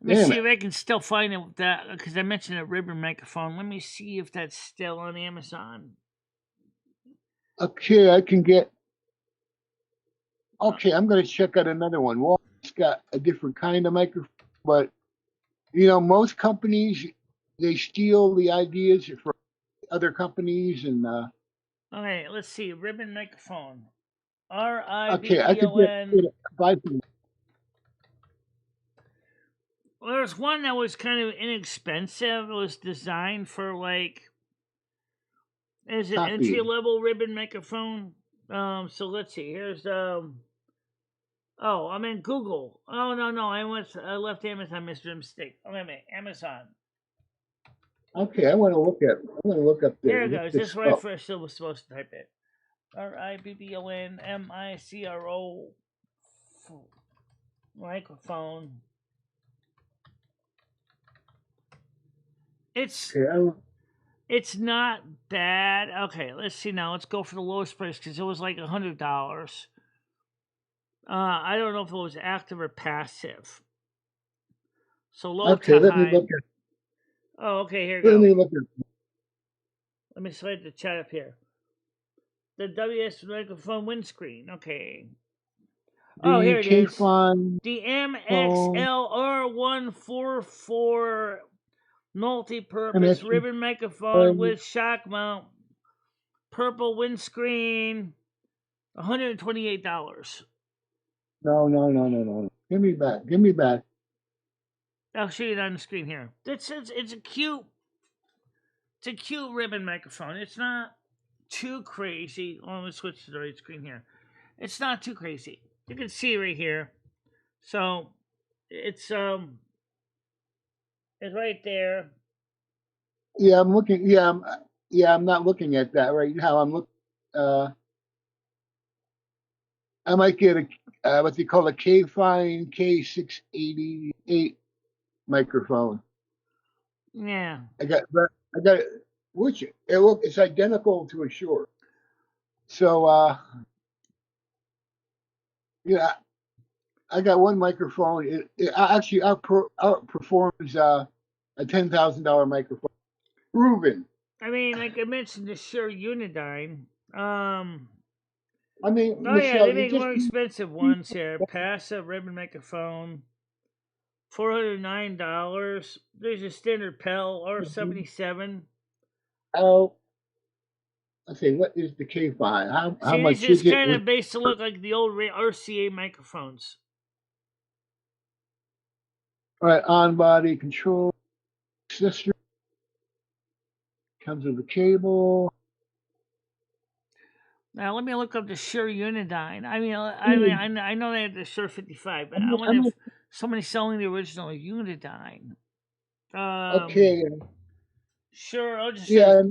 me Damn see it. if I can still find it with that because I mentioned a ribbon microphone. Let me see if that's still on Amazon. Okay, I can get. Okay, I'm going to check out another one. Walmart's got a different kind of microphone, but most companies they steal the ideas from other companies, and Okay, let's see. Ribbon microphone. okay, I could RIBBON. buy some. Well, there's one that was kind of inexpensive. It was designed for is it entry Copy. level ribbon microphone? So let's see. Here's Oh, I'm in Google. Oh no, I left Amazon. I made a mistake. Oh, wait a minute, Amazon. Okay, I'm going to look up There it look goes. this This is where I up. first was supposed to type it. RIBBONMICRO microphone. Okay, It's not bad. Okay, let's see now. Let's go for the lowest price because it was like $100. I don't know if it was active or passive. So low okay, to let high. me look at. Oh, okay. Here we Let go. me look at. Let me slide the chat up here. The WS microphone windscreen. Okay. Oh, here it is. K-Fine The phone. MXLR144 multi-purpose MX. ribbon microphone with shock mount, purple windscreen, $128. No. Give me back. I'll show you it on the screen here. It's a cute ribbon microphone. It's not too crazy. Oh, let me switch to the right screen here. It's not too crazy. You can see right here. So it's right there. Yeah, I'm looking. I'm not looking at that right now. I'm looking. I might get a what they call a K-Fine K688 microphone. Yeah. I got which it's identical to a Shure. So yeah, I got one microphone. It actually outperforms a $10,000 microphone. Proven. I mean, like I mentioned, the Shure Unidyne. I mean, Oh yeah, Michelle, they make more expensive ones here. Passive ribbon microphone, $409. There's a standard Pell R77. Oh, let's see. What is the K-Fine? How See, much this is is it? kind of based to look like the old RCA microphones. All right, on-body control system comes with a cable. Now let me look up the Shure Unidyne. I know they have the Shure 55, but I wonder if somebody's selling the original Unidyne. Okay. Sure, I'll just Yeah,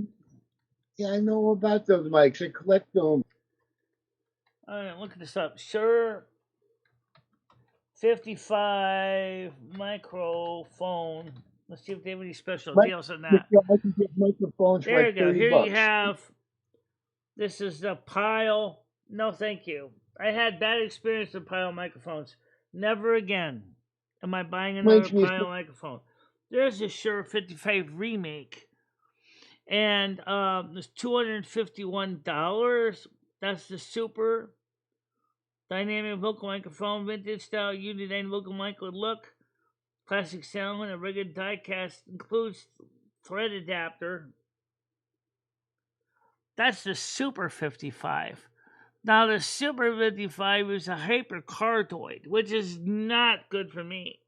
I know about those mics. I collect them. Look this up. Shure 55 microphone. Let's see if they have any special deals on that. I can get microphones There for you go. $30. Here you have. This is the Pile. No, thank you. I had bad experience with Pile microphones. Never again am I buying another Pile microphone. There's a Shure 55 remake, and it's $251. That's the super dynamic vocal microphone, vintage style Unidyne vocal mic with look, classic sound, a rugged die-cast, includes thread adapter. That's the Super 55. Now the Super 55 is a hypercardioid, which is not good for me.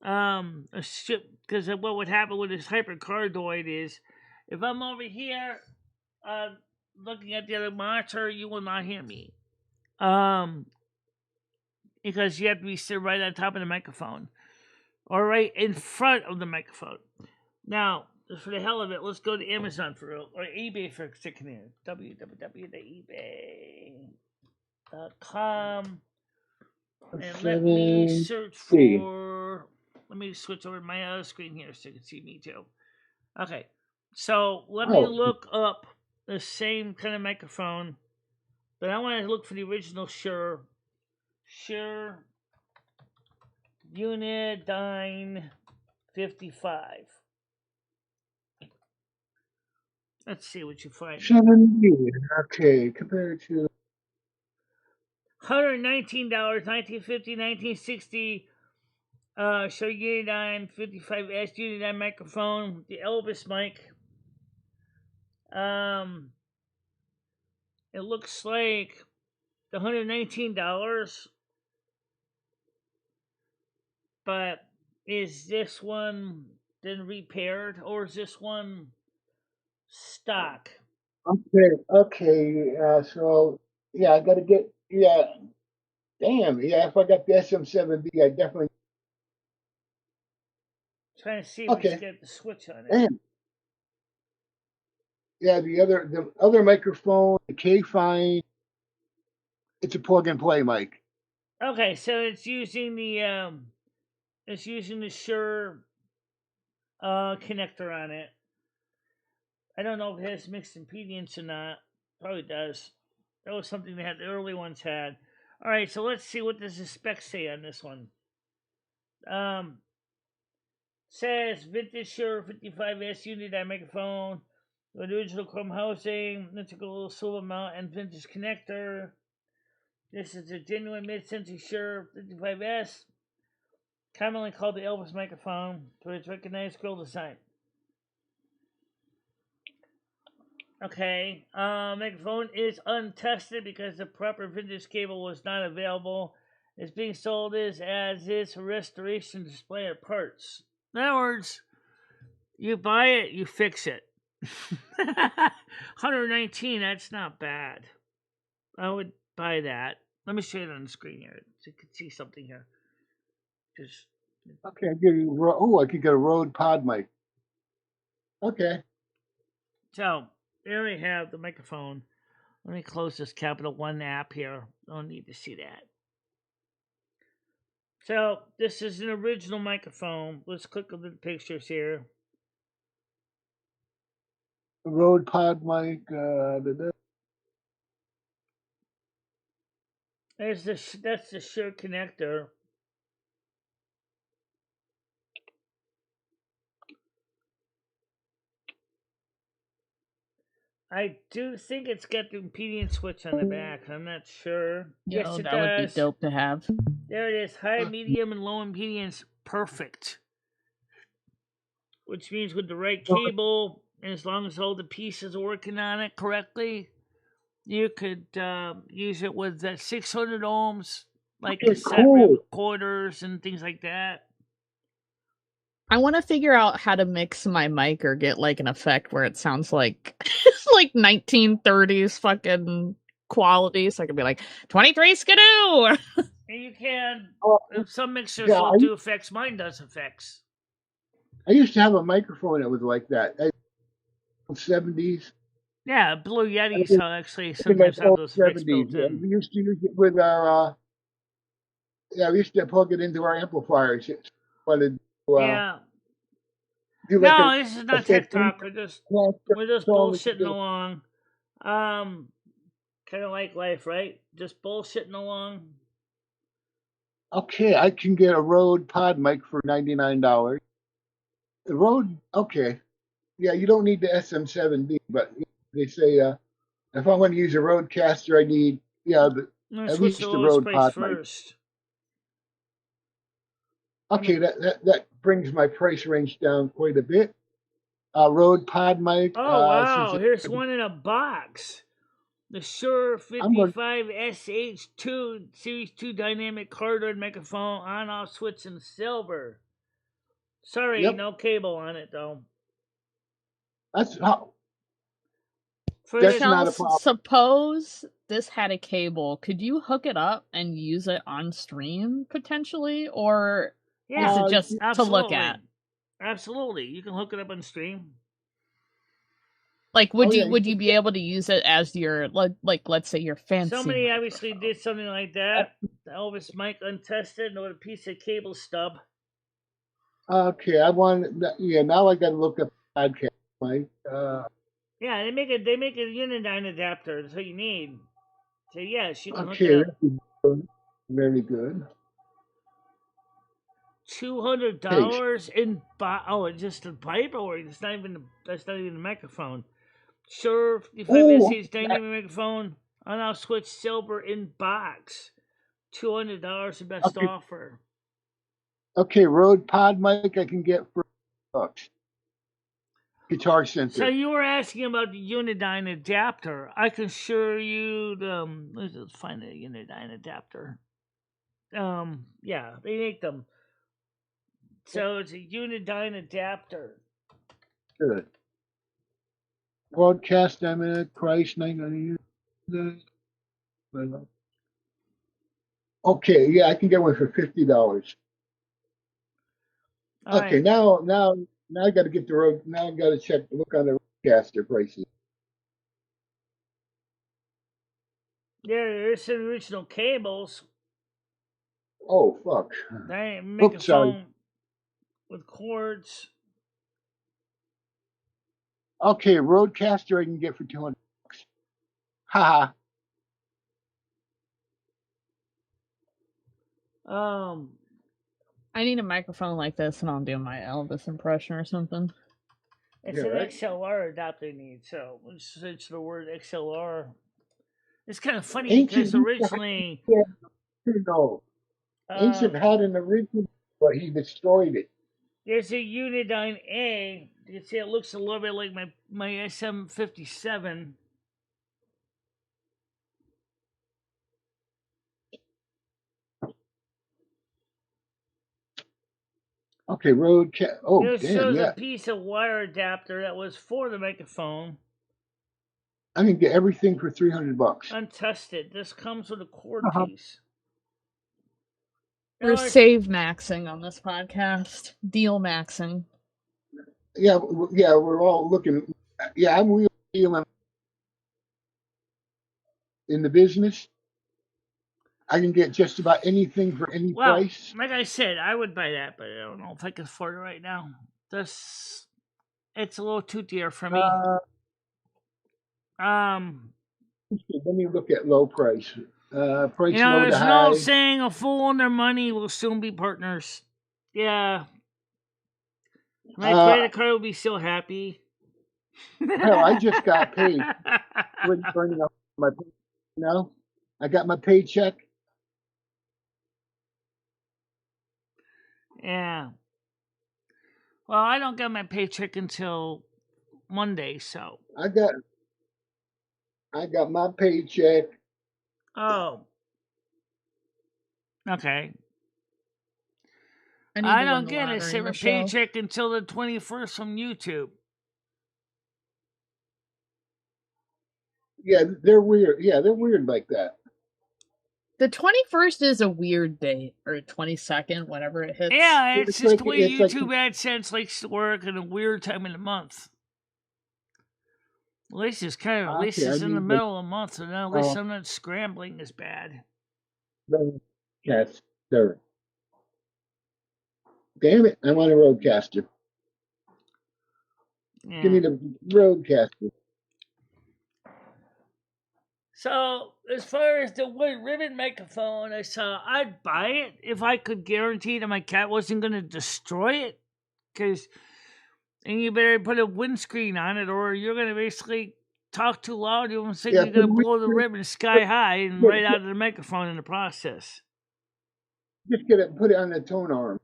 Because what would happen with this hypercardioid is, if I'm over here, looking at the other monitor, you will not hear me. Because you have to be sitting right on top of the microphone, or right in front of the microphone. Now, just for the hell of it, let's go to Amazon or eBay for a second here. www.ebay.com. And let me search for. Let me switch over to my other screen here so you can see me too. Okay, so let me look up the same kind of microphone, but I want to look for the original Shure Unidyne 55. Let's see what you find. 70. Okay, compared to $119, 1950, 1960. Shure Unidyne 55S Unidyne microphone, the Elvis mic. It looks like the $119, but is this one then repaired or is this one stock? okay. So yeah, I gotta get Damn, yeah. If I got the SM7B, I definitely. Trying to see if we Okay. can get the switch on it. Damn. Yeah, the other microphone, the K-Fine, it's a plug and play mic. Okay, so it's using the Shure connector on it. I don't know if it has mixed impedance or not. Probably does. That was something they had. The early ones had. All right, so let's see what does the specs say on this one. Says vintage Shure 55S Unidyne microphone with original chrome housing, integral silver mount, and vintage connector. This is a genuine mid-century Shure 55S, commonly called the Elvis microphone for its recognized grill design. Okay, microphone is untested because the proper vintage cable was not available. It's being sold as is for restoration display of parts. In other words, you buy it, you fix it. 119, that's not bad. I would buy that. Let me show it on the screen here so you can see something here. Just Okay, I could get a Rode Pod mic. Okay. so there we have the microphone. Let me close this Capital One app here. Don't need to see that. So this is an original microphone. Let's click on the pictures here. Rode Pod mic. That's the Shure connector. I do think it's got the impedance switch on the back. I'm not sure. Yes, it that does. would be dope to have. There it is. High, medium, and low impedance. Perfect. Which means with the right cable, and as long as all the pieces are working on it correctly, you could use it with 600 ohms, like cassette recorders and things like that. I want to figure out how to mix my mic or get like an effect where it sounds like like 1930s fucking quality, so I could be like 23 skidoo. And you can. Some mixers will do effects. Mine does effects. I used to have a microphone that was like that. 70s. Yeah, Blue Yetis actually sometimes have those effects built in. We used to use it with our. We used to plug it into our amplifiers. Yeah. No, this is not tech talk. We're just bullshitting along. Kind of like life, right? Just bullshitting along. Okay, I can get a Rode Pod mic for $99. The Rode, okay. Yeah, you don't need the SM7B, but they say if I want to use a Rodecaster, I need at least the Rode Pod first. mic. Okay, that brings my price range down quite a bit. Rode Pod mic. Oh wow! Here's one in a box. The Shure 55SH2 Series 2 dynamic cardioid microphone on-off switch in silver. Sorry, no cable on it though. That's not a problem. Suppose this had a cable. Could you hook it up and use it on stream potentially, or is it just to look at? Absolutely, you can hook it up on stream. Like, would you be able to use it as your like let's say your fancy? Somebody obviously did something like that. The Elvis mic untested with a piece of cable stub. Okay, now I got to look up podcast mic. Yeah, they make a Unidyne adapter. That's what you need. So yes, you can hook it Okay, up. that's very good. $200 in it's just a pipe, or it's not even that's not even a microphone. Sure, 55 Oh, SH dynamic microphone. On I'll switch silver in box. $200 the best okay. offer. Okay, Rode Pod mic I can get for $100. Guitar So Center. you were asking about the Unidyne adapter. I can show you the. Let's find a Unidyne adapter. Yeah, they make them. So it's a Unidyne adapter. Good. Broadcast dynamic price $9.99. Okay, yeah, I can get one for $50. All Okay, right. now I got to get the road. Now I got to look on the roadcaster prices. There's some original cables. Oh fuck! They make a Sorry. phone with cords. Okay, roadcaster I can get for $200. Haha. I need a microphone like this, and I'll do my Elvis impression or something. It's Yeah, an right. XLR adapter you need. So let's switch the word XLR. It's kind of funny Ancient because originally, no. Ancient had an original, but he destroyed it. there's a Unidyne A. You can see it looks a little bit like my SM57. Okay, roadcast. Oh It damn, shows a yeah. piece of wire adapter that was for the microphone. I can get everything for $300. Untested. This comes with a cord piece. We're save maxing on this podcast. Deal maxing. Yeah, we're all looking. Yeah, I'm real dealing in the business. I can get just about anything for any price. Like I said, I would buy that, but I don't know if I can afford it right now. It's a little too dear for me. Let me look at low price. Price you know, low to there's high. no saying a fool and their money will soon be partners. Yeah. My credit card will be so happy. Hell, I just got paid. Burning up my, I got my paycheck. Yeah. Well, I don't get my paycheck until Monday, so. I got my paycheck. Oh. Okay. I don't get a separate paycheck until the 21st from YouTube. Yeah, they're weird. Yeah, they're weird like that. The 21st is a weird date, or 22nd, whatever it hits. Yeah, it's just the way YouTube AdSense likes to work in a weird time of the month. At least it's kind of, it's in the middle of the month, so now at least I'm not scrambling as bad. Yes, sir. Damn it, I want a roadcaster. Yeah. Give me the roadcaster. So, as far as the wood ribbon microphone, I'd buy it if I could guarantee that my cat wasn't going to destroy it. And you better put a windscreen on it, or you're going to basically talk too loud. You're going to blow the ribbon sky high and right out of the microphone in the process. Just put it on the tone arm.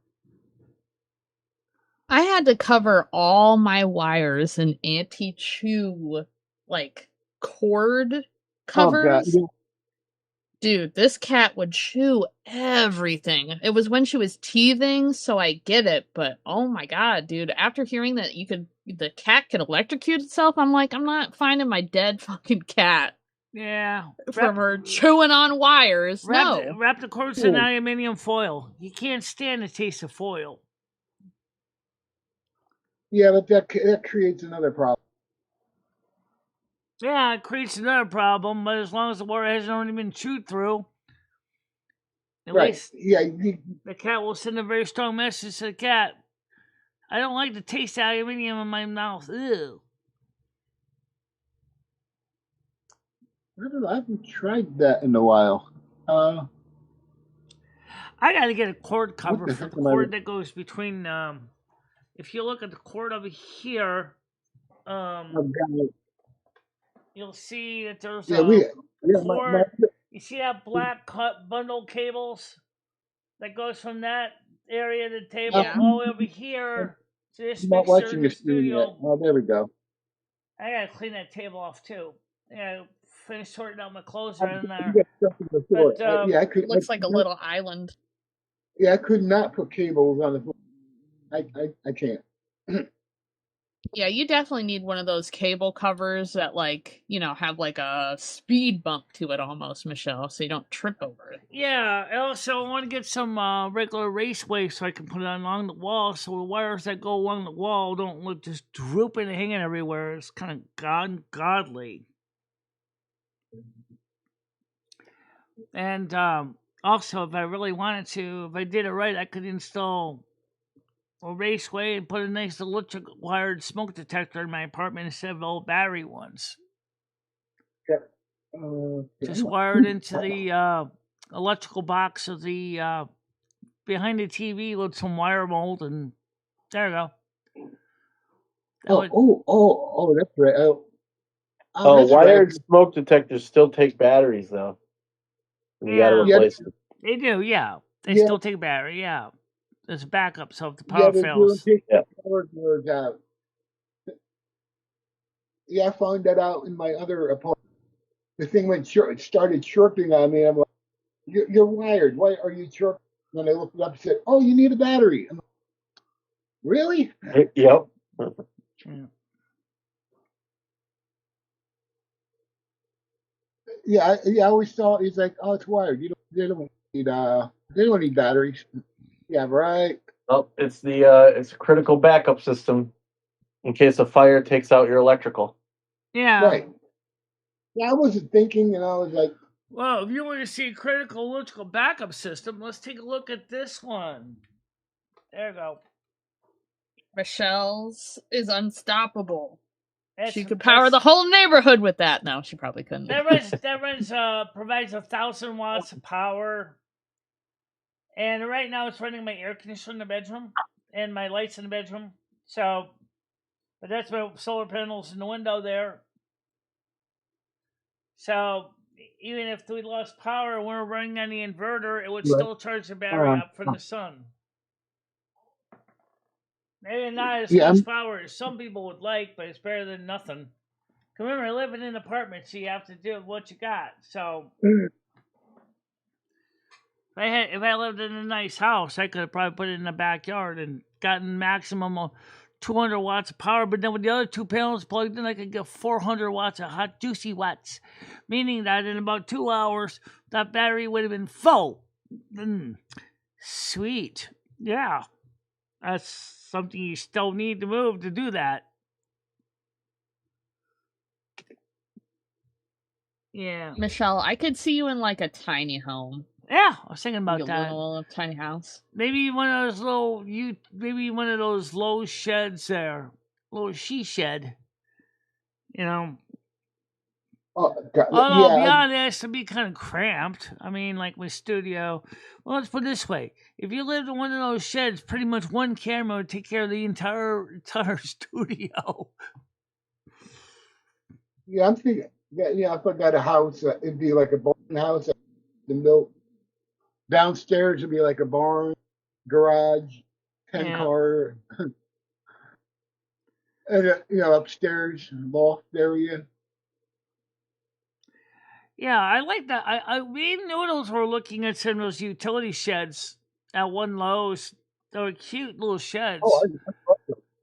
I had to cover all my wires in anti-chew, cord covers. Oh, God. Dude, this cat would chew everything. It was when she was teething, so I get it, but oh my god, dude, after hearing that the cat could electrocute itself, I'm like, I'm not finding my dead fucking cat. Yeah. From her chewing on wires. Wrap the cords in aluminium foil. You can't stand the taste of foil. Yeah, but that creates another problem. Yeah, it creates another problem, but as long as the water hasn't already been chewed through, at least the cat will send a very strong message to the cat. I don't like the taste of aluminium in my mouth. Ew. I don't know. I haven't tried that in a while. Uh, I got to get a cord what cover the for heck the am I? cord that goes between. If you look at the cord over here, I've got, you'll see that there's yeah, a my cord. You see that black cut bundle cables that goes from that area of the table Yeah. all the way over here to this I'm not mixer in watching the the screen yet. studio. Oh, there we go. I gotta clean that table off too. I gotta finish sorting out my clothes I've right in got there. something before. But Yeah, I could. Looks like a little island. Yeah, I could not put cables on the floor. I can't. Yeah, you definitely need one of those cable covers that, like, have like a speed bump to it almost, Michelle, so you don't trip over it. yeah, also I want to get some regular raceway so I can put it along the wall, so the wires that go along the wall don't look just drooping and hanging everywhere. It's kind of godly. And also, if I really wanted to, if I did it right, I could install a raceway and put a nice electric wired smoke detector in my apartment instead of old battery ones. Just wired into the electrical box of the behind the TV with some wire mold, and there you go. That's right. Oh, That's wired right. smoke detectors still take batteries though. And you got to Yeah, replace them. they do. Yeah, they Yeah. still take a battery. Yeah, there's a backup, so if the Yeah, power they're doing fails. Yeah. power cords out. Yeah, I found that out in my other apartment. The thing it started chirping on me. I'm like, you're wired. Why are you chirping? When I looked it up, it said, "Oh, you need a battery." I'm like, really? Yep. Yeah, I always thought he's like, "Oh, it's wired. They don't need batteries." Yeah, right. Well, it's it's a critical backup system in case a fire takes out your electrical. Yeah. Right. Yeah, I wasn't thinking, and I was like, well, if you want to see a critical electrical backup system, let's take a look at this one. There you go. Michelle's is unstoppable. She That's- could power the whole neighborhood with that. No, she probably couldn't. That provides 1,000 watts of power. And right now it's running my air conditioner in the bedroom and my lights in the bedroom. So, but that's my solar panels in the window there. So even if we lost power and we're running on the inverter, it would Right. still charge the battery up from the sun. Maybe not as Yeah, much power as some people would like, but it's better than nothing. Remember, living in an apartment, so you have to do what you got. So if I lived in a nice house, I could have probably put it in the backyard and gotten maximum of 200 watts of power. But then with the other two panels plugged in, I could get 400 watts of hot, juicy watts, meaning that in about 2 hours, that battery would have been full. Sweet. Yeah. That's something you still need to move to do that. Yeah. Michelle, I could see you in like a tiny home. Yeah, I was thinking about Like a that. little tiny house. Maybe one of those maybe one of those low sheds there, little she shed. You know. oh, God, Although, yeah, be honest, it'd be kind of cramped. I mean, like my studio. Well, let's put it this way: if you lived in one of those sheds, pretty much one camera would take care of the entire studio. yeah. I'm thinking that if I got a house, it'd be like a barn house. The middle downstairs would be like a barn, garage, 10-car, and upstairs loft area. Yeah, I like that. Me and Noodles were looking at some of those utility sheds at One Lowe's. They were cute little sheds. Oh,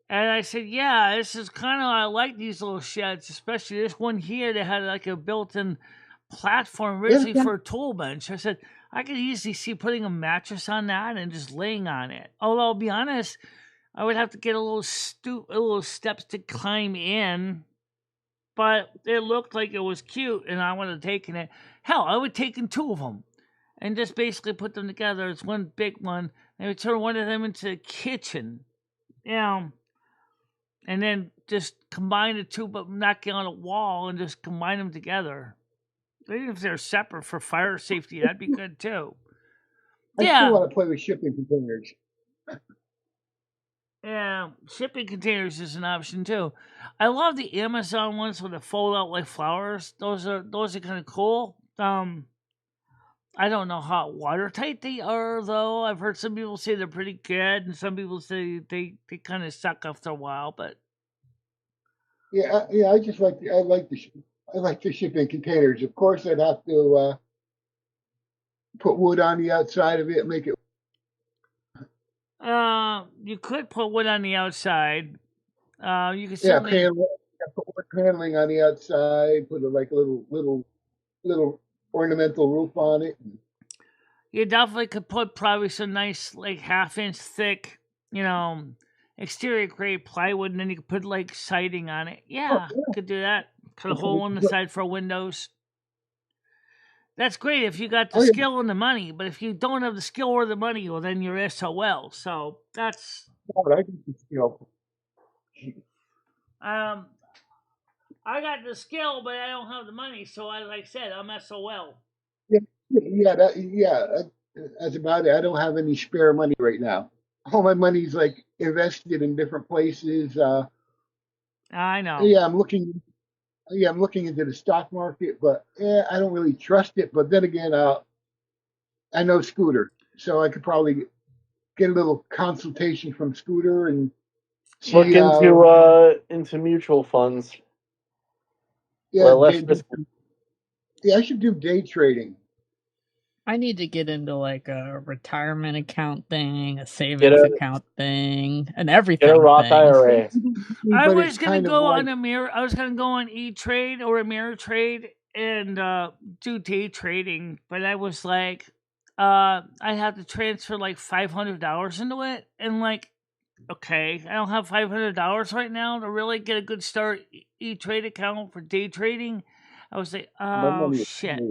and I said, yeah, this is kind of, I like these little sheds, especially this one here that had like a built-in platform originally for a tool bench. I said, I could easily see putting a mattress on that and just laying on it. Although, I'll be honest, I would have to get a little steps to climb in. But it looked like it was cute, and I would have taken it. Hell, I would have taken two of them and just basically put them together as one big one. And would turn one of them into a kitchen, and then just combine the two, but not get on a wall and just combine them together. Even if they're separate for fire safety, that'd be good too. I still Yeah, want to play with shipping containers. yeah. Shipping containers is an option too. I love the Amazon ones with the fold out like flowers. Those are kind of cool. I don't know how watertight they are though. I've heard some people say they're pretty good, and some people say they kind of suck after a while. But Yeah, I just like I like the shipping containers. Of course, I'd have to put wood on the outside of it, make it. you could put wood on the outside. You could Yeah, certainly. put wood paneling on the outside. Put like a little ornamental roof on it. You definitely could put probably some nice like 1/2 inch thick, exterior grade plywood, and then you could put like siding on it. Yeah, you could do that. Put a hole in the side for windows. That's great if you got the skill and the money, but if you don't have the skill or the money, well, then you're SOL. So that's. I got the skill. I got the skill, but I don't have the money. So like I said, I'm SOL. Yeah, that's about it. I don't have any spare money right now. All my money's like invested in different places. I know. Yeah, I'm looking into the stock market, but I don't really trust it. But then again, I know Scooter, so I could probably get a little consultation from Scooter and look into mutual funds. Yeah, Well, less I should do day trading. I need to get into like a retirement account thing, a savings account thing, and everything. Get a Roth IRA. I was gonna go on I was gonna go on E-Trade or Ameritrade and do day trading, but I was like, I have to transfer like $500 into it, and like, okay, I don't have $500 right now to really get a good start E-Trade account for day trading. I was like, oh shit.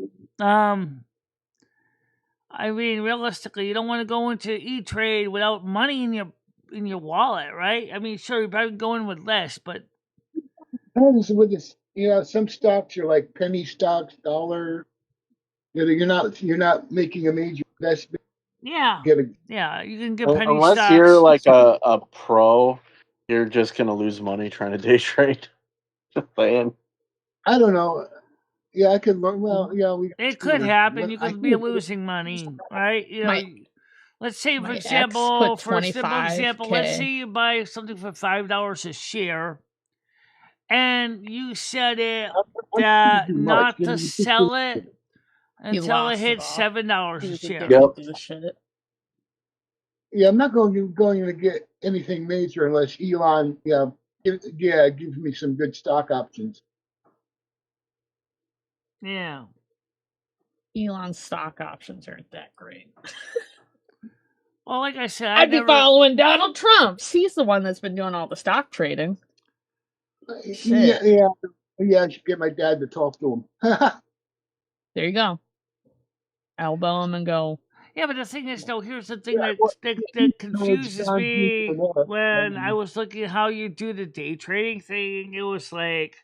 I mean, realistically, you don't want to go into E-Trade without money in your wallet, right? I mean, sure, you're probably going with less, but with this, some stocks are like penny stocks, dollar. You're not making a major investment. Yeah, you can get penny unless stocks. You're like a pro, you're just gonna lose money trying to day trade. Saying. I don't know. Yeah, I could. Well, yeah, it could happen. You could be losing money, right? Let's say, for example, let's say you buy something for $5 a share, and you set it that not to sell it until it hits $7 a share. Yep. Yeah, I'm not going to get anything major unless Elon, gives me some good stock options. Yeah. Elon's stock options aren't that great. Well, like I said, I'd be following Donald Trump's. He's the one that's been doing all the stock trading. Yeah. I should get my dad to talk to him. There you go. Elbow him and go. Yeah, but the thing is, though, here's the thing that confuses me when I was looking at how you do the day trading thing. It was like,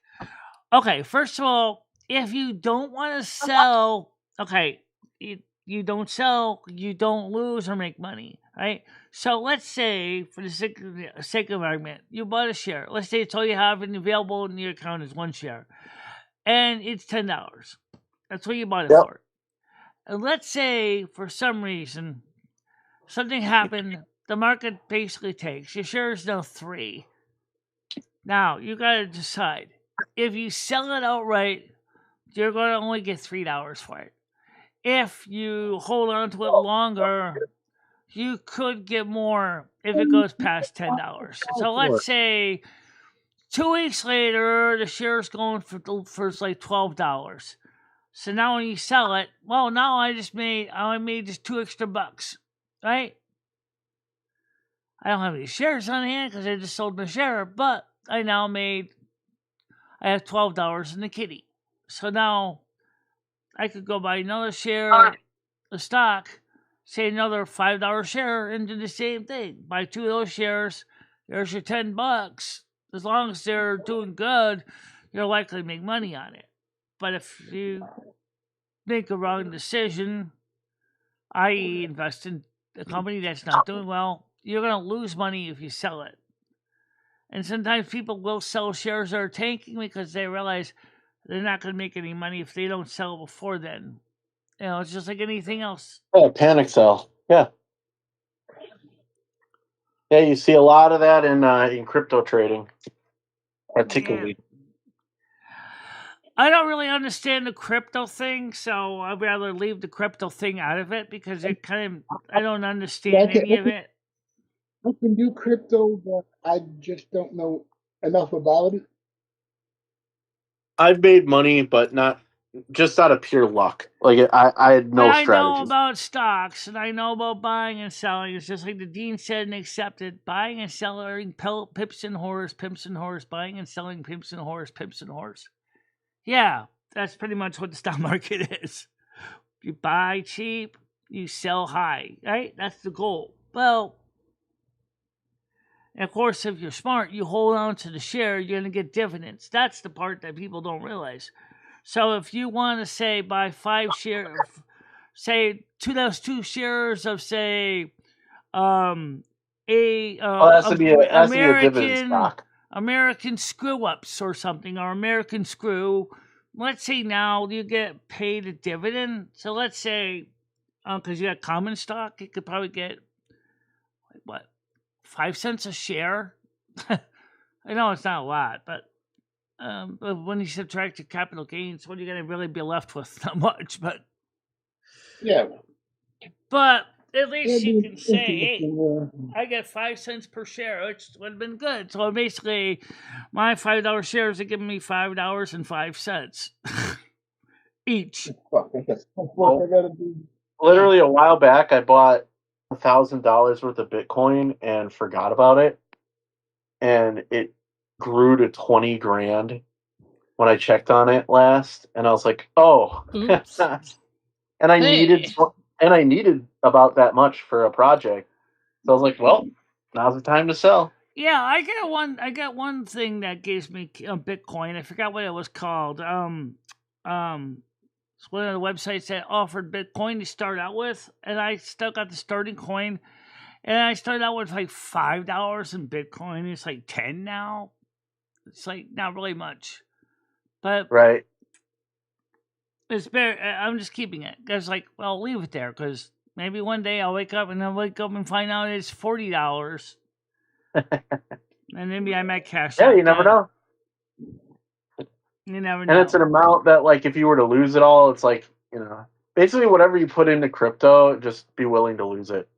okay, first of all, if you don't want to sell, okay, you don't sell, you don't lose or make money, right? So let's say, for the sake of argument, you bought a share. Let's say it's all you have available in your account is one share, and it's $10. That's what you bought it for. And let's say, for some reason, something happened, the market basically takes. Your share is now $3. Now, you got to decide. If you sell it outright, you're going to only get $3 for it. If you hold on to it longer, you could get more if it goes past $10. So let's say 2 weeks later, the share's going for like $12. So now when you sell it, well, now I made just $2 extra, right? I don't have any shares on hand because I just sold my share, but I have $12 in the kitty. So now I could go buy another share of stock, say another $5 share, and do the same thing. Buy 2 of those shares. There's your $10. As long as they're doing good, you're likely to make money on it. But if you make a wrong decision, i.e., invest in a company that's not doing well, you're going to lose money if you sell it. And sometimes people will sell shares that are tanking because they realize they're not going to make any money if they don't sell before then. It's just like anything else. Yeah, panic sell. Yeah. Yeah, you see a lot of that in crypto trading, particularly. Yeah. I don't really understand the crypto thing, so I'd rather leave the crypto thing out of it because it I don't understand any of it. I can do crypto, but I just don't know enough about it. I've made money, but not just out of pure luck. Like I had no I know strategy. about stocks and I know about buying and selling. It's just like the dean said and accepted: buying and selling pips and whores, pimps and whores, buying and selling pimps and whores, pimps and whores. Yeah, that's pretty much what the stock market is. You buy cheap, you sell high, right? That's the goal. Well, and of course, if you're smart, you hold on to the share, you're going to get dividends. That's the part that people don't realize. So if you want to say buy 5 shares, say those 2 shares of say It has to be a dividend stock. American Screw Ups or something, or American Screw. Let's say now you get paid a dividend. So let's say, because you got common stock, you could probably get, 5 cents a share? I know it's not a lot, but when you subtract your capital gains, what are you going to really be left with? Not much, but... Yeah. But at least you can say, hey, I get 5 cents per share, which would have been good. So basically, my $5 shares are giving me $5.05 each. Literally a while back, I bought $1,000 worth of Bitcoin and forgot about it, and it grew to 20 grand when I checked on it last, and I was like, oh. And I needed about that much for a project. So I was like, well, now's the time to sell. Yeah, I got one thing that gives me Bitcoin. I forgot what it was called. It's one of the websites that offered Bitcoin to start out with, and I still got the starting coin. And I started out with like $5 in Bitcoin. It's like 10 now. It's like not really much, but right. It's better. I'm just keeping it because, like, well, I'll leave it there because maybe one day I'll wake up and find out it's $40, and maybe I might cash out. Yeah, you never know. You never know. And it's an amount that, like, if you were to lose it all, it's like, basically whatever you put into crypto, just be willing to lose it.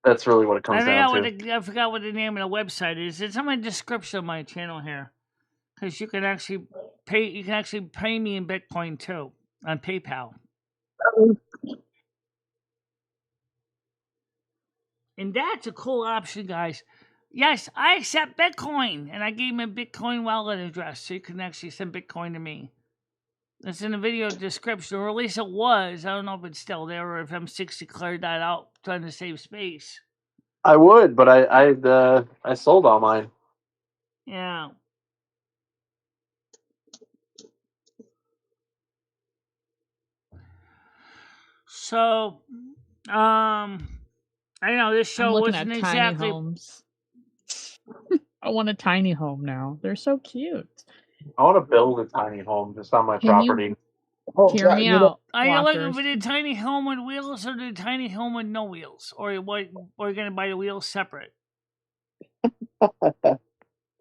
That's really what it comes down to. I forgot what the name of the website is. It's on my description of my channel here, because you can actually pay me in Bitcoin too on PayPal. And that's a cool option, guys. Yes, I accept Bitcoin. And I gave him a Bitcoin wallet address, so you can actually send Bitcoin to me. It's in the video description, or at least it was. I don't know if it's still there or if M6 declared that out, trying to save space. I would, but I sold all mine. Yeah. So, I know this show wasn't exactly. Homes. I want a tiny home now. They're so cute. I want to build a tiny home just on my property. Hear me out. Are you looking for the tiny home with wheels or the tiny home with no wheels? Or are you going to buy the wheels separate? Probably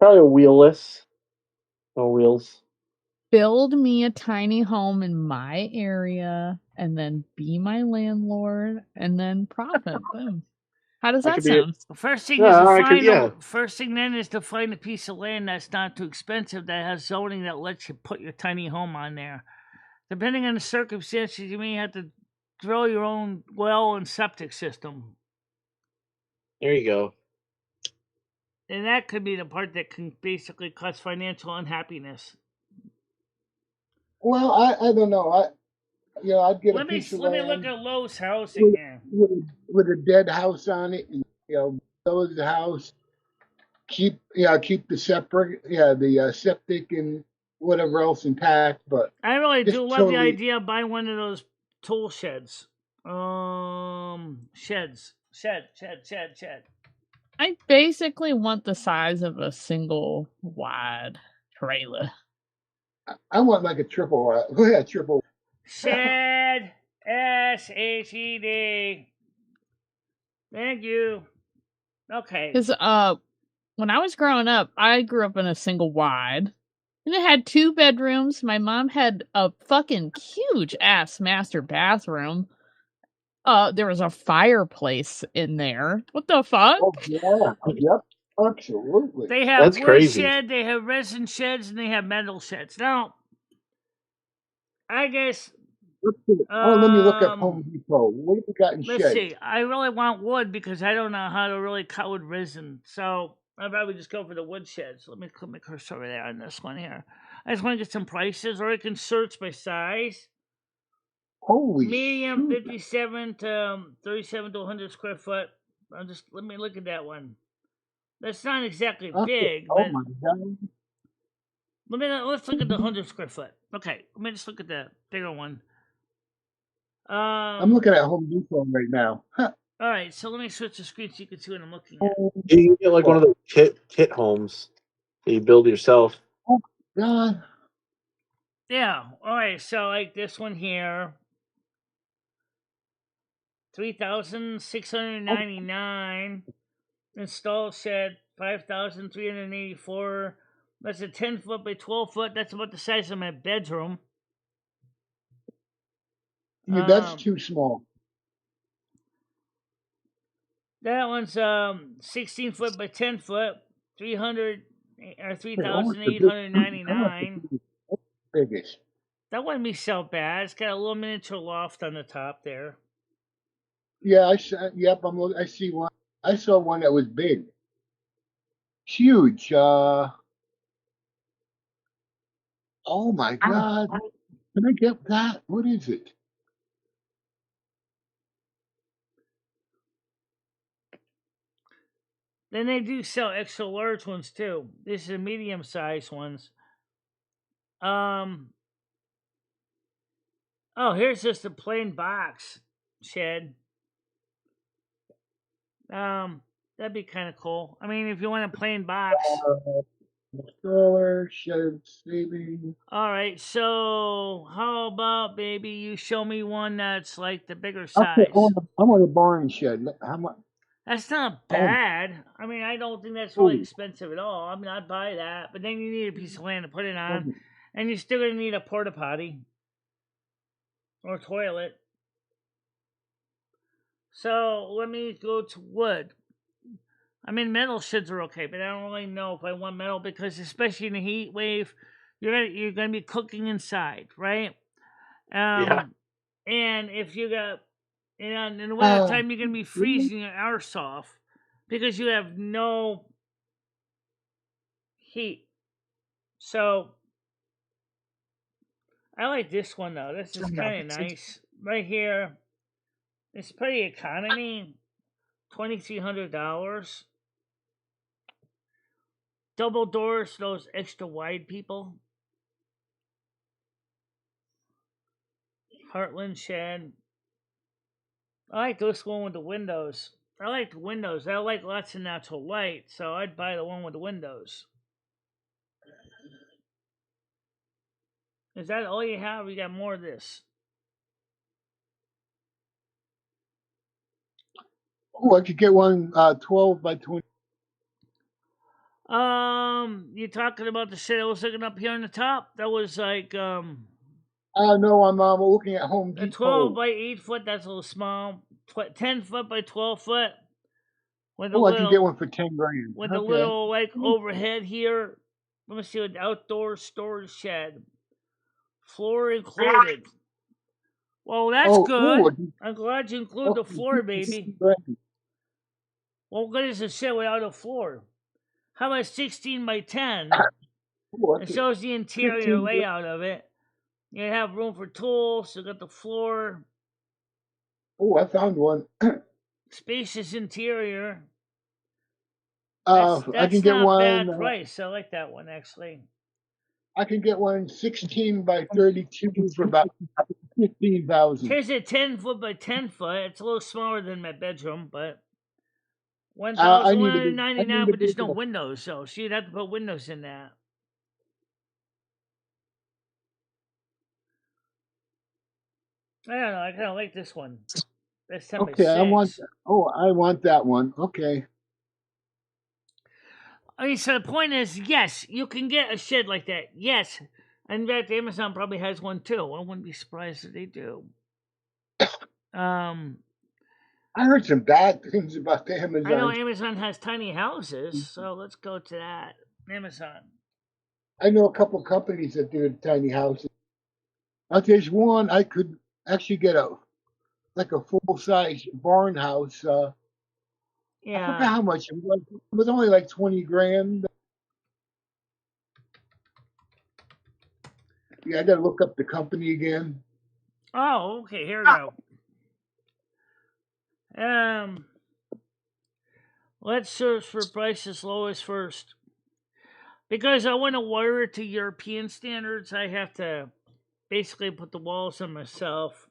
a wheelless. No wheels. Build me a tiny home in my area and then be my landlord and then profit. Boom. How does that sound? First thing is to find a piece of land that's not too expensive, that has zoning that lets you put your tiny home on there. Depending on the circumstances, you may have to drill your own well and septic system. There you go. And that could be the part that can basically cause financial unhappiness. Well, I don't know. I'd get a piece of land. Let me look at Lowe's house again. With a dead house on it, and build the house. Keep the septic and whatever else intact, but I really just do love the totally. idea of buying one of those tool sheds. Shed. I basically want the size of a single wide trailer. I want like a triple. Go ahead, triple. Shed. SHED. Thank you. Okay. Because when I was growing up, I grew up in a single wide. And it had 2 bedrooms. My mom had a fucking huge ass master bathroom. There was a fireplace in there. What the fuck? Oh yeah, yep, absolutely. They have That's wood crazy. shed, they have resin sheds, and they have metal sheds. Now, I guess. Let me look at Home Depot. What have we got in Let's sheds? see. I really want wood because I don't know how to really cut with resin. So I'll probably just go for the wood sheds. Let me click my cursor over there on this one here. I just want to get some prices, or I can search by size. Holy Medium, shoot. 57 to 37 to 100 square foot. Let me look at that one. That's not exactly big, Oh but my god. let's look at the 100 square foot. Okay, let me just look at the bigger one. I'm looking at Home Depot right now. Huh. All right, so let me switch the screen so you can see what I'm looking at. You can get like one of those kit homes that you build yourself. Oh god. Yeah. All right. So like this one here, 3,699. Install shed 5,384. That's a 10 foot by 12 foot. That's about the size of my bedroom. Yeah, that's too small. That one's 16 foot by 10 foot, 3,899. Biggest. That wouldn't be so bad. It's got a little miniature loft on the top there. Yeah, I see one. I saw one that was big, huge. Oh my god! Can I get that? What is it? Then they do sell extra large ones too. This is medium sized ones. Oh, here's just a plain box shed. That'd be kind of cool. I mean, if you want a plain box. Stroller, shed saving. All right, so how about baby? You show me one that's like the bigger size. Okay, I want a barn shed. How much? That's not bad. I mean, I don't think that's really expensive at all. I mean, I'd buy that, but then you need a piece of land to put it on, and you're still gonna need a porta potty or toilet. So let me go to wood. I mean, metal sheds are okay, but I don't really know if I want metal because, especially in the heat wave, you're gonna be cooking inside, right? Yeah. And if you got, in the winter time, you're gonna be freezing your arse off because you have no heat. So I like this one though. This is kind of nice right here. It's pretty economy, $2,300. Double doors, those extra wide people. Heartland shed. I like this one with the windows. I like the windows. I like lots of natural light, so I'd buy the one with the windows. Is that all you have? You got more of this? Oh, I could get one 12 by 20. You talking about the shit I was looking up here on the top? That was like No, I'm looking at Home Depot. A 12 by 8 foot. That's a little small. 10 foot by 12 foot. I can get one for 10 grand. With a little like overhead here. Let me see what outdoor storage shed. Floor included. Well, that's good. I'm glad you include the floor, baby. Well, good is a shed without a floor. How about 16 by 10? It shows the interior layout of it. You have room for tools. You got the floor. Oh, I found one. Spacious interior. I can get not one. Bad price. I like that one actually. I can get one 16 by 32 for about 15,000. Here's a 10-foot by 10-foot. It's a little smaller than my bedroom, but I need a 1,199. But there's no bigger. windows, so you'd have to put windows in that. I don't know. I kind of like this one. That's 10 Okay, by 6. I want that one. Okay. I mean, so the point is, yes, you can get a shed like that. Yes. In fact, Amazon probably has one too. I wouldn't be surprised if they do. I heard some bad things about the Amazon. I know Amazon has tiny houses, so let's go to that. Amazon. I know a couple companies that do tiny houses. There's one I could actually get a full size barn house. I forgot how much it was. It was only like 20 grand. Yeah, I gotta look up the company again. Oh, okay. Here we go. Let's search for prices lowest first. Because I want to wire it to European standards, I have to basically put the walls in myself.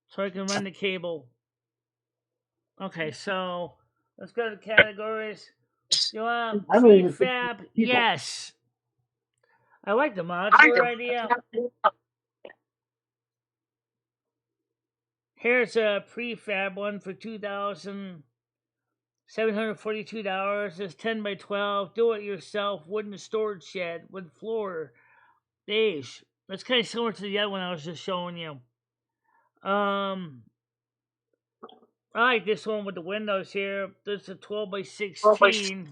So I can run the cable. Okay, so let's go to categories. You want prefab? Yes. I like the modular idea. Here's a prefab one for $2,742. It's 10 by 12. Do it yourself. Wooden storage shed with floor. Beige. That's kind of similar to the other one I was just showing you. I like this one with the windows here. This is a 12 by 16.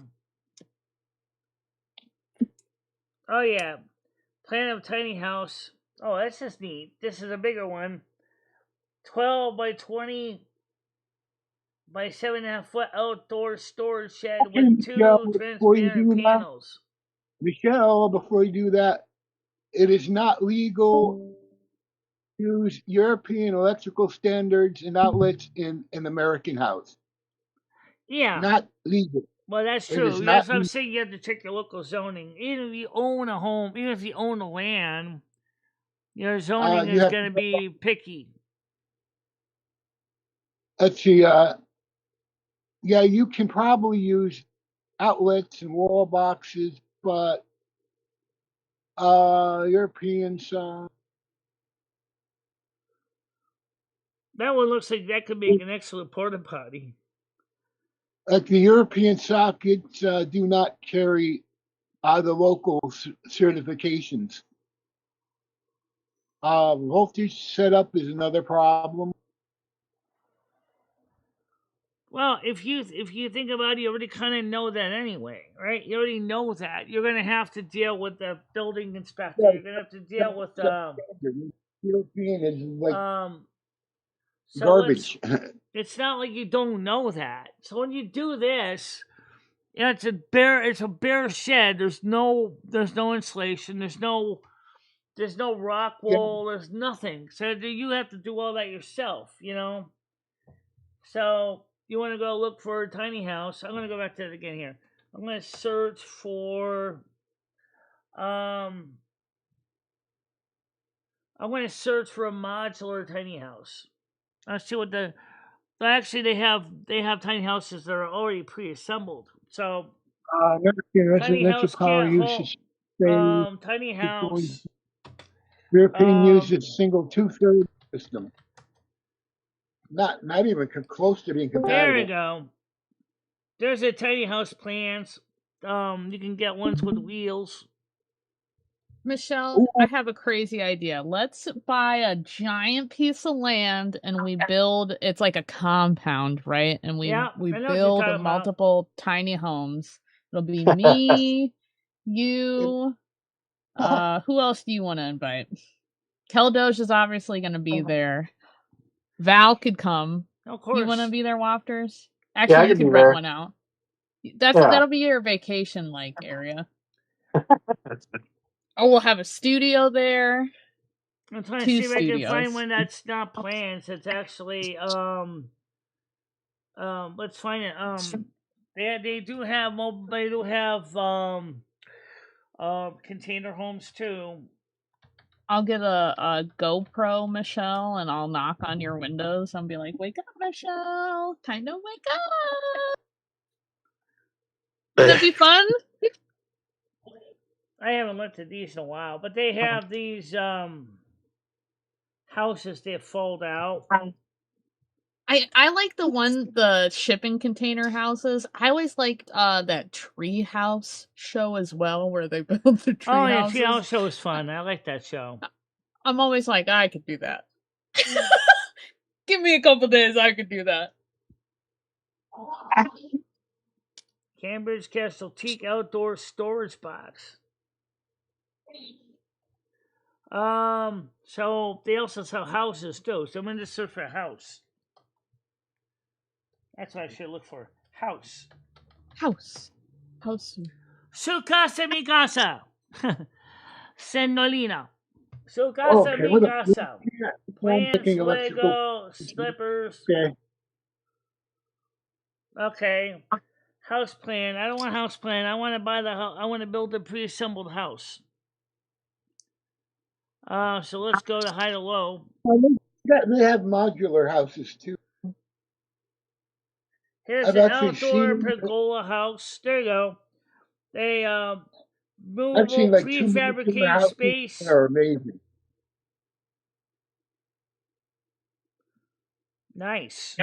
Oh yeah. Plan of tiny house. Oh, that's just neat. This is a bigger one. 12 by 20 by 7.5 foot outdoor storage shed with 2 transparent panels. Michelle, before you do that, it is not legal to use European electrical standards and outlets in an American house. Yeah. Not legal. Well, that's true. That's what I'm saying. You have to check your local zoning. Even if you own a home, even if you own the land, your zoning is going to be picky. Let's see. Yeah, you can probably use outlets and wall boxes, but Europeans. That one looks like that could make an excellent porta potty. Like the European sockets do not carry the local certifications. Voltage setup is another problem. Well, if you think about it, you already kind of know that anyway, right? You already know that. You're going to have to deal with the building inspector. You're going to have to deal with the European is like so garbage. It's not like you don't know that. So when you do this, yeah, it's a bare shed. There's no insulation. There's no rock wall. There's nothing. So you have to do all that yourself, you know. So you want to go look for a tiny house. I'm going to go back to it again here. I'm going to search for I'm going to search for a modular tiny house. Let's see what actually they have tiny houses that are already pre-assembled. So tiny house can't hold. Tiny house. European uses single 2/3 system. Not even close to being compatible. There we go. There's a tiny house plans. You can get ones with wheels. Michelle, I have a crazy idea. Let's buy a giant piece of land and we build. It's like a compound, right? And we build multiple tiny homes. It'll be me, you. Who else do you want to invite? Keldoge is obviously going to be there. Val could come. Of course. You want to be there, Wafterz? Actually, you can rent one out. That'll be your vacation like area. Oh, we'll have a studio there. I'm trying to see if I can find one that's not plans. It's actually let's find it. They do have container homes too. I'll get a GoPro, Michelle, and I'll knock on your windows and be like, "Wake up, Michelle! Time to wake up!" Would that be fun? I haven't looked at these in a while, but they have these houses they fold out. I like the shipping container houses. I always liked that tree house show as well, where they build the tree Oh yeah, houses. Treehouse Show is fun. I like that show. I'm always like, I could do that. Give me a couple days, I could do that. Cambridge Castle Teak Outdoor Storage Box. So they also sell houses too. So I'm gonna search for a house. That's what I should look for. House. House. Su casa mi casa. Senolina. Su casa mi casa. Plants, Lego, slippers. Okay. House plan. I don't want house plan. I want to buy the house. I want to build a pre-assembled house. So let's go to high to low. They have modular houses too. Here's I've an actually outdoor seen- pergola house. There you go. They I've movable seen like two prefabricated houses space. that are amazing. Nice.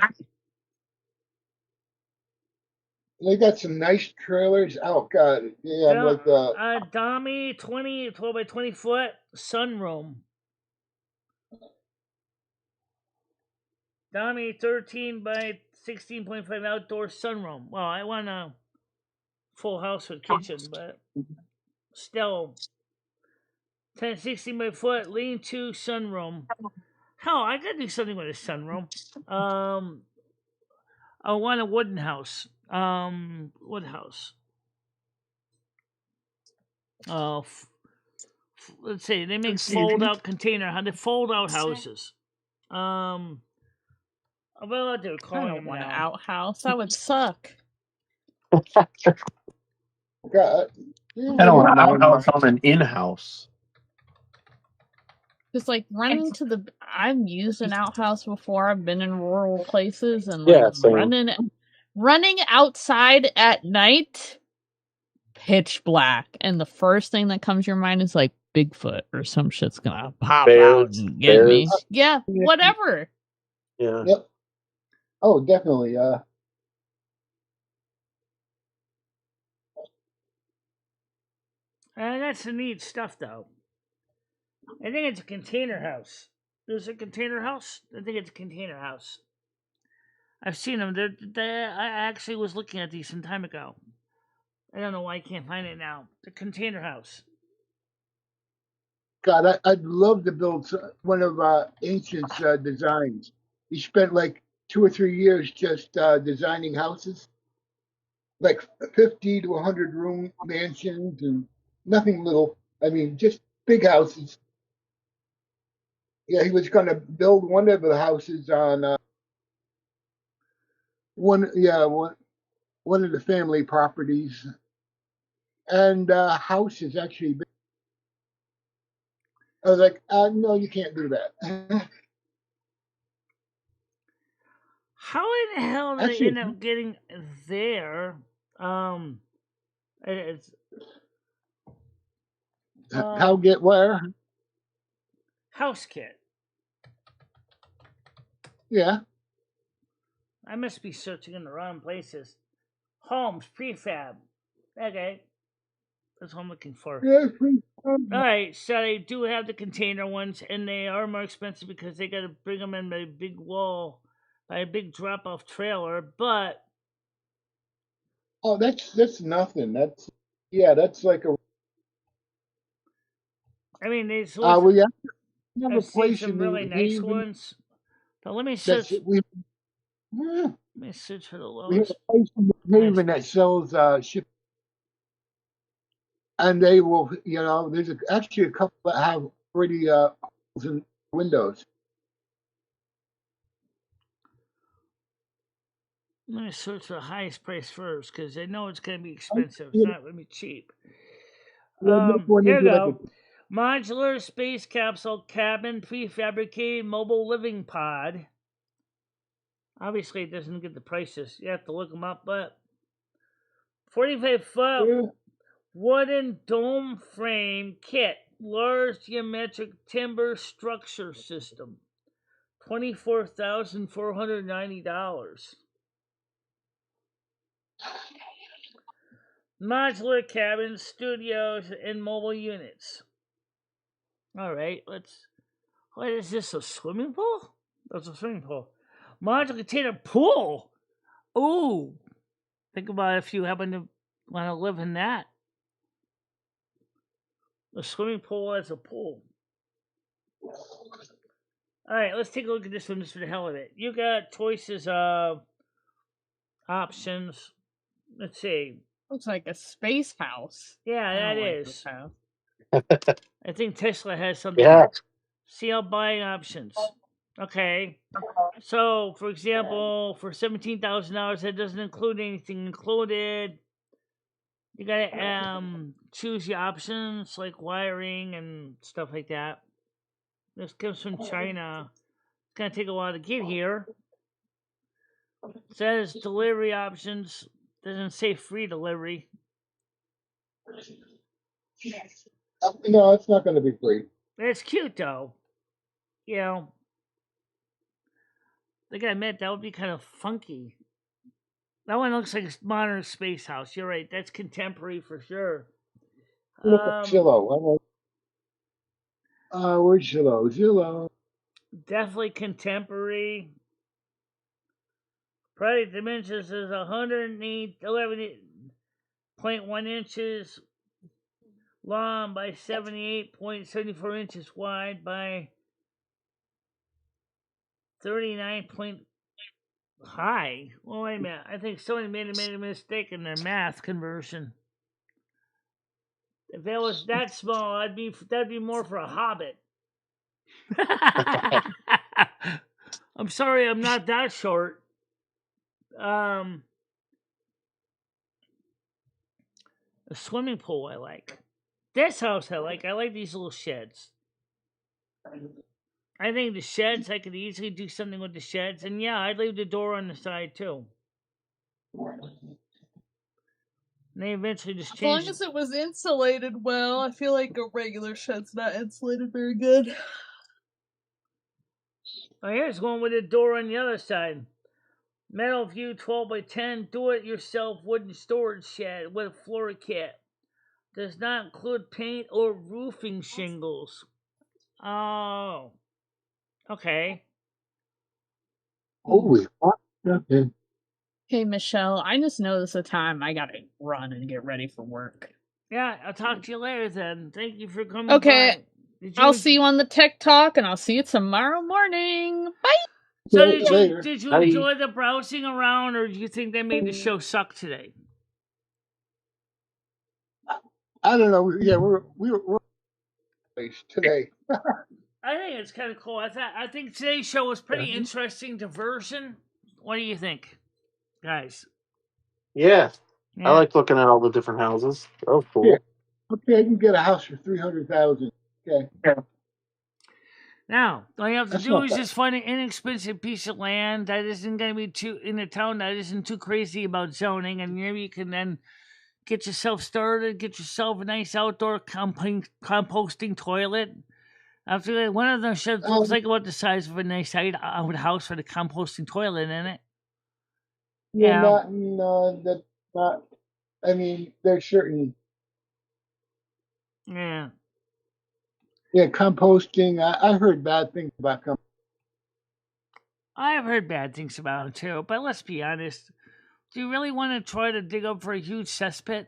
They got some nice trailers. Oh god, yeah, like Dami 12 by 20 foot sunroom. Dami 13 by 16.5 outdoor sunroom. Well, I want a full house with kitchen, but still 16 by foot lean-to sunroom. Hell, I gotta do something with a sunroom. I want a wooden house. Wood house. Let's see. They make fold-out container. How they fold out houses. What they're I calling don't them want an now. outhouse. That would suck. God, I don't want an outhouse on an in-house. Just like running to the. I've used an outhouse before. I've been in rural places and Yeah, like same. running outside at night, pitch black, and the first thing that comes to your mind is like Bigfoot or some shit's gonna pop out and get me. Yeah, whatever. Yeah. Yep. Oh, definitely. That's the neat stuff, though. I think it's a container house. There's a container house. I think it's a container house. I've seen them. I actually was looking at these some time ago. I don't know why I can't find it now. The container house. God, I'd love to build one of Ancient's designs. He spent like 2 or 3 years just designing houses, like 50 to 100 room mansions and nothing little. I mean, just big houses. Yeah, he was going to build one of the houses on one of the family properties, and house is actually big. I was like, no, you can't do that. How in the hell did they end up getting there? It's How get where? House kit. Yeah. I must be searching in the wrong places. Homes prefab. Okay, that's what I'm looking for. Yeah, all right, so they do have the container ones, and they are more expensive because they got to bring them in by a big wall, by a big drop-off trailer. But oh, that's nothing. That's like a. I mean, these. We have I've a place seen some really nice ones. But let me search. Let me search for the lowest. We have a place in Haven that sells ship, and they will. There's actually a couple that have pretty holes in windows. Let me search for the highest price first, because I know it's going to be expensive. It's not going to be cheap. make one Here into you like go. Modular space capsule cabin prefabricated mobile living pod. Obviously, it doesn't get the prices. You have to look them up, but 45-foot Yeah. wooden dome frame kit, large geometric timber structure system, $24,490. Modular cabins, studios, and mobile units. All right, let's. What is this? A swimming pool? That's a swimming pool. Modular container pool. Ooh, think about if you happen to want to live in that. A swimming pool as a pool. All right, let's take a look at this one just for the hell of it. You got choices of options. Let's see. Looks like a space house. Yeah, I that don't like is. this house. I think Tesla has something. Yeah. See all buying options. Okay. So, for example, for $17,000, that doesn't include anything included. You gotta choose your options like wiring and stuff like that. This comes from China. It's gonna take a while to get here. It says delivery options. Doesn't say free delivery. No, it's not going to be free. It's cute though. You know, I gotta admit that would be kind of funky. That one looks like a modern space house. You're right. That's contemporary for sure. Zillow. Where's Zillow? Zillow. Definitely contemporary. Product dimensions is 111.1 inches long by 78.74 inches wide by 39 point high. Well, wait a minute. I think somebody made a mistake in their math conversion. If that was that small, that'd be more for a hobbit. I'm sorry, I'm not that short. A swimming pool I like. This house I like. I like these little sheds. I think the sheds, I could easily do something with the sheds. And yeah, I'd leave the door on the side too. And they eventually just As long changed. as it was insulated well, I feel like a regular shed's not insulated very good. Oh, here's one with a door on the other side. Metal View 12 by 10 do-it-yourself wooden storage shed with a floor kit. Does not include paint or roofing shingles. Oh. Okay. Holy fuck. Okay. Hey, Michelle, I just noticed the time. I gotta run and get ready for work. Yeah, I'll talk to you later then. Thank you for coming Okay, by. I'll see you on the Tech Talk, and I'll see you tomorrow morning. Bye! So Later. did you Bye. enjoy the browsing around, or do you think they made the show suck today? I don't know. Yeah, we're today. I think it's kind of cool. I think today's show was pretty interesting diversion. What do you think, guys? Yeah. I like looking at all the different houses. That was cool. Yeah. Okay, I can get a house for 300,000. Okay. Now, all you have to That's do not is bad. just find an inexpensive piece of land that isn't going to be too in a town that isn't too crazy about zoning, and maybe you can then get yourself started, get yourself a nice outdoor composting toilet. After that, one of them sheds looks like about the size of a nice outhouse with a composting toilet in it. Yeah, Yeah. that's not. I mean, there's certain. Yeah. Yeah, composting. I heard bad things about composting. I've heard bad things about it too, but let's be honest. Do you really want to try to dig up for a huge cesspit?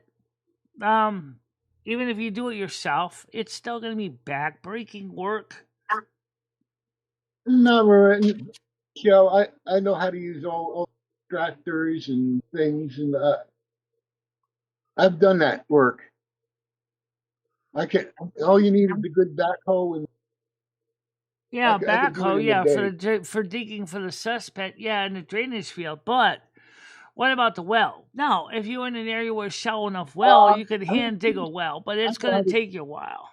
Even if you do it yourself, it's still going to be backbreaking work. No, Joe, I know how to use all tractors and things, and I've done that work. I can. All you need is a good backhoe and. Yeah, I could do it backhoe. in a Yeah, day. for digging for the cesspit. Yeah, in the drainage field. But What about the well? No, if you're in an area where shallow enough well, you could hand dig a well, but it's going to take you a while.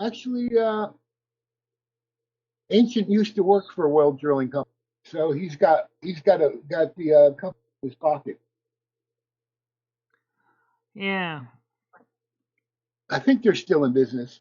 Actually, Ancient used to work for a well drilling company, so he's got the company in his pocket. Yeah. I think they're still in business.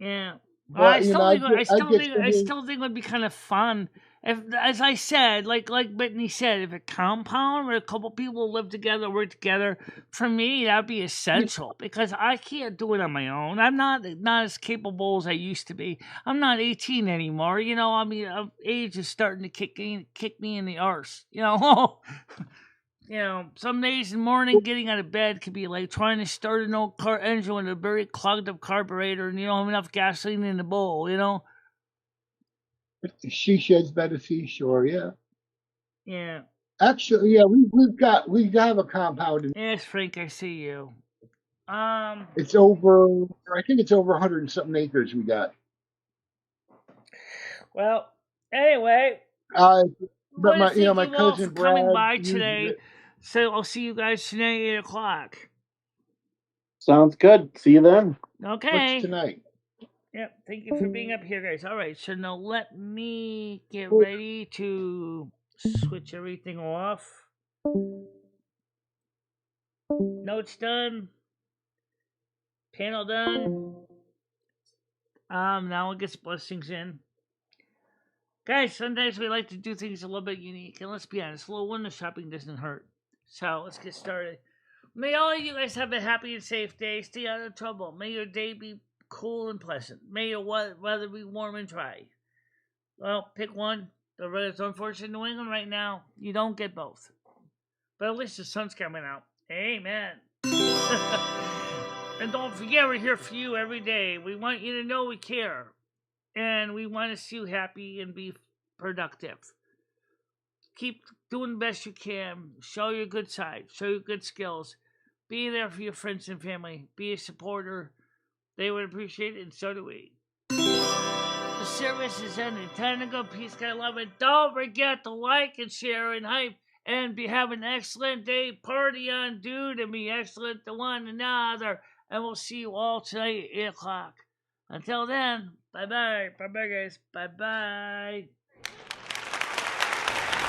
Yeah. But I you still know, think I still think some I still think it would be kind of fun if, as I said, like Brittany said, if a compound where a couple people live together, work together, for me that'd be essential because I can't do it on my own. I'm not as capable as I used to be. I'm not 18 anymore. You know, I mean, age is starting to kick me in the arse. You know. You know, some days in the morning getting out of bed could be like trying to start an old car engine with a very clogged up carburetor and you don't have enough gasoline in the bowl, you know? She sheds by the seashore, yeah. Yeah. Actually, yeah, we have a compound. Yes, Frank, I see you. It's over. I think it's over 100 and something acres we got. Well, anyway. But my you my all cousin for Brad coming by uses today. it. So I'll see you guys tonight at 8 o'clock. Sounds good. See you then. Okay. What's tonight? Yep. Thank you for being up here, guys. All right. So now let me get ready to switch everything off. Notes done. Panel done. Now it gets blessings in. Guys, sometimes we like to do things a little bit unique, and let's be honest, a little window shopping doesn't hurt. So let's get started. May all of you guys have a happy and safe day. Stay out of trouble. May your day be cool and pleasant. May your weather be warm and dry. Well, pick one. The weather's unfortunate in New England right now. You don't get both. But at least the sun's coming out. Amen. And don't forget, we're here for you every day. We want you to know we care. And we want to see you happy and be productive. Keep doing the best you can. Show your good side. Show your good skills. Be there for your friends and family. Be a supporter. They would appreciate it, and so do we. The service is ended. Time to go. Peace, God, love it. Don't forget to like and share and hype. And have an excellent day. Party on, dude, and be excellent to one another. And we'll see you all tonight at 8 o'clock. Until then, bye-bye. Bye-bye, guys. Bye-bye.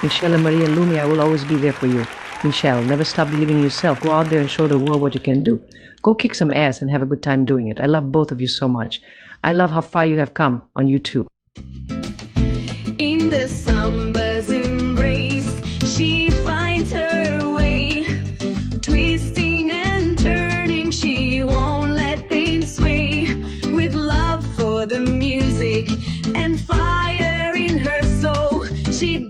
Michele Marie Dalene, I will always be there for you. Michele, never stop believing in yourself. Go out there and show the world what you can do. Go kick some ass and have a good time doing it. I love both of you so much. I love how far you have come on YouTube. In the summer's embrace, she finds her way. Twisting and turning, she won't let things sway. With love for the music and fire in her soul, she